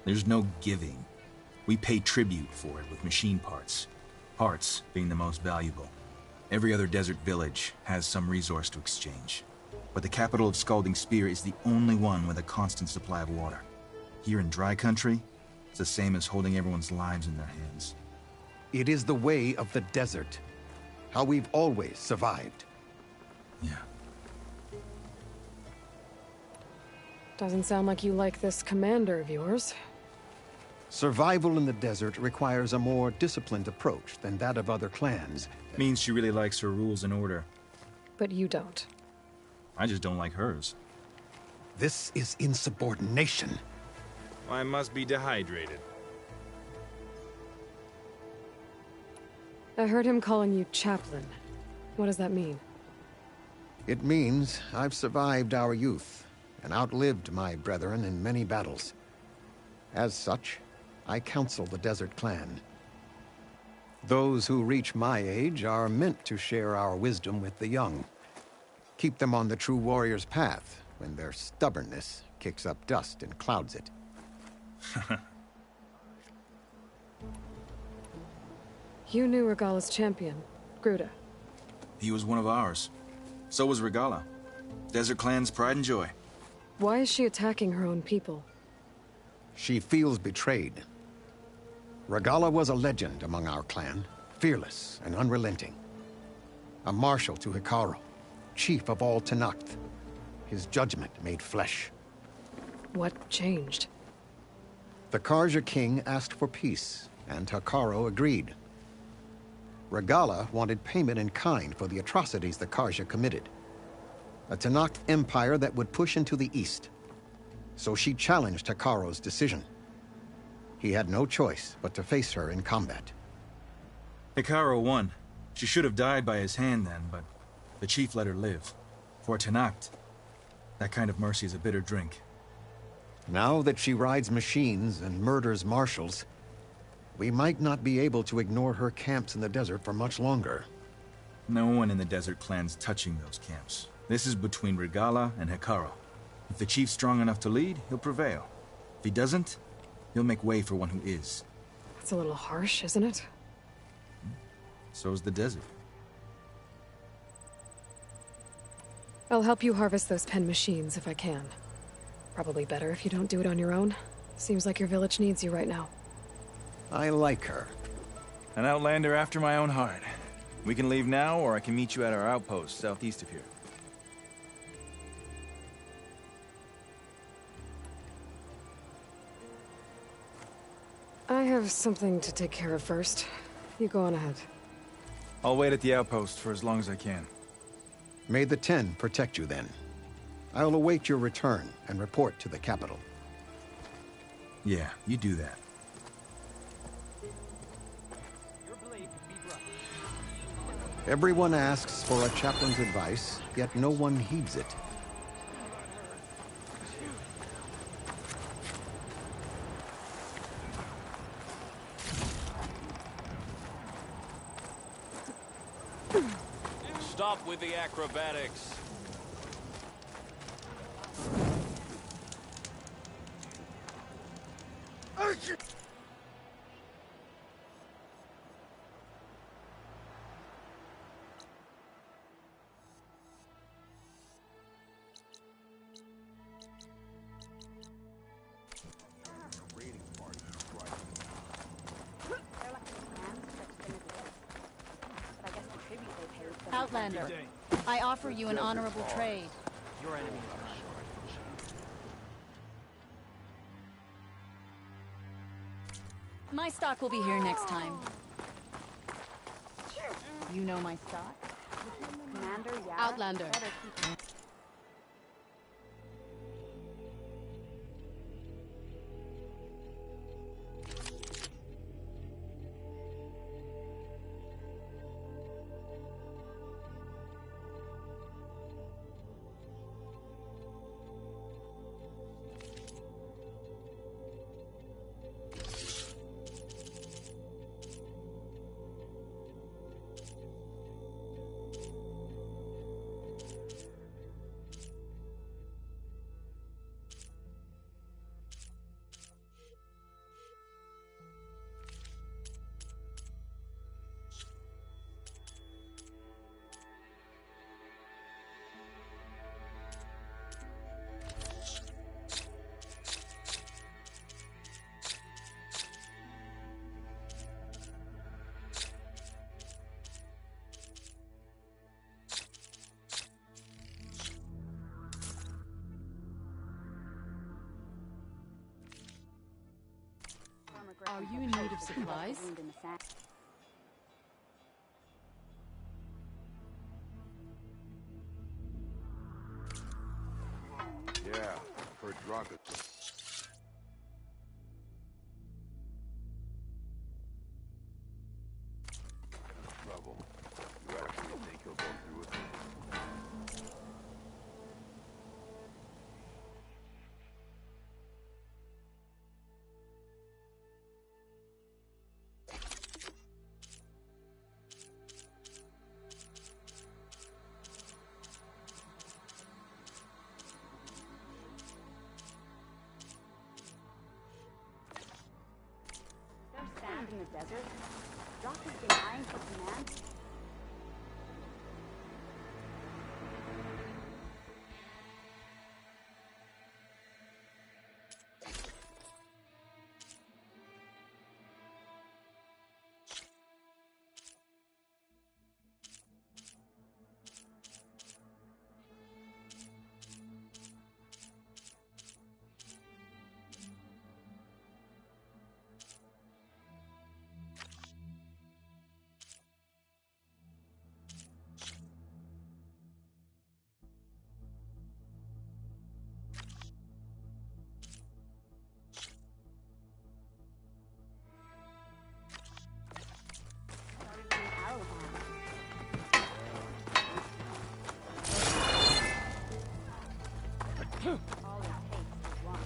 There's no giving. We pay tribute for it with machine parts. Parts being the most valuable. Every other desert village has some resource to exchange. But the capital of Scalding Spear is the only one with a constant supply of water. Here in dry country, it's the same as holding everyone's lives in their hands. It is the way of the desert. How we've always survived. Yeah. Doesn't sound like you like this commander of yours. Survival in the desert requires a more disciplined approach than that of other clans. Means she really likes her rules and order. But you don't. I just don't like hers. This is insubordination. I must be dehydrated. I heard him calling you chaplain. What does that mean? It means I've survived our youth and outlived my brethren in many battles. As such, I counsel the Desert Clan. Those who reach my age are meant to share our wisdom with the young. Keep them on the true warrior's path when their stubbornness kicks up dust and clouds it. You knew Regala's champion, Gruda. He was one of ours. So was Regala. Desert Clan's pride and joy. Why is she attacking her own people? She feels betrayed. Regala was a legend among our clan, fearless and unrelenting. A marshal to Hikaru, chief of all Tenakth. His judgment made flesh. What changed? The Karja king asked for peace, and Hikaru agreed. Regala wanted payment in kind for the atrocities the Karja committed. A Tenakth empire that would push into the east. So she challenged Hikaru's decision. He had no choice but to face her in combat. Hikaru won. She should have died by his hand then, but the chief let her live. For Tenakth, that kind of mercy is a bitter drink. Now that she rides machines and murders marshals, we might not be able to ignore her camps in the desert for much longer. No one in the Desert Clan's touching those camps. This is between Regala and Hikaru. If the chief's strong enough to lead, he'll prevail. If he doesn't, he'll make way for one who is. That's a little harsh, isn't it? So's the desert. I'll help you harvest those pen machines if I can. Probably better if you don't do it on your own. Seems like your village needs you right now. I like her. An outlander after my own heart. We can leave now, or I can meet you at our outpost southeast of here. I have something to take care of first. You go on ahead. I'll wait at the outpost for as long as I can. May the Ten protect you then. I'll await your return and report to the capital. Yeah, you do that. Everyone asks for a chaplain's advice, yet no one heeds it. Stop with the acrobatics. Outlander, I offer you an honorable trade. Your enemy. My stock will be here next time. You know my stock? Commander Yara. Outlander. Are you in need of supplies? Yeah, for drunk. Trouble. You actually think he'll go through with it? There's sand in the desert. Doc has been eyeing for command. All it takes is one.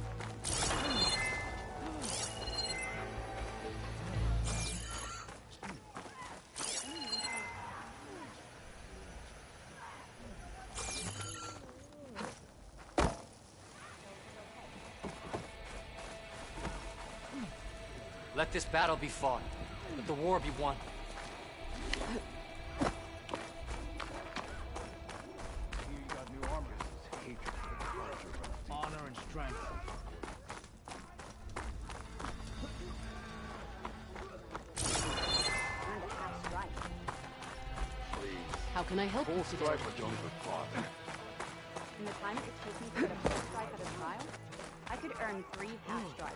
Let this battle be fought. Let the war be won. You got new armor. Hatred for the culture. Honor and strength. And a half strike. Please. How can I help you Full today? strike or don't even bother. In the time it would take me to get a full strike at a trial, I could earn 3 half strikes.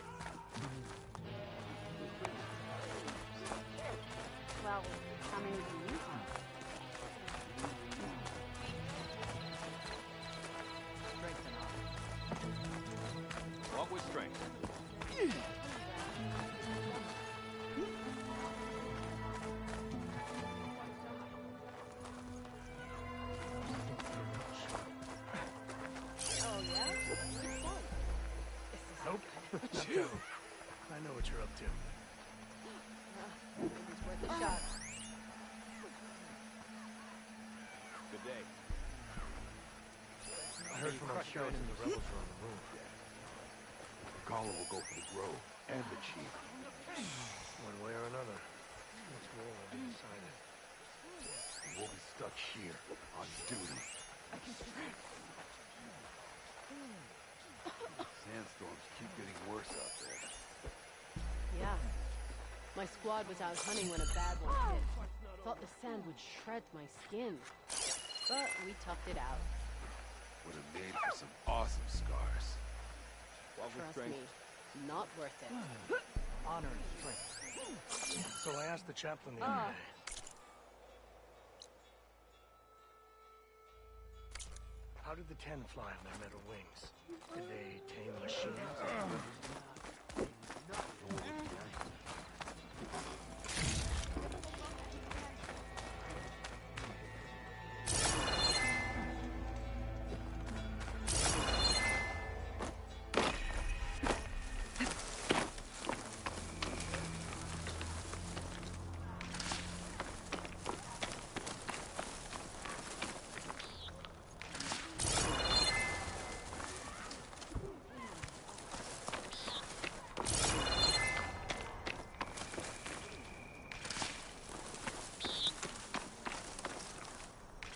Well, how many do you have? Walk with strength. Oh, yeah? Nope. Chill. I know what you're up to. It's worth a shot. Good day. I heard from our scouts and the rebels are on the move. Gala will go for the Grove and the Chief. One way or another. This war will be decided. We'll be stuck here, on duty. Sandstorms keep getting worse out there. Yeah. My squad was out hunting when a bad one hit. Thought the sand would shred my skin. But we toughed it out. Would have made for some awesome scars. Walk with Trust strength. me, not worth it. Honor and strength. I asked the chaplain the other day. How did the 10 fly on their metal wings? Did they tame machines?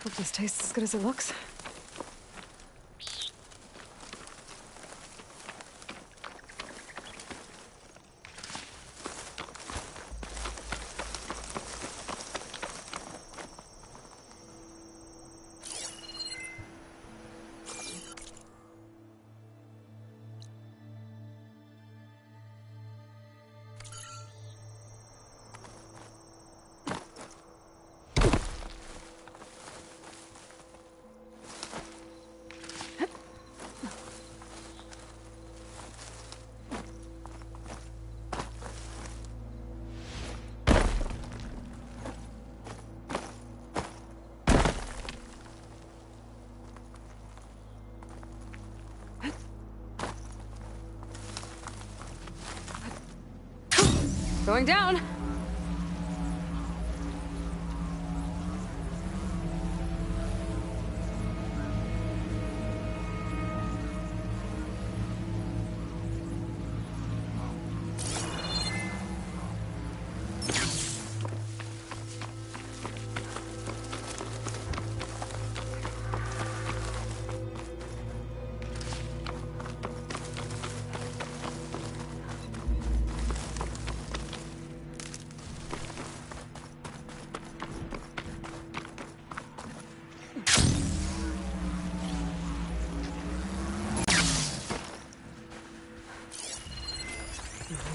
Hope this tastes as good as it looks. Going down.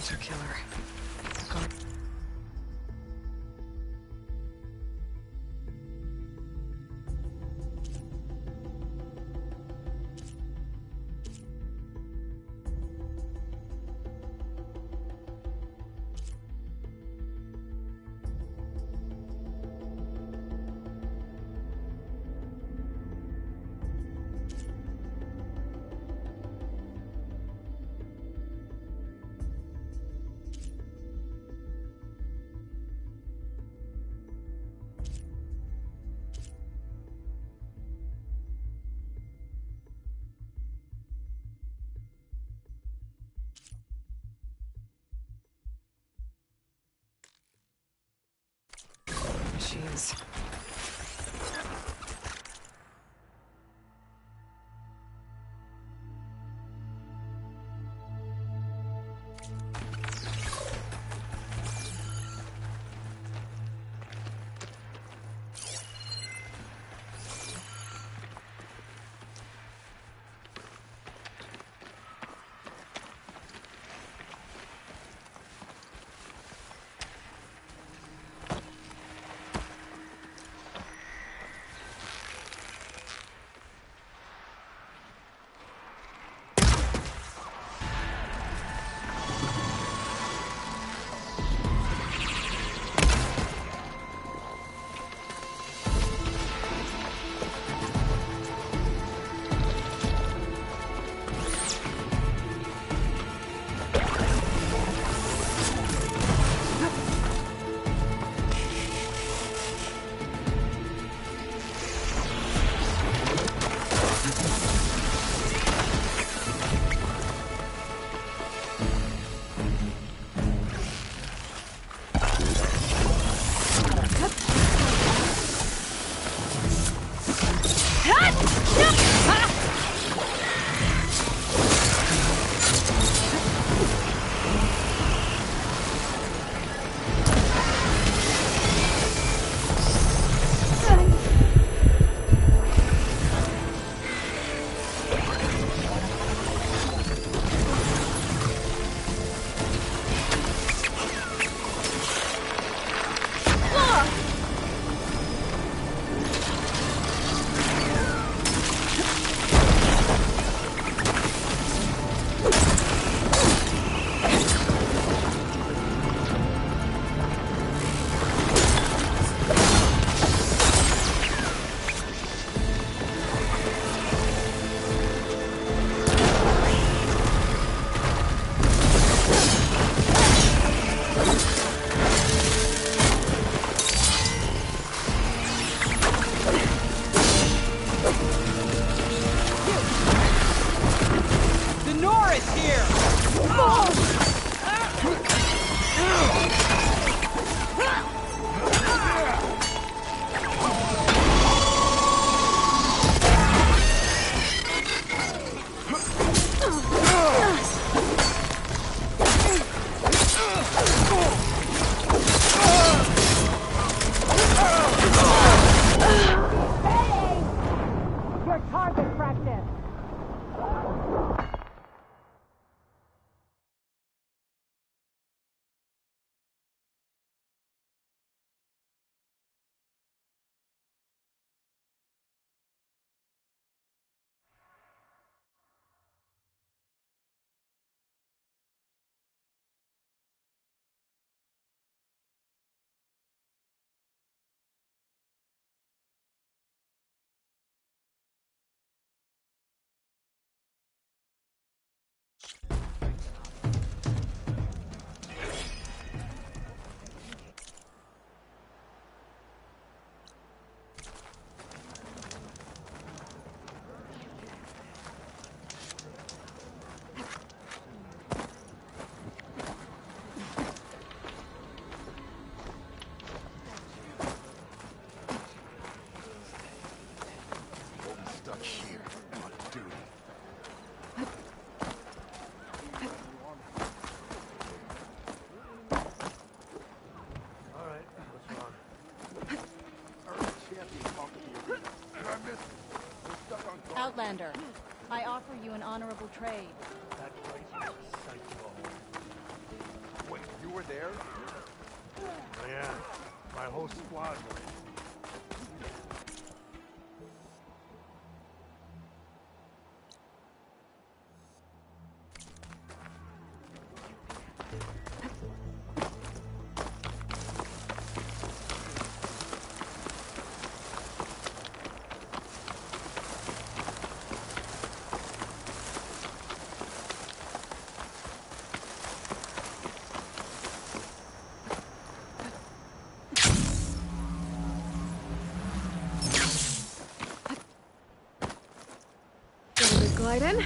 Hunter killer. Machines. Commander. I offer you an honorable trade. That place is a sight to behold. Wait, you were there? Oh, yeah. My whole squad was. Glide in.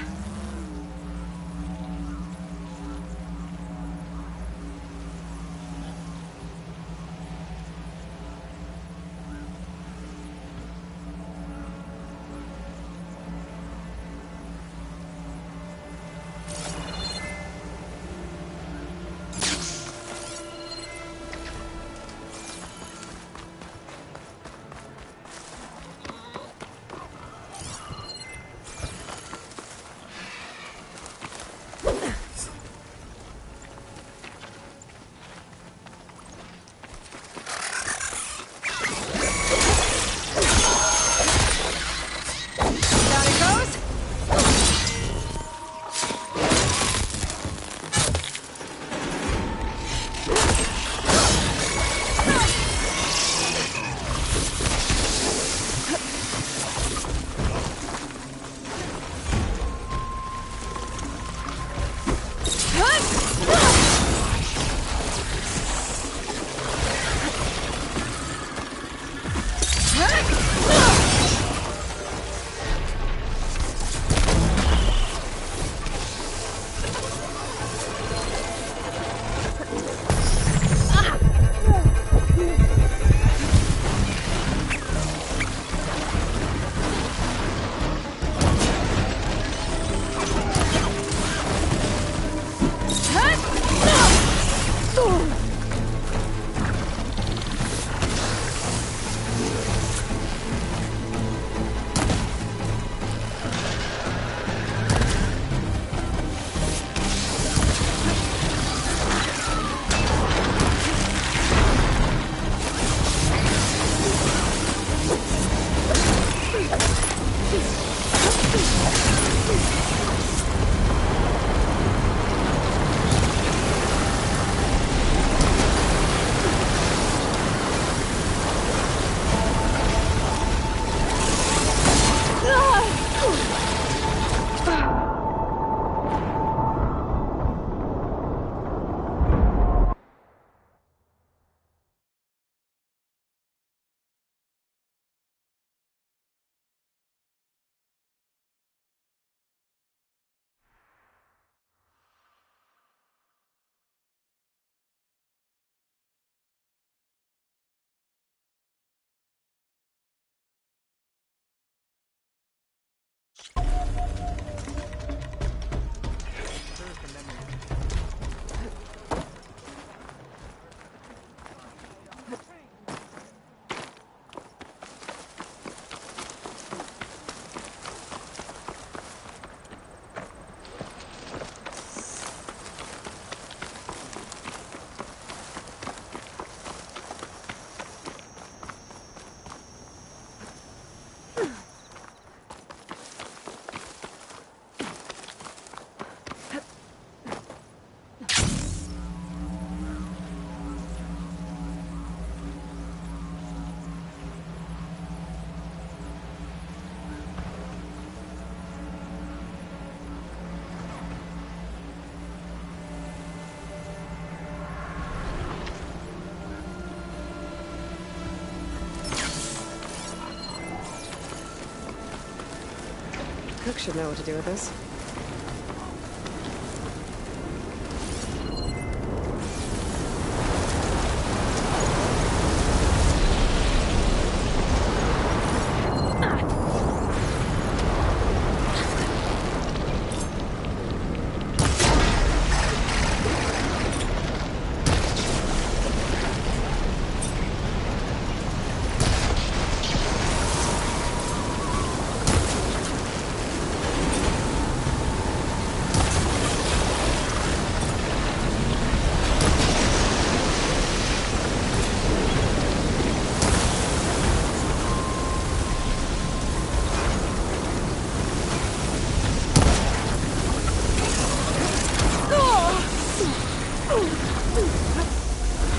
Cook should know what to do with this.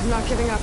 I'm not giving up.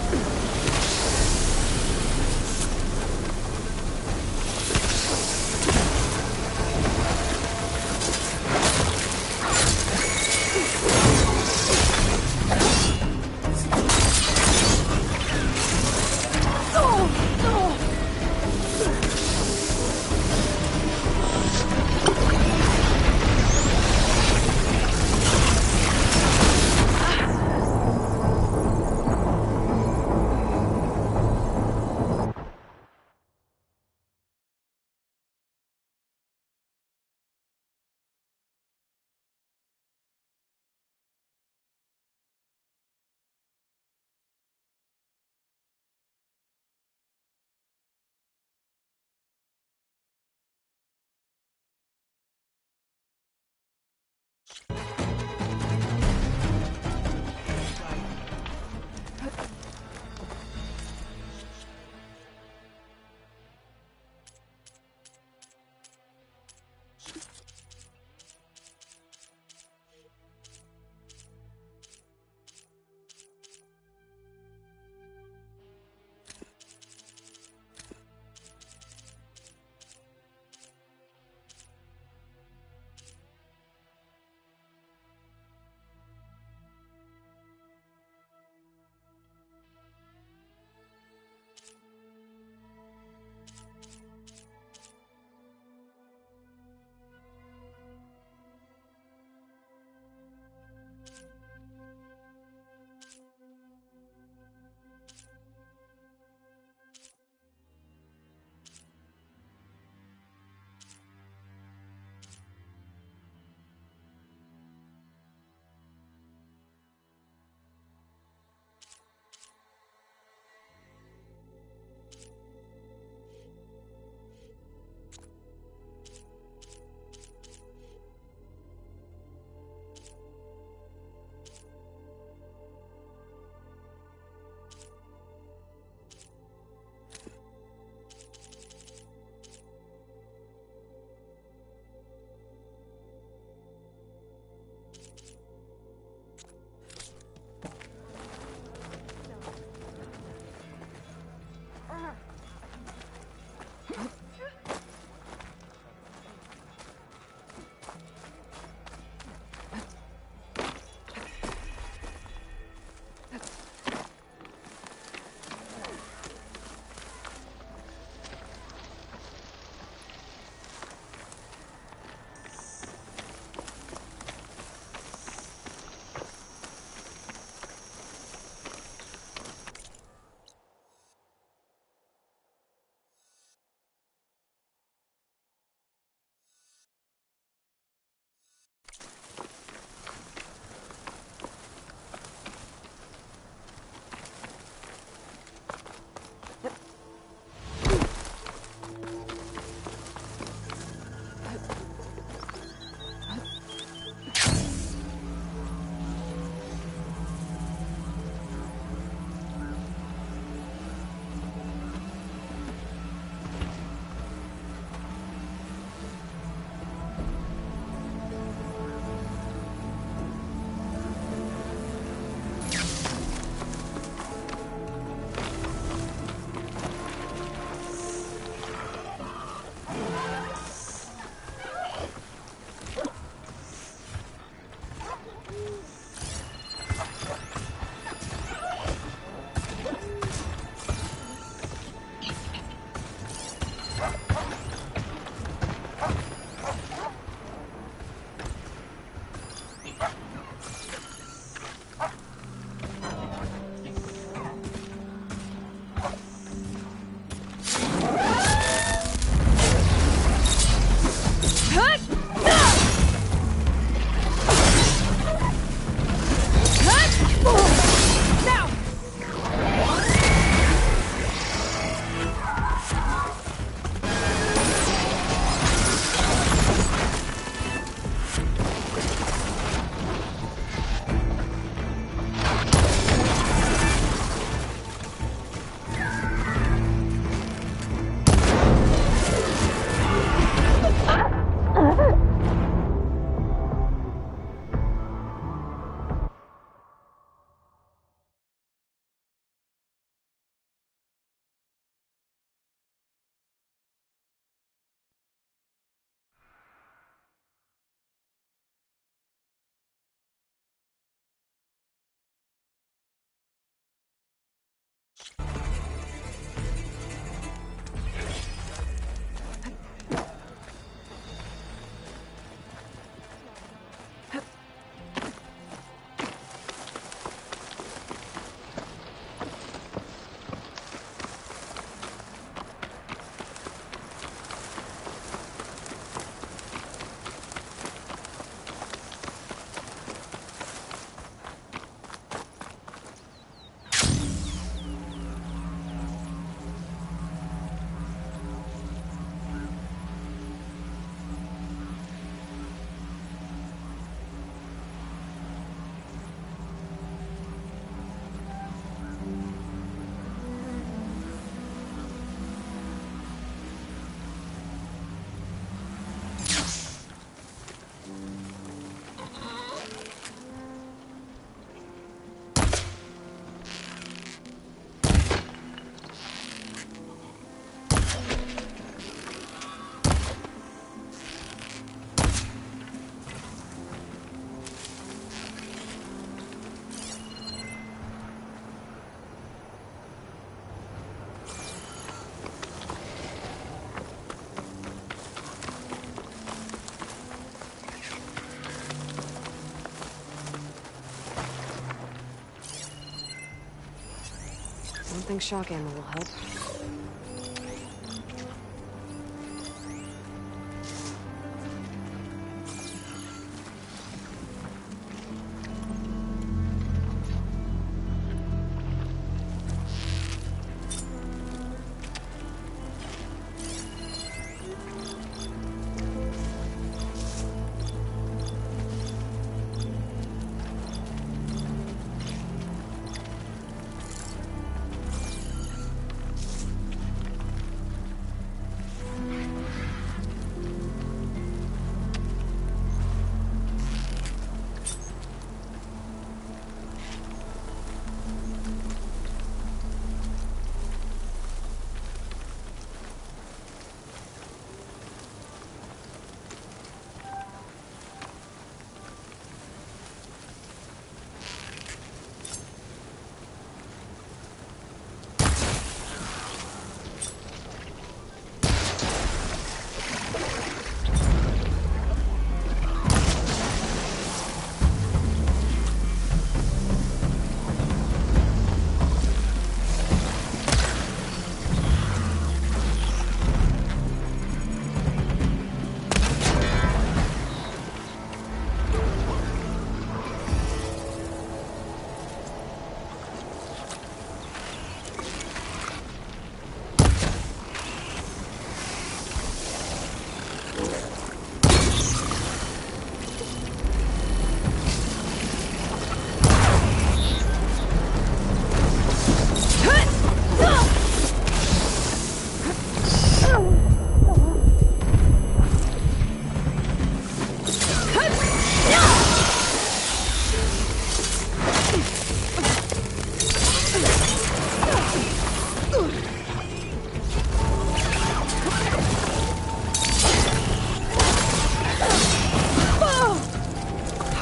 I don't think shock ammo will help.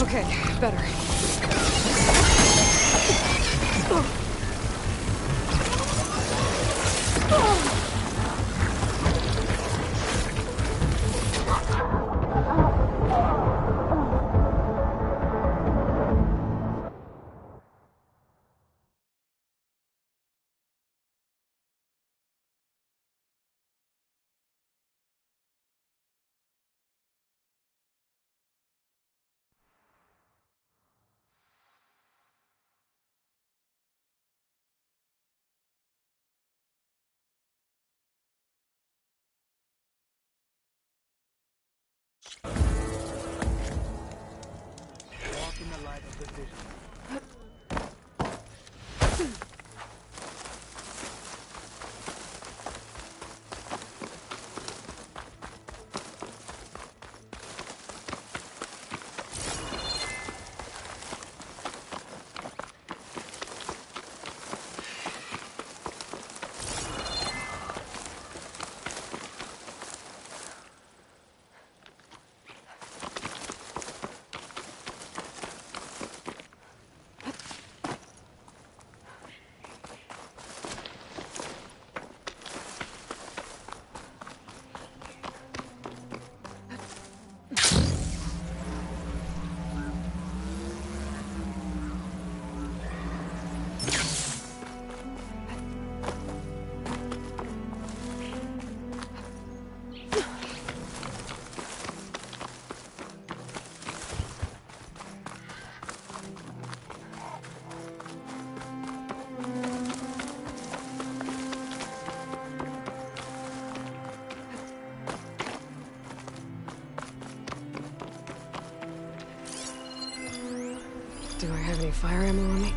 Okay, better. Walk in the light of the vision. have any fire ammo on me?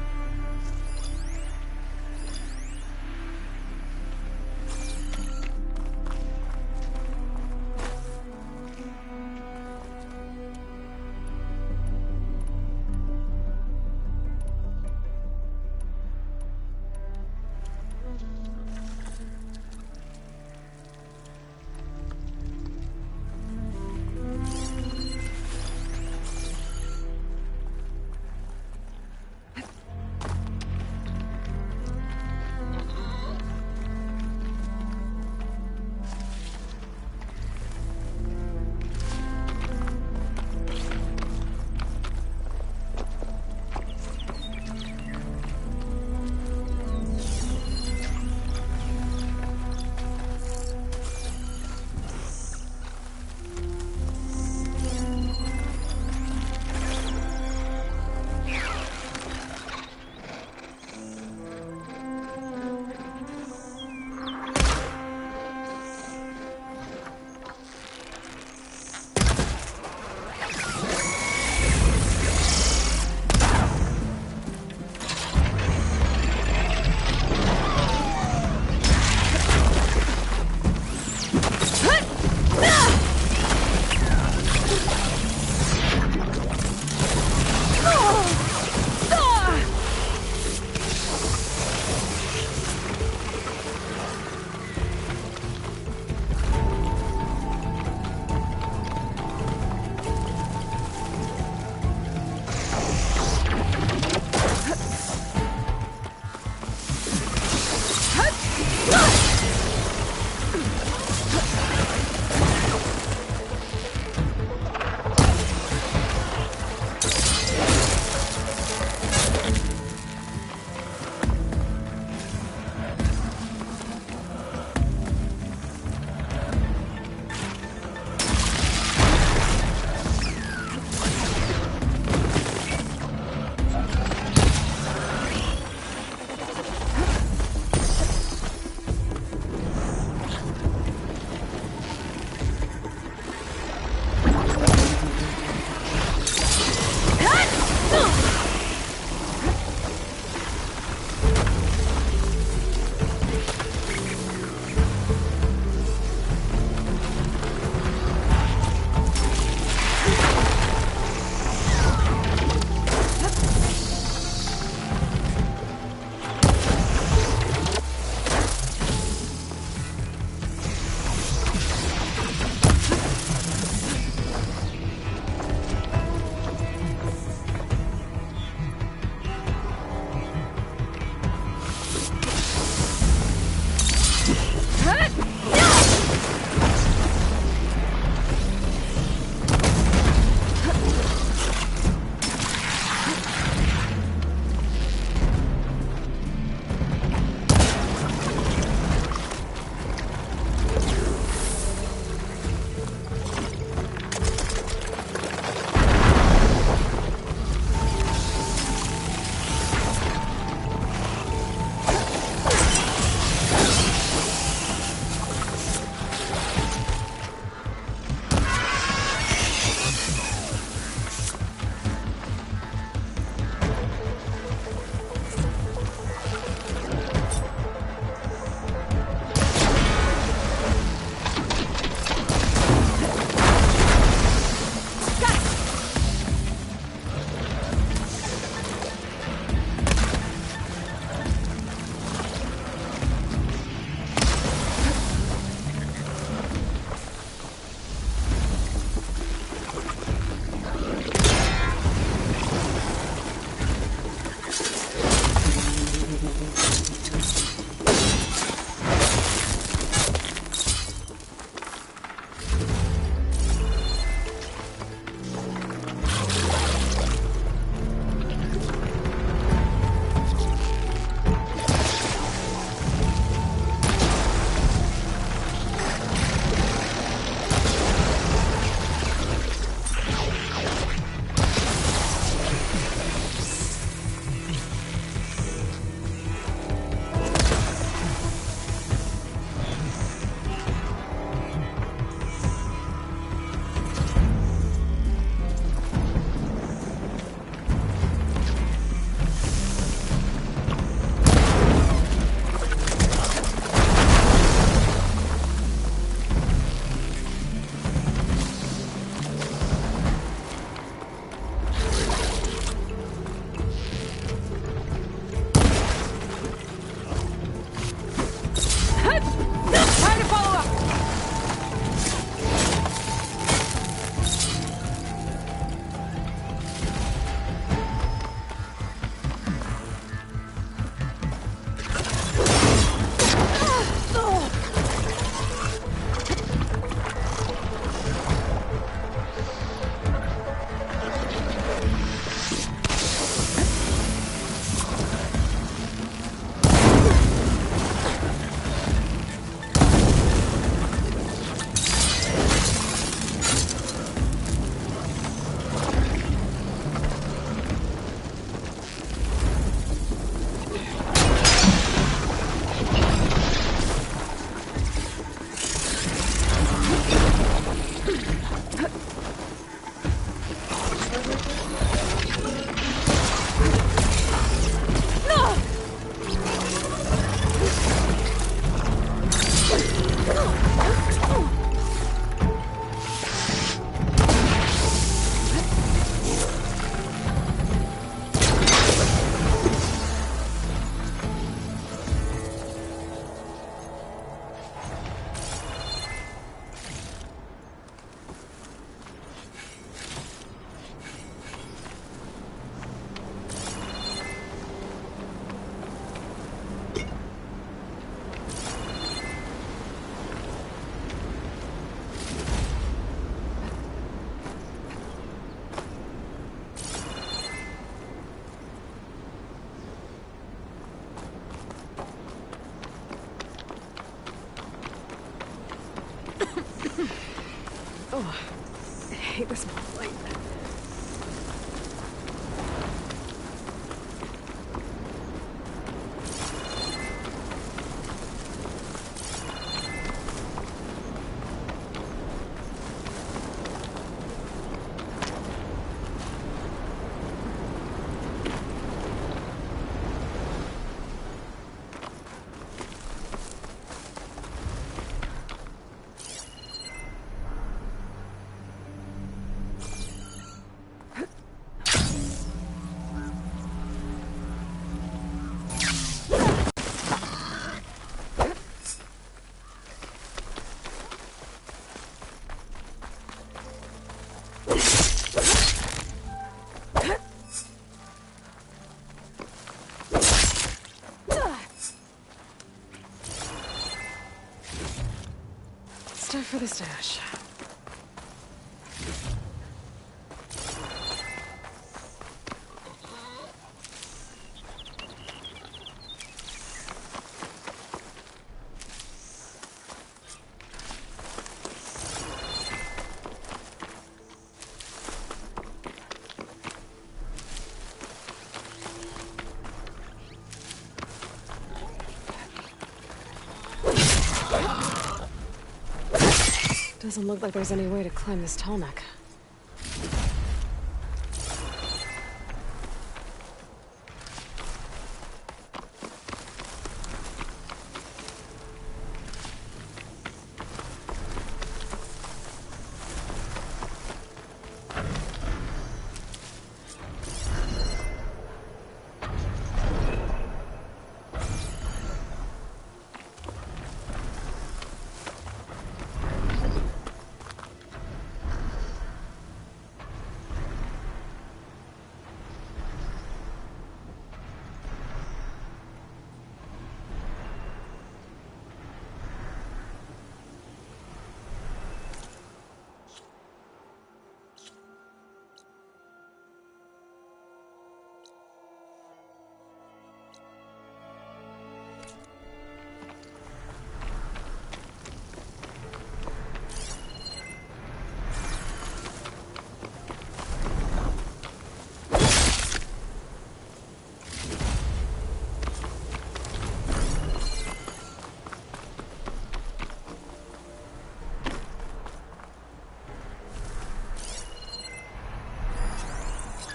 Oh, I hate this light. Time for the stash. Doesn't look like there's any way to climb this tall neck.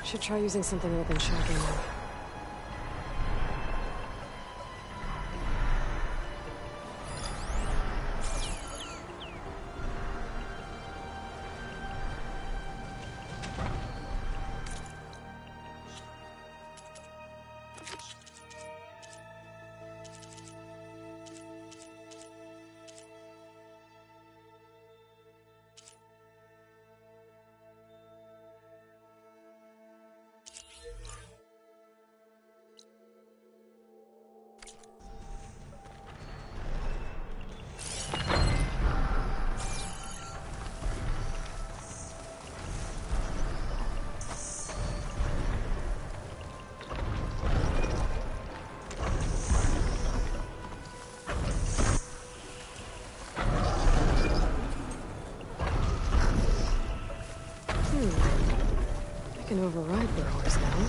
Should try using something other than shock ammo. I can override burrows now.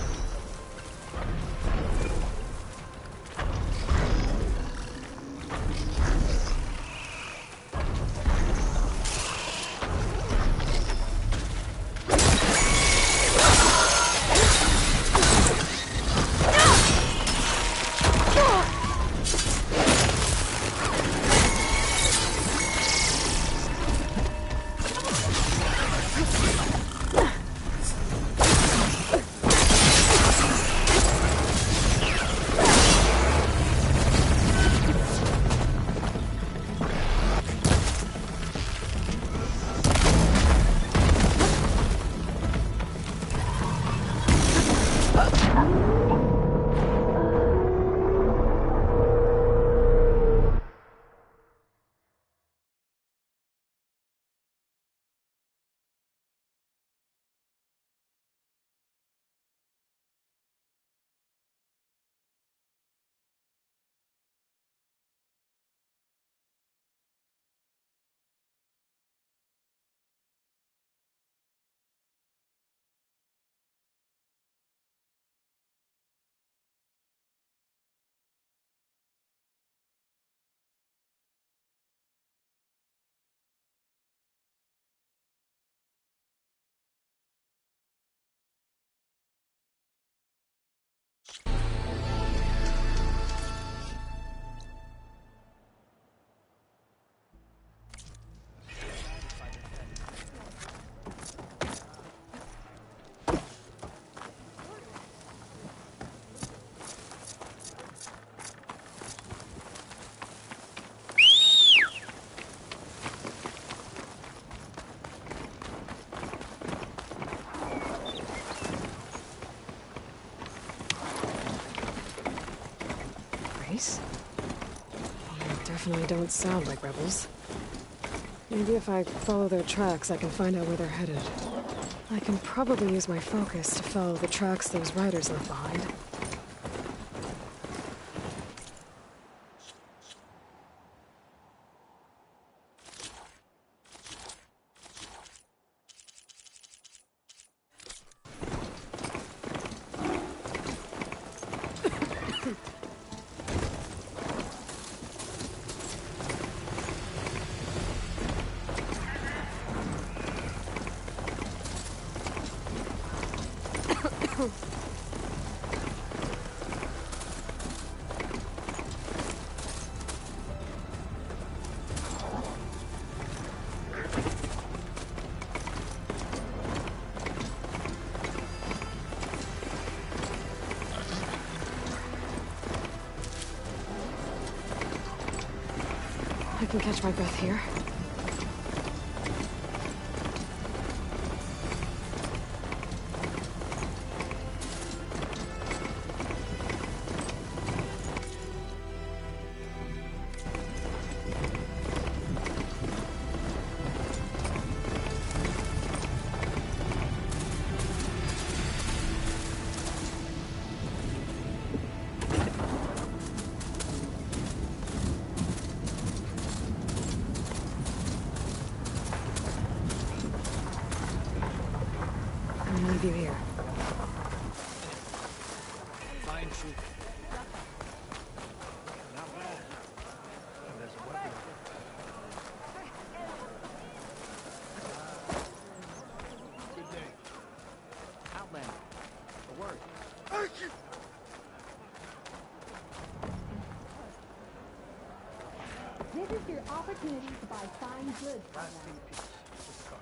definitely don't sound like rebels. Maybe if I follow their tracks, I can find out where they're headed. I can probably use my focus to follow the tracks those riders left behind. I can catch my breath here. Leave you here. Fine shoot. Not bad. There's a weapon. Good day. Outlander. A word. This is your opportunity to buy fine goods. Last in peace. This card.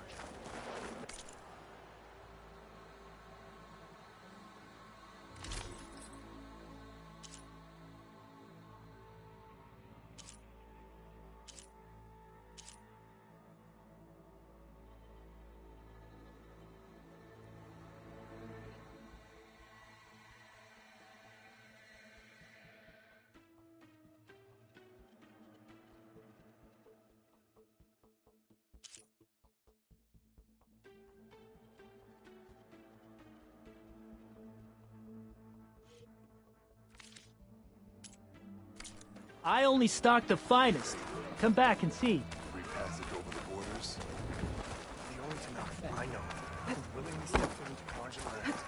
I only stock the finest. Come back and see. Free passage over the borders. The only Tanakh I know who willingly step foot into Kharja lands.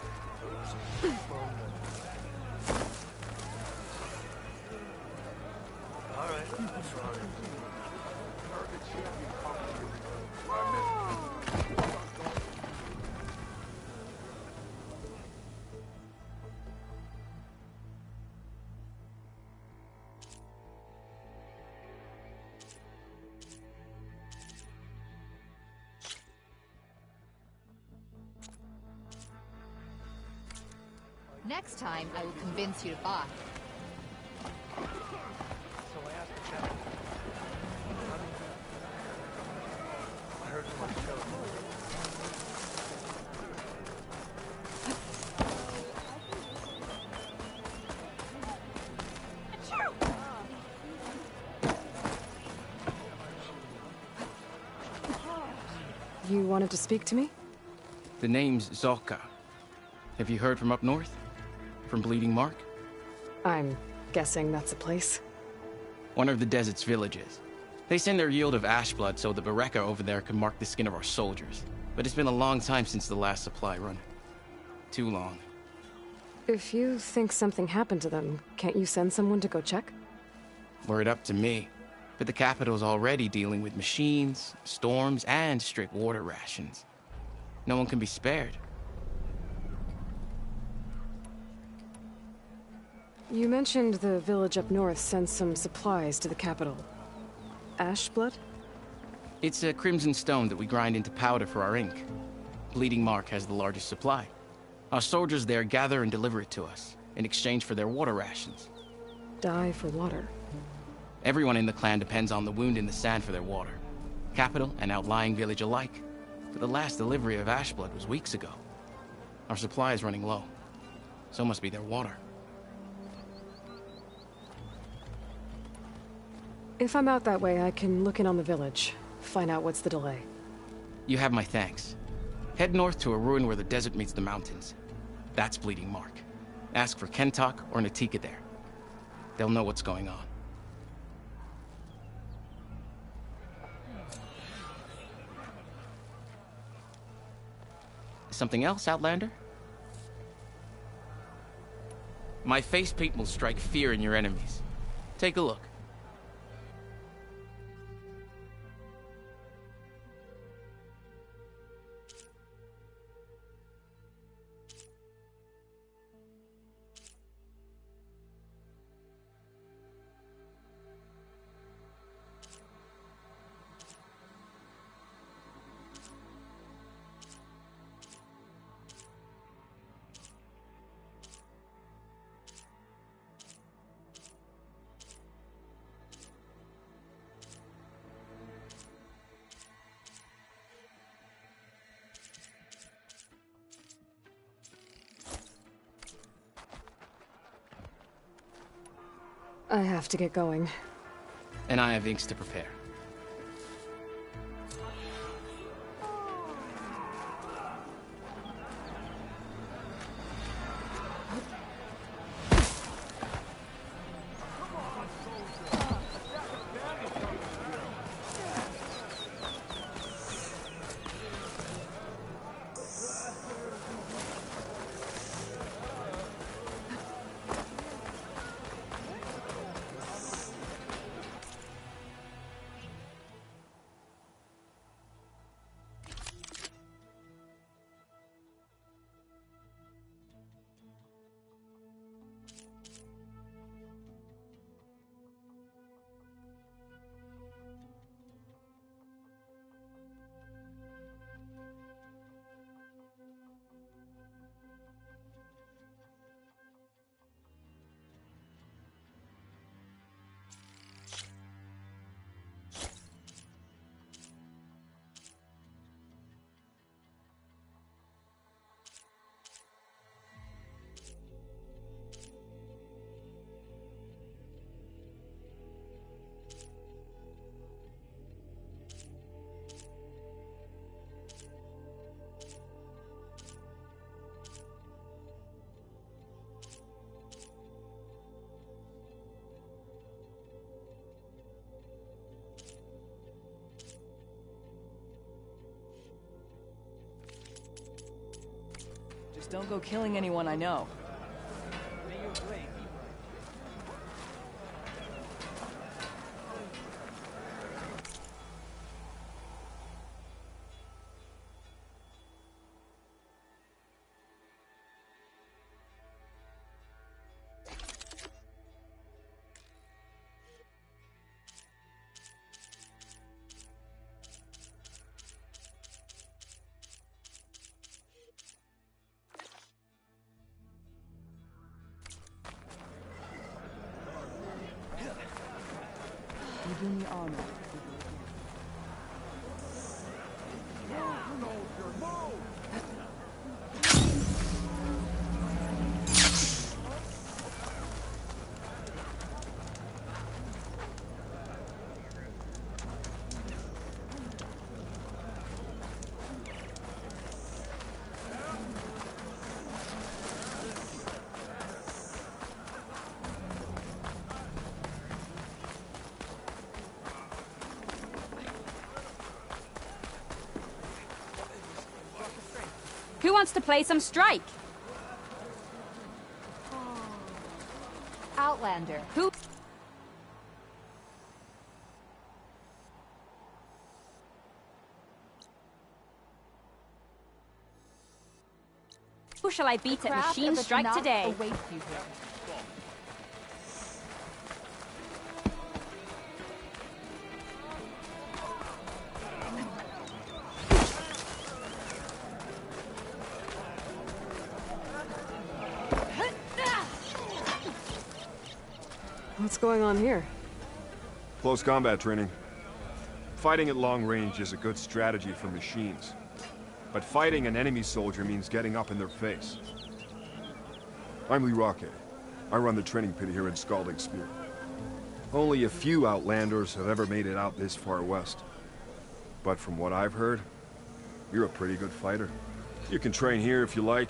All right, that's right. Target champion Next time, I will convince you to buy. So I asked the chap. I heard from my show. You wanted to speak to me? The name's Zolka. Have you heard from up north? From Bleeding Mark? I'm guessing that's a place. One of the desert's villages. They send their yield of ash blood so the Bereka over there can mark the skin of our soldiers. But it's been a long time since the last supply run. Too long. If you think something happened to them, can't you send someone to go check? Were it up to me. But the capital's already dealing with machines, storms, and strict water rations. No one can be spared. You mentioned the village up north sent some supplies to the capital. Ash blood? It's a crimson stone that we grind into powder for our ink. Bleeding Mark has the largest supply. Our soldiers there gather and deliver it to us, in exchange for their water rations. Die for water. Everyone in the clan depends on the wound in the sand for their water. Capital and outlying village alike. But the last delivery of ash blood was weeks ago. Our supply is running low. So must be their water. If I'm out that way, I can look in on the village. Find out what's the delay. You have my thanks. Head north to a ruin where the desert meets the mountains. That's Bleeding Mark. Ask for Kentok or Natika there. They'll know what's going on. Something else, Outlander? My face paint will strike fear in your enemies. Take a look. I have to get going. And I have inks to prepare. Just don't go killing anyone I know. Give me honor. Who wants to play some strike? Outlander. Who? Who shall I beat at machine strike today? Awaits you here. What's going on here? Close combat training. Fighting at long range is a good strategy for machines. But fighting an enemy soldier means getting up in their face. I'm Lee Rocket. I run the training pit here in Scalding Spear. Only a few Outlanders have ever made it out this far west. But from what I've heard, you're a pretty good fighter. You can train here if you like,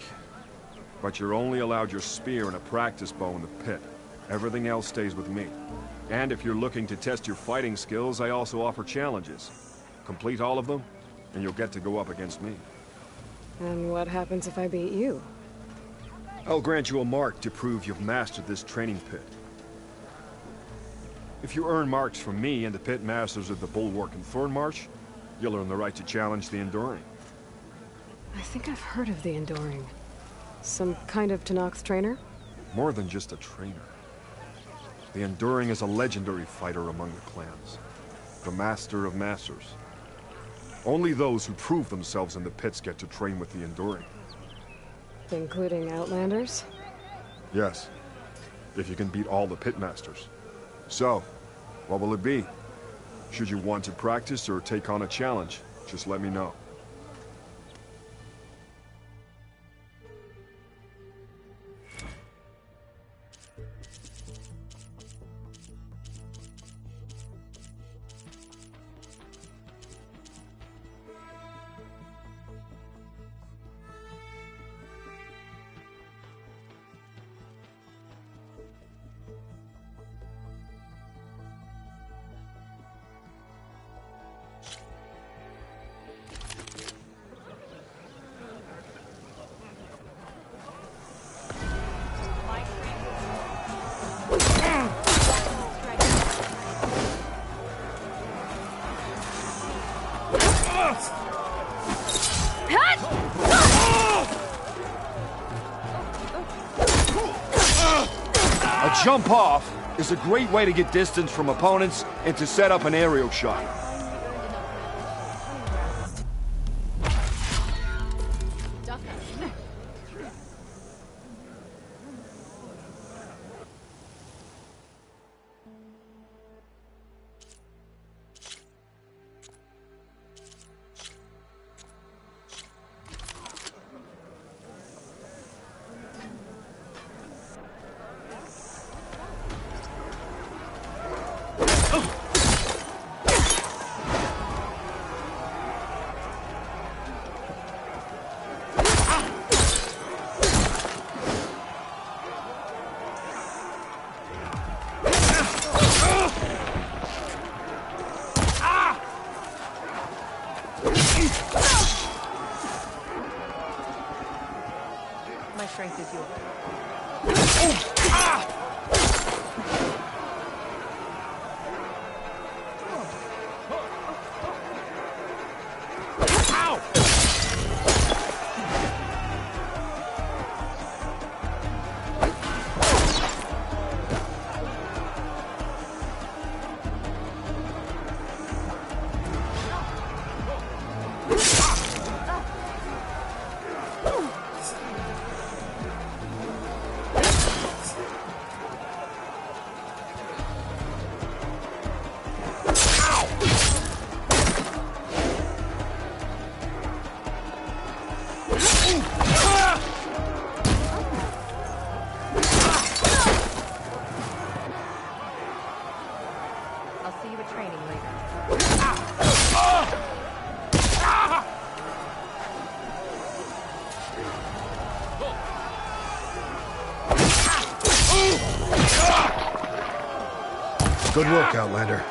but you're only allowed your spear and a practice bow in the pit. Everything else stays with me. And if you're looking to test your fighting skills, I also offer challenges. Complete all of them, and you'll get to go up against me. And what happens if I beat you? I'll grant you a mark to prove you've mastered this training pit. If you earn marks from me and the pit masters of the Bulwark and Thornmarsh, you'll earn the right to challenge the Enduring. I think I've heard of the Enduring. Some kind of Tenakth trainer? More than just a trainer. The Enduring is a legendary fighter among the clans. The Master of Masters. Only those who prove themselves in the pits get to train with the Enduring. Including Outlanders? Yes. If you can beat all the pit masters. So, what will it be? Should you want to practice or take on a challenge, just let me know. A jump off is a great way to get distance from opponents and to set up an aerial shot. My strength is yours. I'll see you at training later. Good work, Outlander.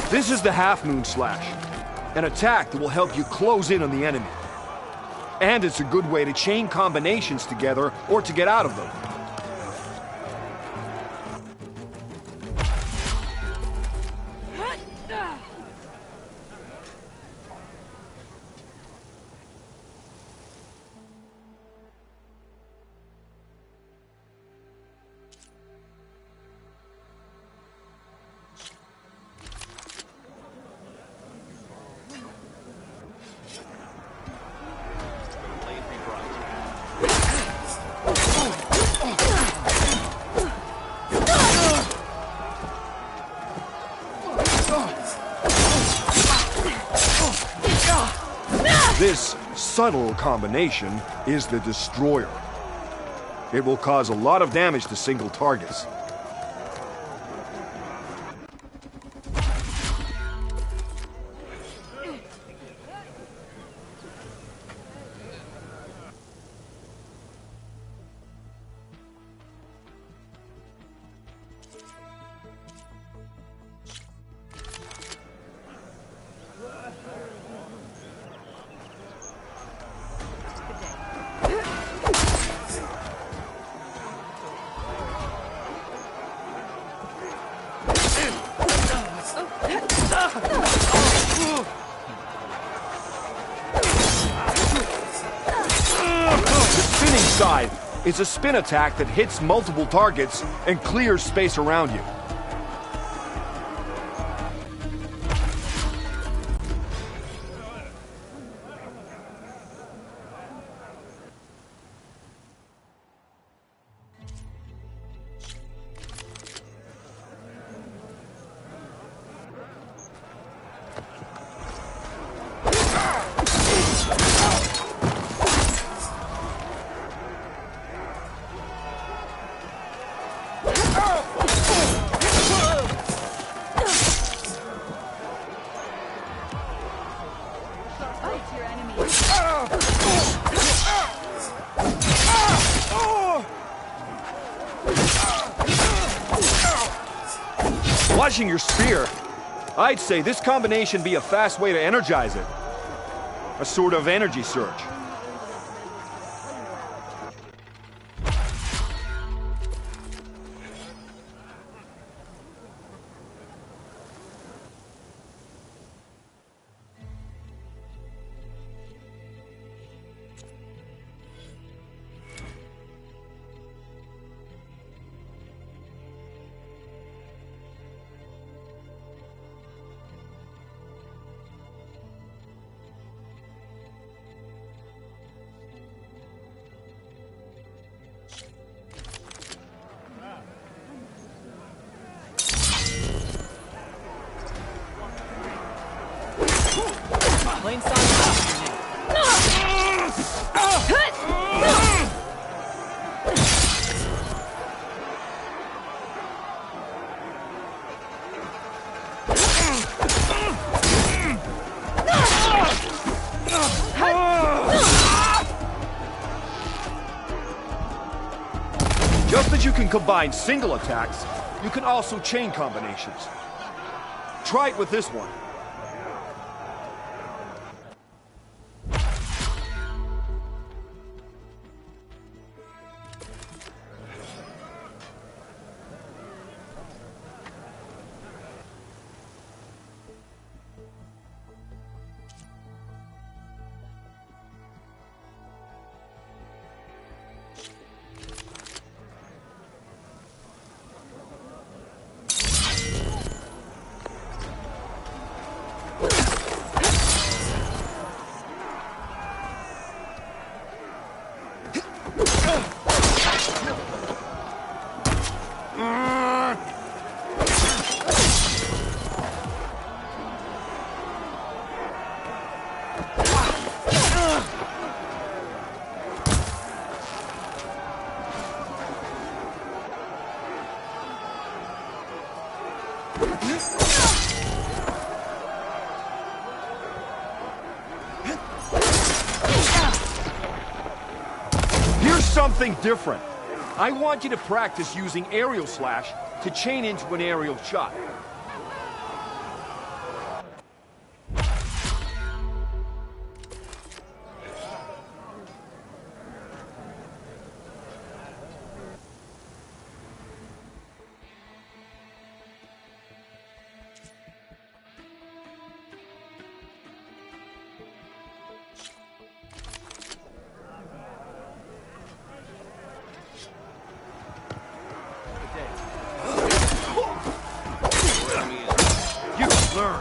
This is the Half Moon Slash, an attack that will help you close in on the enemy. And it's a good way to chain combinations together or to get out of them. subtle combination is the Destroyer. It will cause a lot of damage to single targets. It's a spin attack that hits multiple targets and clears space around you. Watching your spear, I'd say this combination be a fast way to energize it. A sort of energy surge. Plain sign of Just as you can combine single attacks, you can also chain combinations. Try it with this one. Here's something different. I want you to practice using aerial slash to chain into an aerial shot. Learn.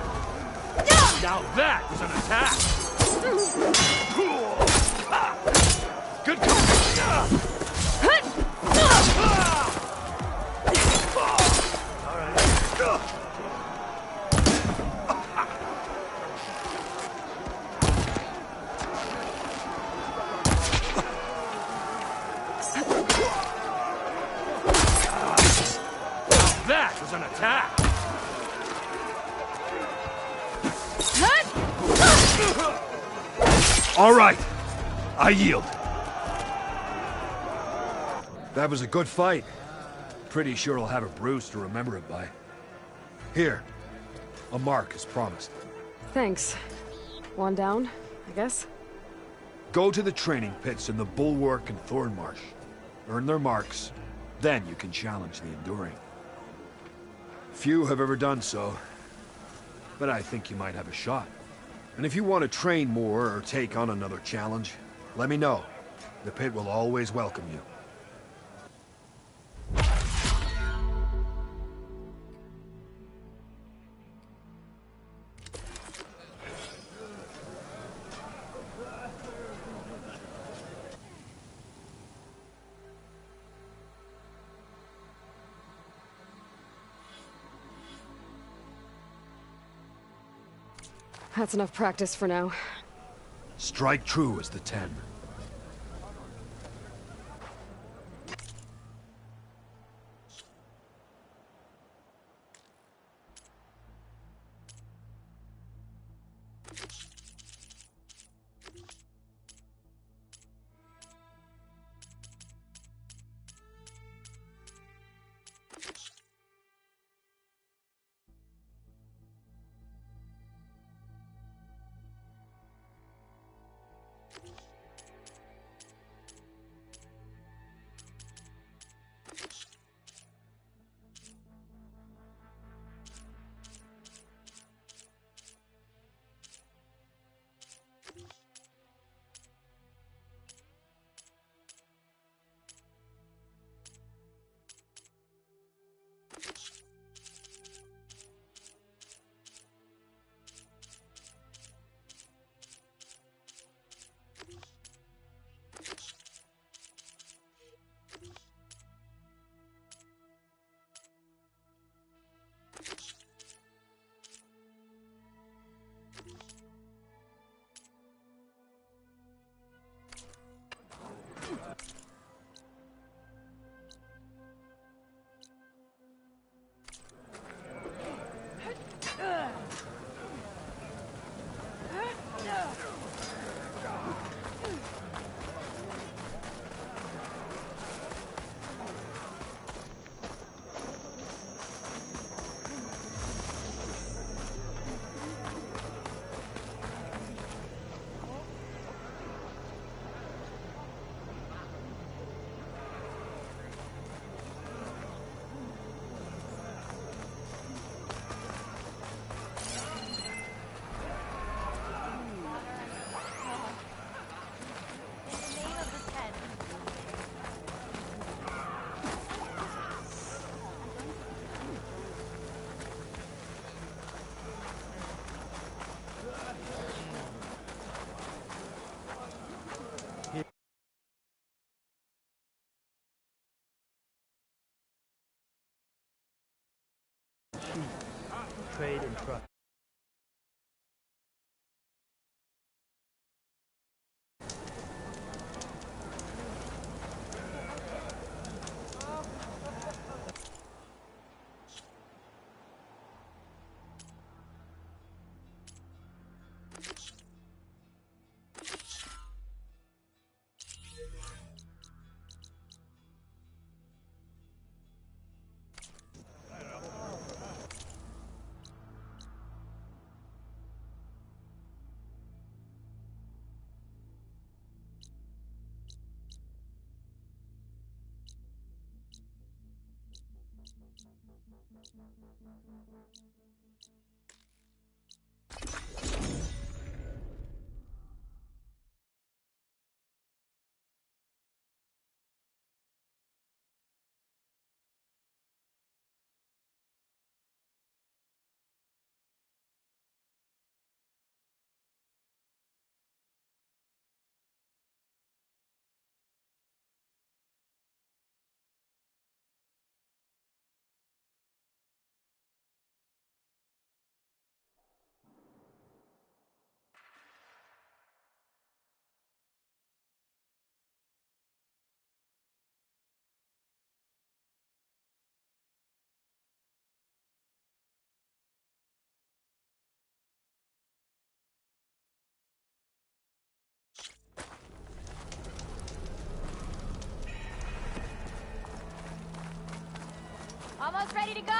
Now that was an attack. Good combination. attack! All right, I yield. That was a good fight. Pretty sure I'll have a bruise to remember it by. Here, a mark as promised. Thanks. One down, I guess? Go to the training pits in the Bulwark and Thornmarsh. Earn their marks, then you can challenge the Enduring. Few have ever done so, but I think you might have a shot. And if you want to train more or take on another challenge, let me know. The pit will always welcome you. That's enough practice for now. Strike true as the 10. Trade and trust. Almost ready to go?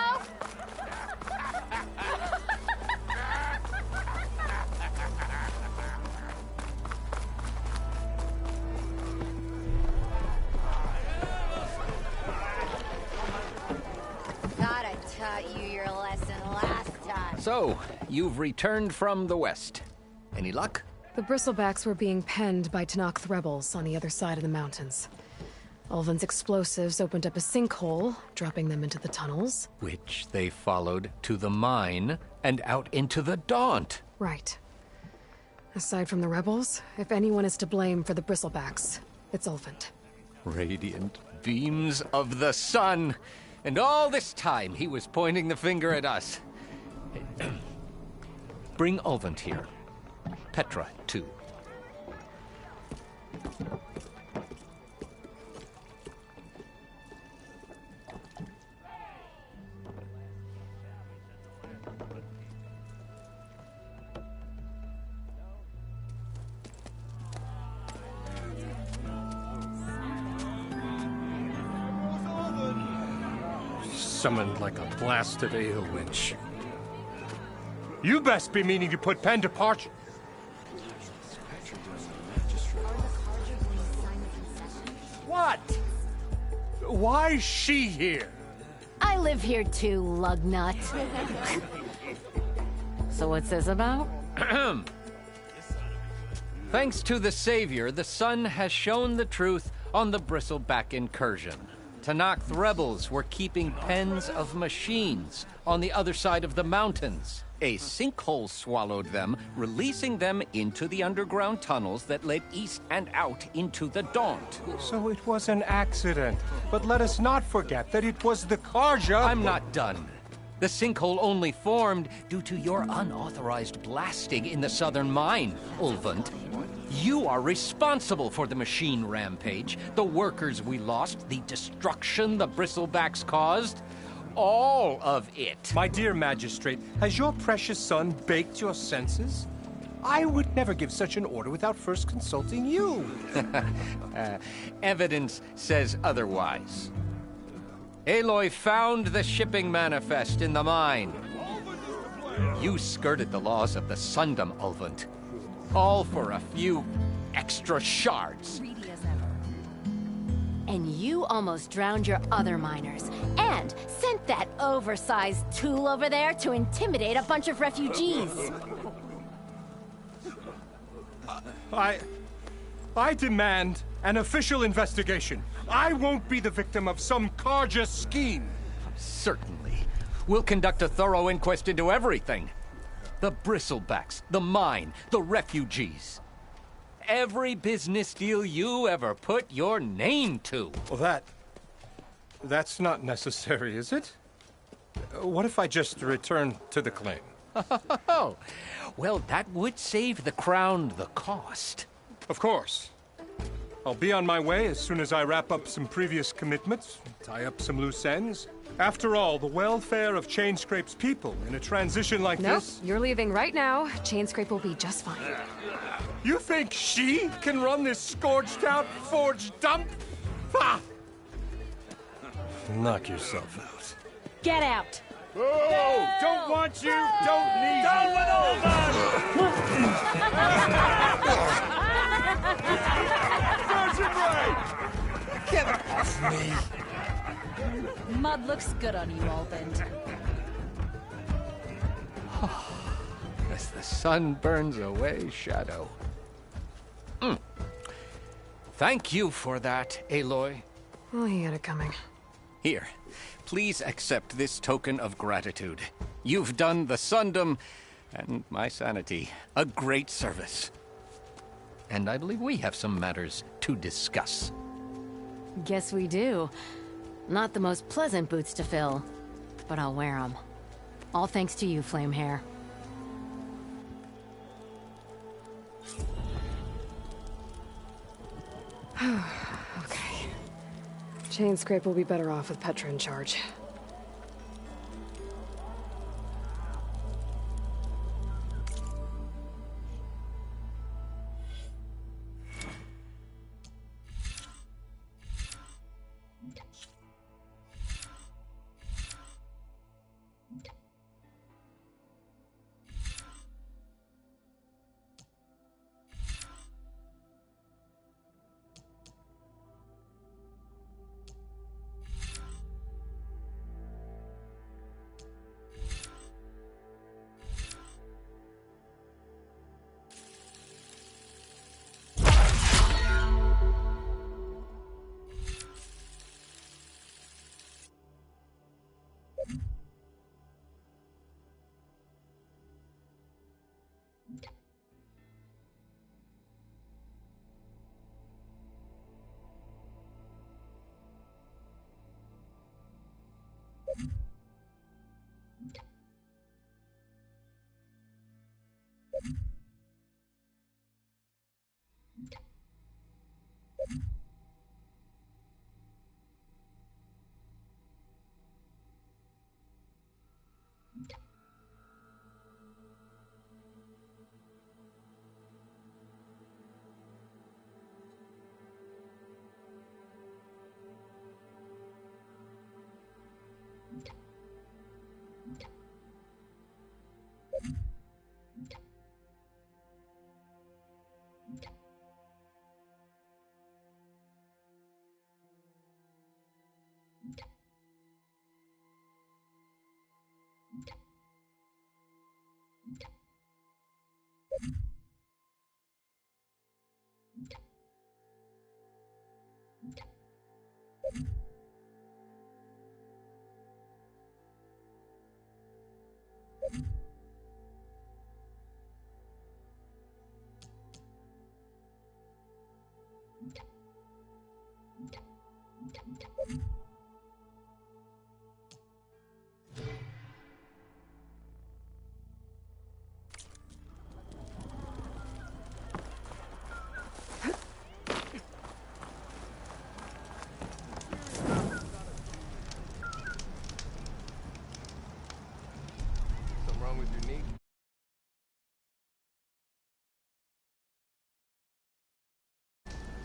Thought I taught you your lesson last time. So, you've returned from the west. Any luck? The bristlebacks were being penned by Tenakth rebels on the other side of the mountains. Ulvin's explosives opened up a sinkhole, dropping them into the tunnels. Which they followed to the mine and out into the Daunt. Right. Aside from the rebels, if anyone is to blame for the bristlebacks, it's Ulvin. Radiant beams of the sun. And all this time he was pointing the finger at us. Bring Ulvin here. Petra, too. Summoned like a blasted ale winch. You best be meaning to put pen to parchment. What? Why's she here? I live here too, lugnut. So what's this about? Thanks to the Savior, the sun has shown the truth on the bristleback incursion. Tenakth rebels were keeping pens of machines on the other side of the mountains. A sinkhole swallowed them, releasing them into the underground tunnels that led east and out into the Daunt. So it was an accident. But let us not forget that it was the Karja... I'm not done. The sinkhole only formed due to your unauthorized blasting in the southern mine, Ulvund. You are responsible for the machine rampage, the workers we lost, the destruction the bristlebacks caused. All of it. My dear magistrate, has your precious son baked your senses? I would never give such an order without first consulting you. Evidence says otherwise. Aloy found the shipping manifest in the mine. You skirted the laws of the Sundom, Ulvund. All for a few extra shards. Greedy as ever. And you almost drowned your other miners. And sent that oversized tool over there to intimidate a bunch of refugees. I demand an official investigation. I won't be the victim of some Karja scheme. Certainly. We'll conduct a thorough inquest into everything. The bristlebacks, the mine, the refugees. Every business deal you ever put your name to. Well, that's not necessary, is it? What if I just return to the claim? Oh, well, that would save the crown the cost. Of course. I'll be on my way as soon as I wrap up some previous commitments, tie up some loose ends. After all, the welfare of Chainscrape's people in a transition like this... Nope, you're leaving right now. Chainscrape will be just fine. You think she can run this scorched-out, forged dump? Ha! Knock yourself out. Get out! Oh! Don't want you, don't need Down you! with Get off me! Mud looks good on you, Ulvin. As the sun burns away shadow. Thank you for that, Aloy. Well, he had it coming. Here, please accept this token of gratitude. You've done the Sundom, and my sanity, a great service. And I believe we have some matters to discuss. Guess we do. Not the most pleasant boots to fill, but I'll wear them. All thanks to you, Flamehair. Okay. Chainscrape will be better off with Petra in charge.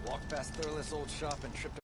Walked past Thurless old shop and tripped